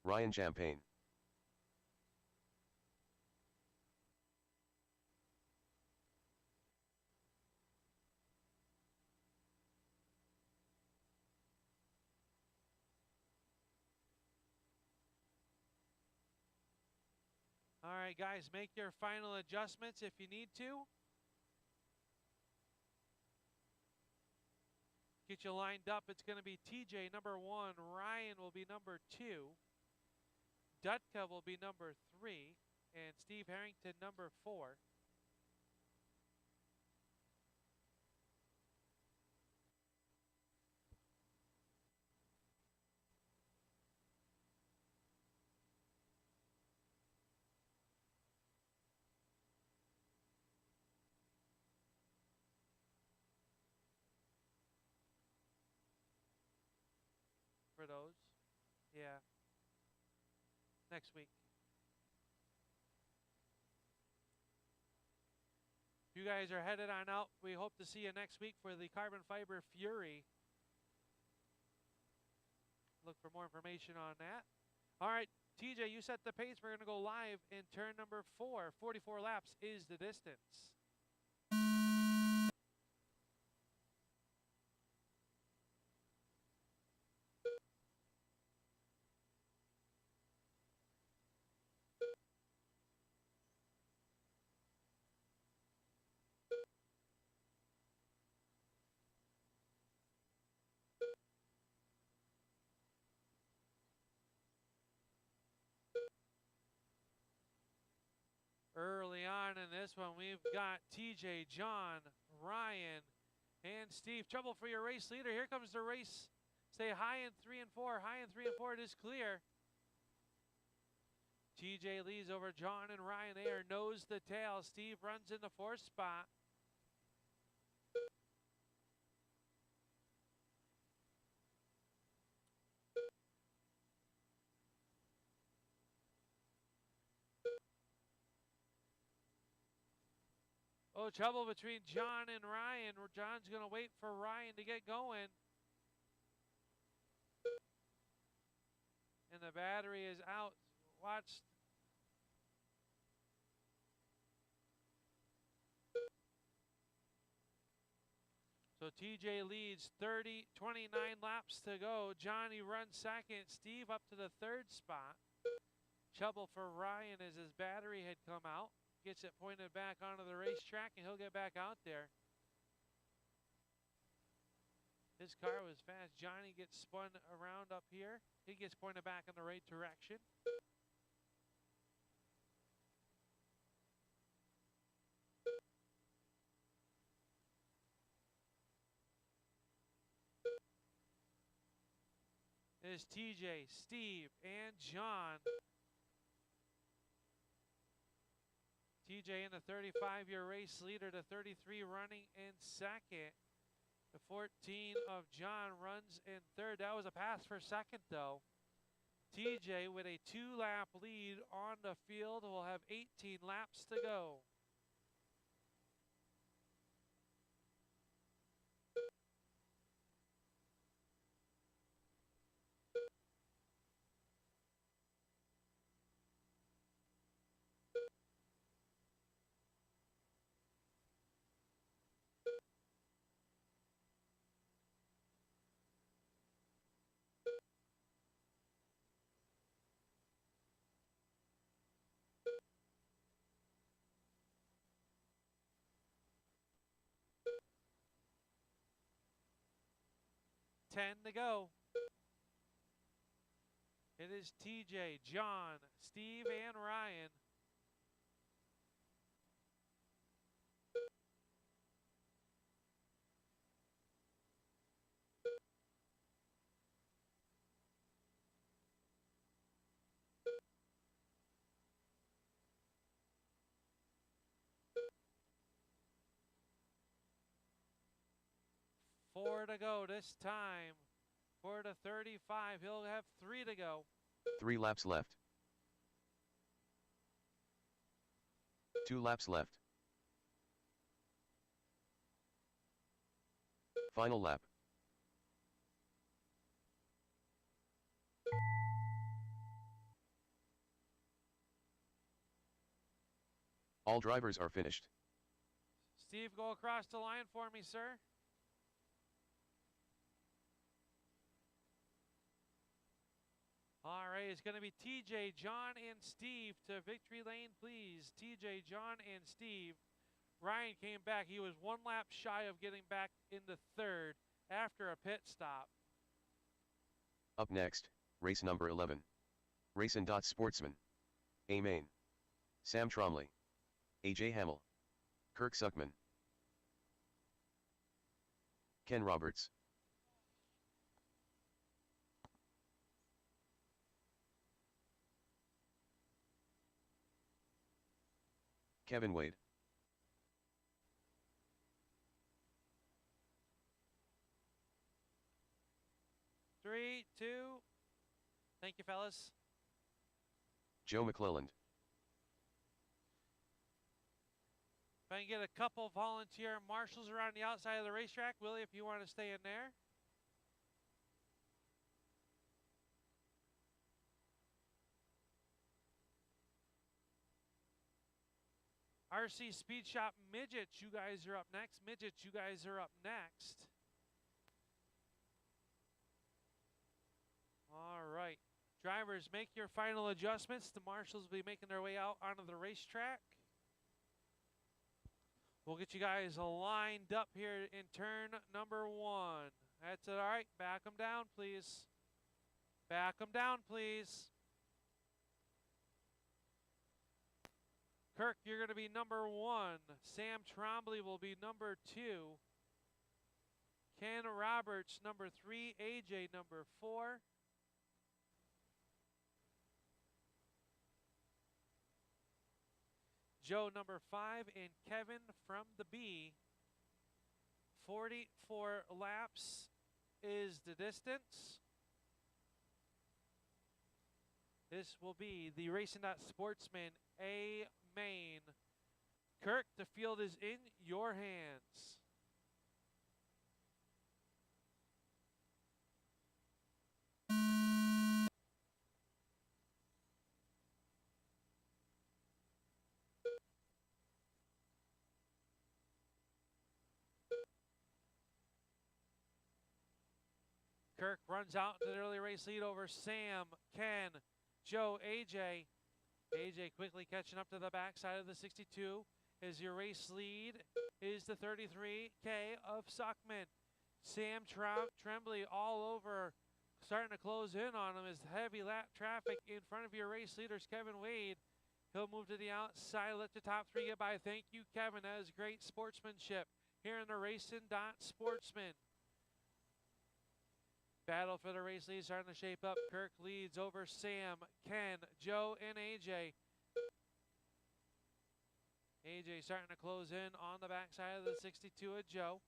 Ryan Champagne. All right, guys, make your final adjustments if you need to. Get you lined up. It's going to be TJ number 1. Ryan will be number 2. Dutka will be number 3. And Steve Harrington number 4. For those. Yeah. Next week. If you guys are headed on out, we hope to see you next week for the Carbon Fiber Fury. Look for more information on that. All right, TJ, you set the pace. We're going to go live in turn number 4. 44 laps is the distance. Early on in this one, we've got TJ, John, Ryan, and Steve. Trouble for your race leader. Here comes the race. Stay high in 3 and 4. High in 3 and 4. It is clear. TJ leads over John and Ryan. They are nose to tail. Steve runs in the 4th spot. Oh, trouble between John and Ryan. John's going to wait for Ryan to get going. And the battery is out. Watch. So TJ leads 29 laps to go. Johnny runs second. Steve up to the 3rd spot. Trouble for Ryan as his battery had come out. Gets it pointed back onto the racetrack, and he'll get back out there. His car was fast. Johnny gets spun around up here. He gets pointed back in the right direction. Is TJ, Steve, and John. TJ in the 35-year race leader, the 33 running in second. The 14 of John runs in third. That was a pass for second, though. TJ with a 2-lap lead on the field will have 18 laps to go. Ten to go. It is TJ, John, Steve, and Ryan. Four to go this time. For the 35, he'll have 3 to go. 3 laps left. 2 laps left. Final lap. All drivers are finished. Steve, go across the line for me, sir. All right, it's going to be TJ, John, and Steve to victory lane, please. TJ, John, and Steve. Ryan came back. He was 1 lap shy of getting back into third after a pit stop. Up next, race number 11. Racing Sportsmen. A. Main. Sam Tromley. A.J. Hamill. Kirk Suckman. Ken Roberts. Kevin Wade. Three, two. Thank you, fellas. Joe McClelland. If I can get a couple volunteer marshals around the outside of the racetrack, Willie, if you want to stay in there. RC Speed Shop Midgets, you guys are up next. Midgets, you guys are up next. All right. Drivers, make your final adjustments. The marshals will be making their way out onto the racetrack. We'll get you guys lined up here in turn number 1. That's it. All right. Back them down, please. Back them down, please. Kirk, you're going to be number 1. Sam Trombley will be number 2. Ken Roberts, number 3. AJ, number 4. Joe, number 5. And Kevin from the B. 44 laps is the distance. This will be the Racing Sportsman A. Main. Kirk, the field is in your hands. Kirk runs out to the early race lead over Sam, Ken, Joe, AJ. AJ quickly catching up to the backside of the 62 as your race lead is the 33K of Suckman. Sam Tremblay all over, starting to close in on him as heavy lap traffic in front of your race leaders. Kevin Wade, he'll move to the outside, let the top three get by. Thank you, Kevin. That is great sportsmanship here in the Racing Sportsman. Battle for the race lead starting to shape up. Kirk leads over Sam, Ken, Joe, and AJ. AJ starting to close in on the backside of the 62 of Joe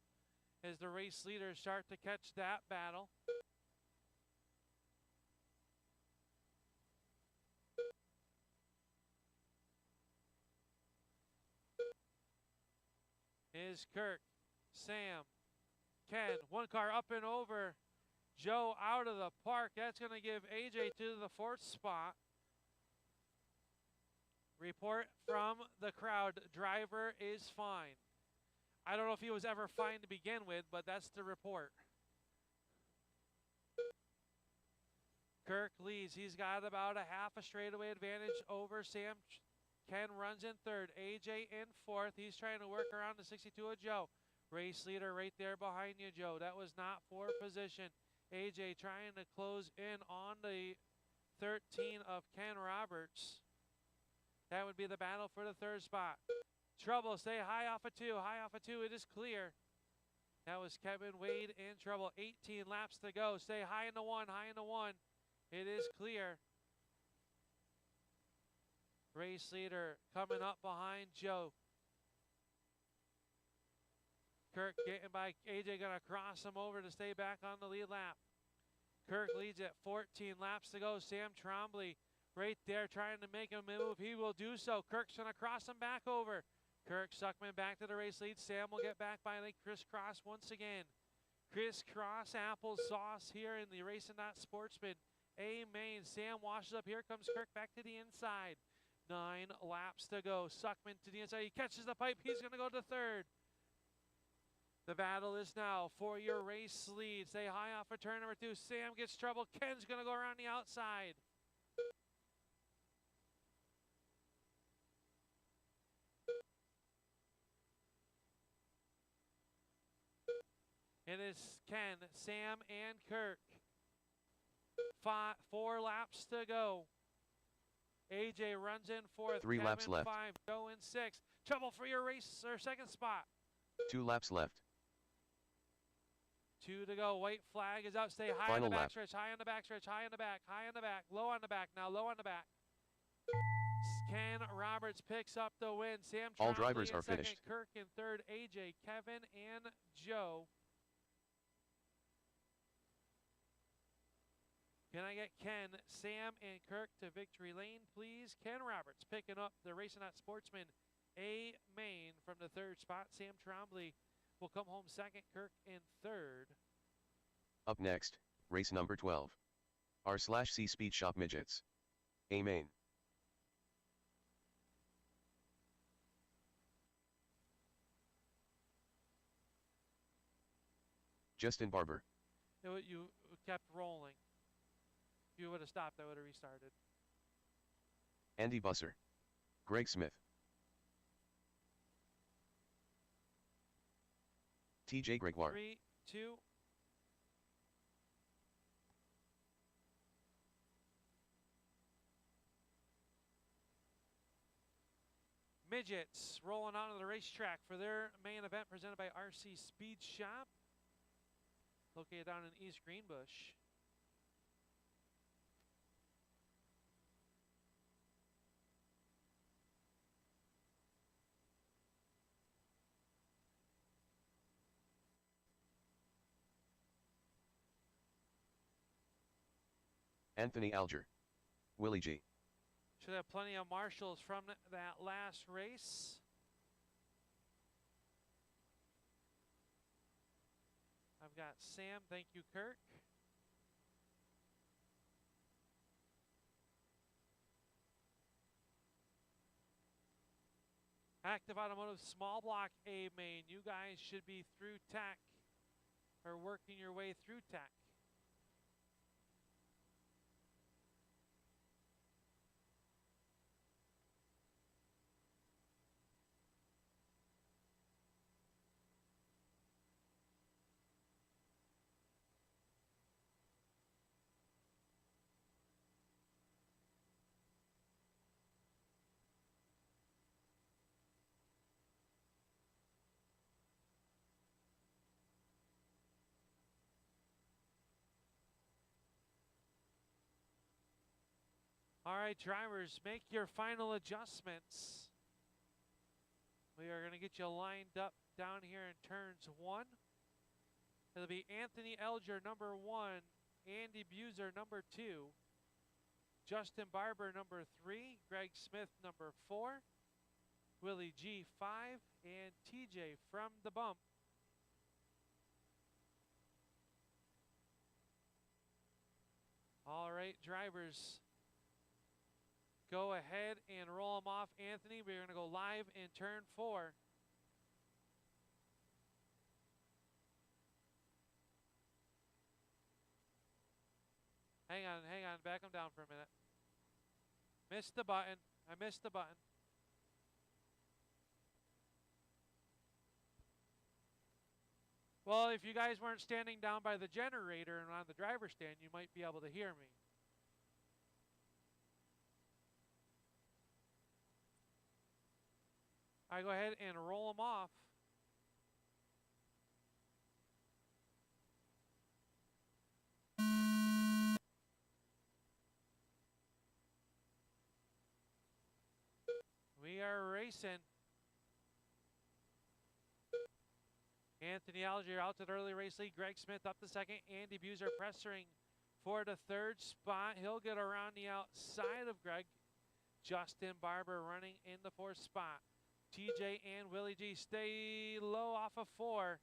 as the race leaders start to catch that battle. Is Kirk, Sam, Ken, one car up and over. Joe out of the park. That's going to give AJ to the 4th spot. Report from the crowd. Driver is fine. I don't know if he was ever fine to begin with, but that's the report. Kirk leads. He's got about a half a straightaway advantage over Sam. Ken runs in 3rd. AJ in 4th. He's trying to work around the 62 of Joe. Race leader right there behind you, Joe. That was not for position. AJ trying to close in on the 13 of Ken Roberts. That would be the battle for the 3rd spot. Trouble, stay high off of 2. High off of 2, it is clear. That was Kevin Wade in trouble. 18 laps to go. Stay high in the 1, high in the 1. It is clear. Race leader coming up behind Joe. Kirk getting by. AJ going to cross him over to stay back on the lead lap. Kirk leads at 14 laps to go. Sam Trombley right there trying to make him move. He will do so. Kirk's going to cross him back over. Kirk Suckman back to the race lead. Sam will get back by the crisscross once again. Crisscross applesauce here in the Racing Sportsman A main. Sam washes up. Here comes Kirk back to the inside. 9 laps to go. Suckman to the inside. He catches the pipe. He's going to go to 3rd. The battle is now for your race lead. Stay high off of turn number 2. Sam gets trouble. Ken's going to go around the outside. It is Ken, Sam, and Kirk. 4 laps to go. AJ runs in 4th. 3 Kevin laps left. 5, Joe in 6th. Trouble for your race or 2nd spot. 2 laps left. 2 to go. White flag is out. Stay high Final on the lap. backstretch. High on the backstretch. High on the back. High on the back. Low on the back. Now low on the back. Ken Roberts picks up the win. Sam All Trombley drivers in are 2nd. finished. Kirk in 3rd. AJ, Kevin, and Joe. Can I get Ken, Sam, and Kirk to victory lane, please? Ken Roberts picking up the Racing Sportsman A main from the 3rd spot. Sam Trombley will come home 2nd. Kirk in 3rd. Up next, race number 12. R/C Speed Shop Midgets. A main. Justin Barber. You kept rolling. If you would have stopped, I would have restarted. Andy Busser. Greg Smith. TJ Gregoire. 3, 2. Midgets rolling onto the racetrack for their main event presented by RC Speed Shop, located down in East Greenbush. Anthony Alger. Willie G. Should have plenty of marshals from that last race. I've got Sam, thank you, Kirk. Active Automotive Small Block A main. You guys should be through tech or working your way through tech. All right, drivers, make your final adjustments. We are going to get you lined up down here in turns 1. It'll be Anthony Elger, number 1, Andy Buser, number 2, Justin Barber, number 3, Greg Smith, number 4, Willie G, 5, and TJ from the bump. All right, drivers, go ahead and roll them off. Anthony, we're going to go live in turn 4. Hang on, back them down for a minute. Missed the button. I missed the button. Well, if you guys weren't standing down by the generator and on the driver's stand, you might be able to hear me. I go ahead and roll them off. We are racing. Anthony Algier out to the early race lead. Greg Smith up the second. Andy Buser pressuring for the third spot. He'll get around the outside of Greg. Justin Barber running in the fourth spot. TJ and Willie G stay low off of 4.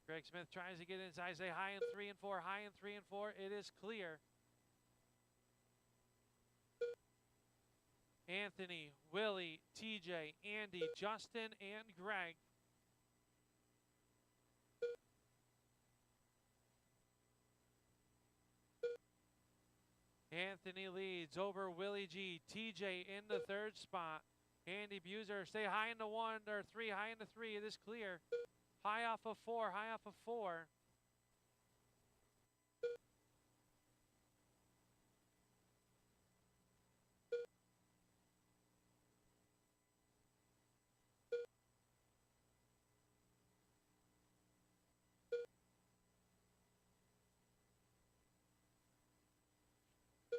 Greg Smith tries to get inside, say high in 3 and 4, high in 3 and 4. It is clear. Anthony, Willie, TJ, Andy, Justin, and Greg. Anthony leads over Willie G. TJ in the third spot. Andy Buser, stay high in the 1 or 3, high in the 3. It is clear. High off of 4, high off of 4.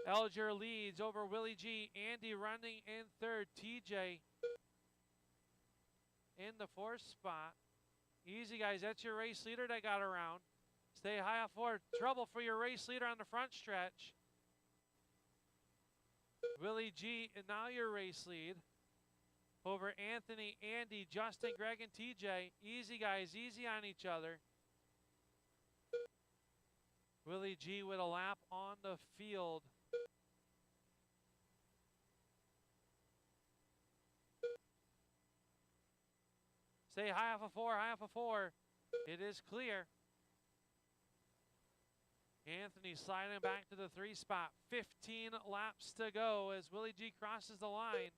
Elger leads over Willie G. Andy running in third. TJ in the fourth spot. Easy, guys. That's your race leader that got around. Stay high off 4. Trouble for your race leader on the front stretch. Willie G, and now your race lead. Over Anthony, Andy, Justin, Greg, and TJ. Easy, guys. Easy on each other. Willie G with a lap on the field. Stay high off of 4, high off of 4. It is clear. Anthony sliding back to the 3 spot. 15 laps to go as Willie G crosses the line.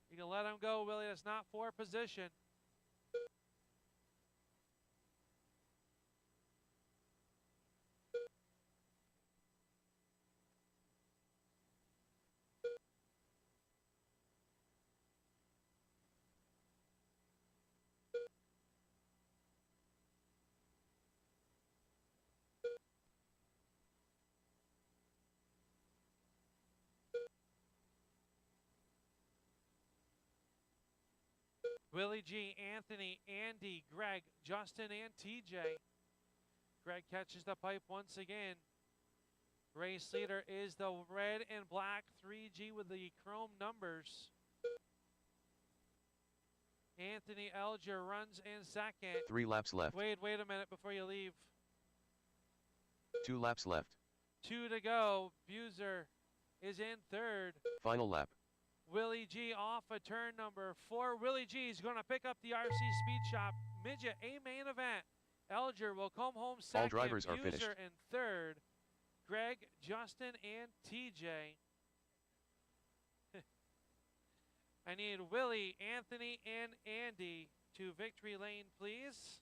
You can let him go, Willie. That's not for position. Willie G, Anthony, Andy, Greg, Justin, and TJ. Greg catches the pipe once again. Race leader is the red and black 3G with the chrome numbers. Anthony Elger runs in second. 3 laps left. Wait a minute before you leave. 2 laps left. 2 to go. Buser is in third. Final lap. Willie G off of turn number 4. Willie G is going to pick up the RC Speed Shop Midget A main event. Elger will come home second. All drivers are finished. Buser in third. Greg, Justin, and TJ. I need Willie, Anthony, and Andy to victory lane, please.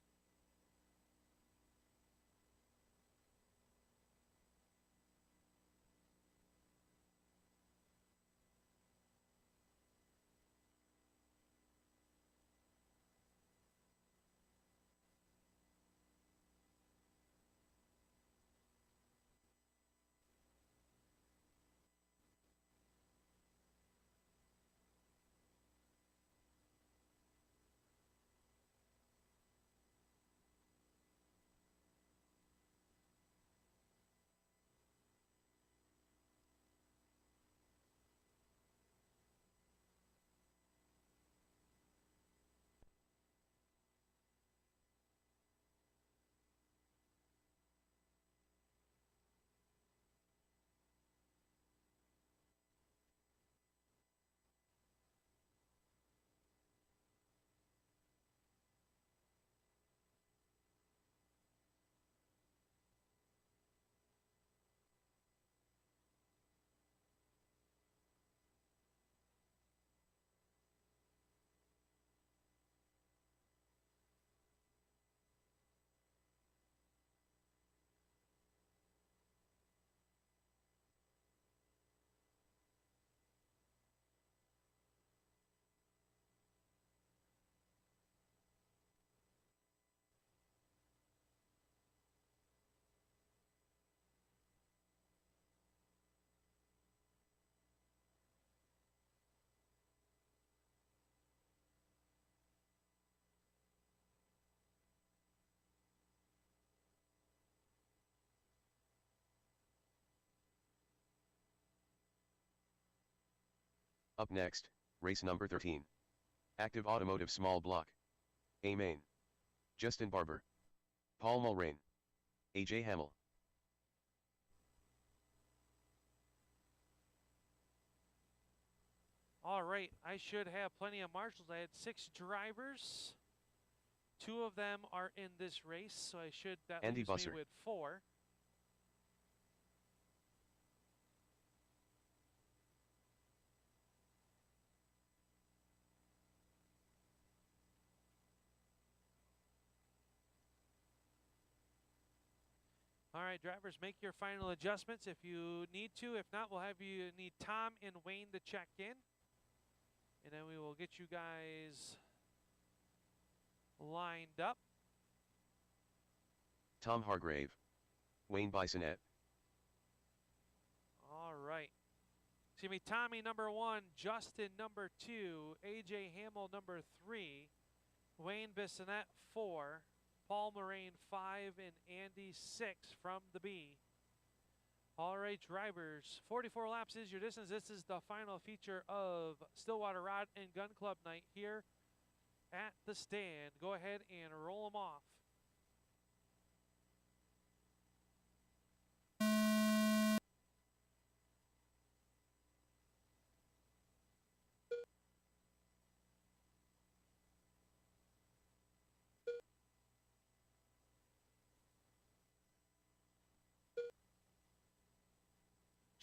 Up next, race number 13. Active Automotive Small Block. A main. Justin Barber. Paul Mulrain. AJ Hamill. All right, I should have plenty of marshals. I had 6 drivers. 2 of them are in this race, so I should, that Andy leaves Busser. me with 4. All right, drivers, make your final adjustments if you need to. If not, we'll have you need Tom and Wayne to check in. And then we will get you guys lined up. Tom Hargrave. Wayne Bisonette. All right. It's going to be Tommy number 1, Justin number 2, AJ Hamill number 3, Wayne Bissonette 4, Paul Moraine 5, and Andy 6 from the B. All right, drivers, 44 laps is your distance. This is the final feature of Stillwater Rod and Gun Club night here at the stand. Go ahead and roll them off.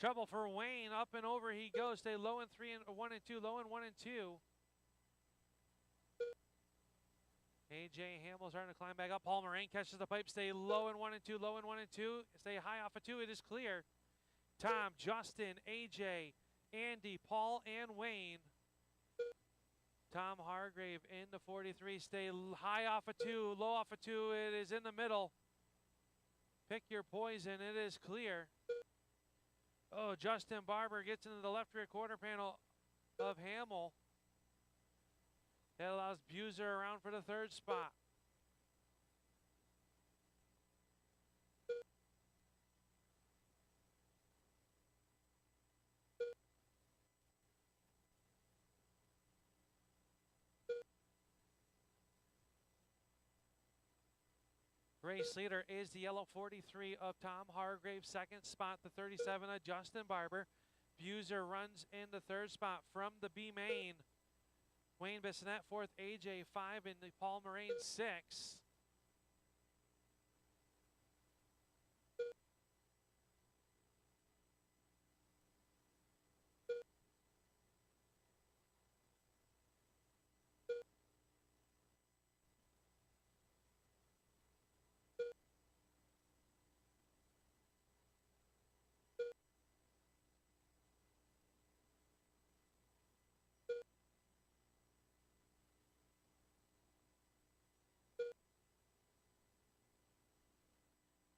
Trouble for Wayne, up and over he goes. Stay low in 3 and 1 and 2, low in 1 and 2. AJ Hamill starting to climb back up. Paul Moraine catches the pipe. Stay low in 1 and 2, low in 1 and 2. Stay high off of 2. It is clear. Tom, Justin, AJ, Andy, Paul, and Wayne. Tom Hargrave in the 43. Stay high off of 2, low off of 2. It is in the middle. Pick your poison. It is clear. Oh, Justin Barber gets into the left rear quarter panel of Hamill. That allows Buser around for the 3rd spot. Race leader is the yellow 43 of Tom Hargrave. 2nd spot, the 37 of Justin Barber. Buser runs in the 3rd spot from the B main. Wayne Bissonette 4th, AJ 5, and the Paul Moraine 6.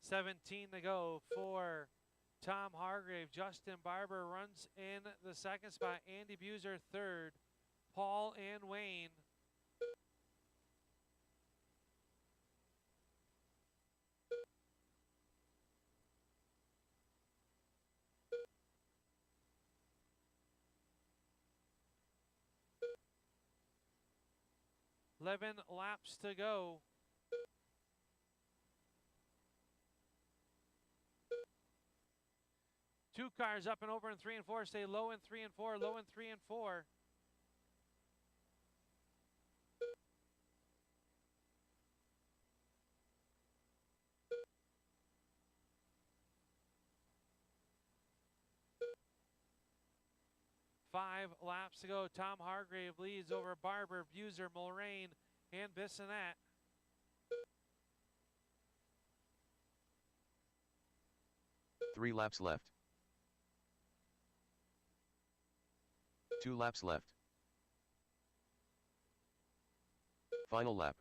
$17 to go for Tom Hargrave. Justin Barber runs in the 2nd spot. Andy Buser 3rd. Paul and Wayne. $11 laps to go. Two cars up and over in 3 and 4. Stay low in 3 and 4. Low in 3 and 4. Five laps to go. Tom Hargrave leads over Barber, Buser, Mulrain, and Bissonette. Three laps left. 2 laps left. Final lap.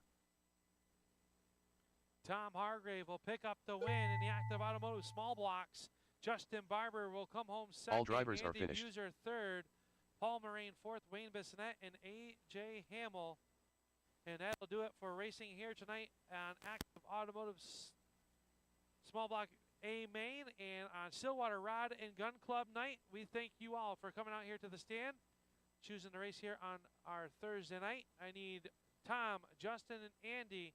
Tom Hargrave will pick up the win in the active automotive small blocks. Justin Barber will come home 2nd. All drivers are Andy finished. Buser 3rd. Paul Moraine 4th. Wayne Bissonette and AJ Hamill. And that'll do it for racing here tonight on active automotive small block A main and on Stillwater Rod and Gun Club night. We thank you all for coming out here to the stand. choosing the race here on our Thursday night. I need Tom, Justin, and Andy.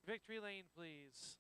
Victory lane, please.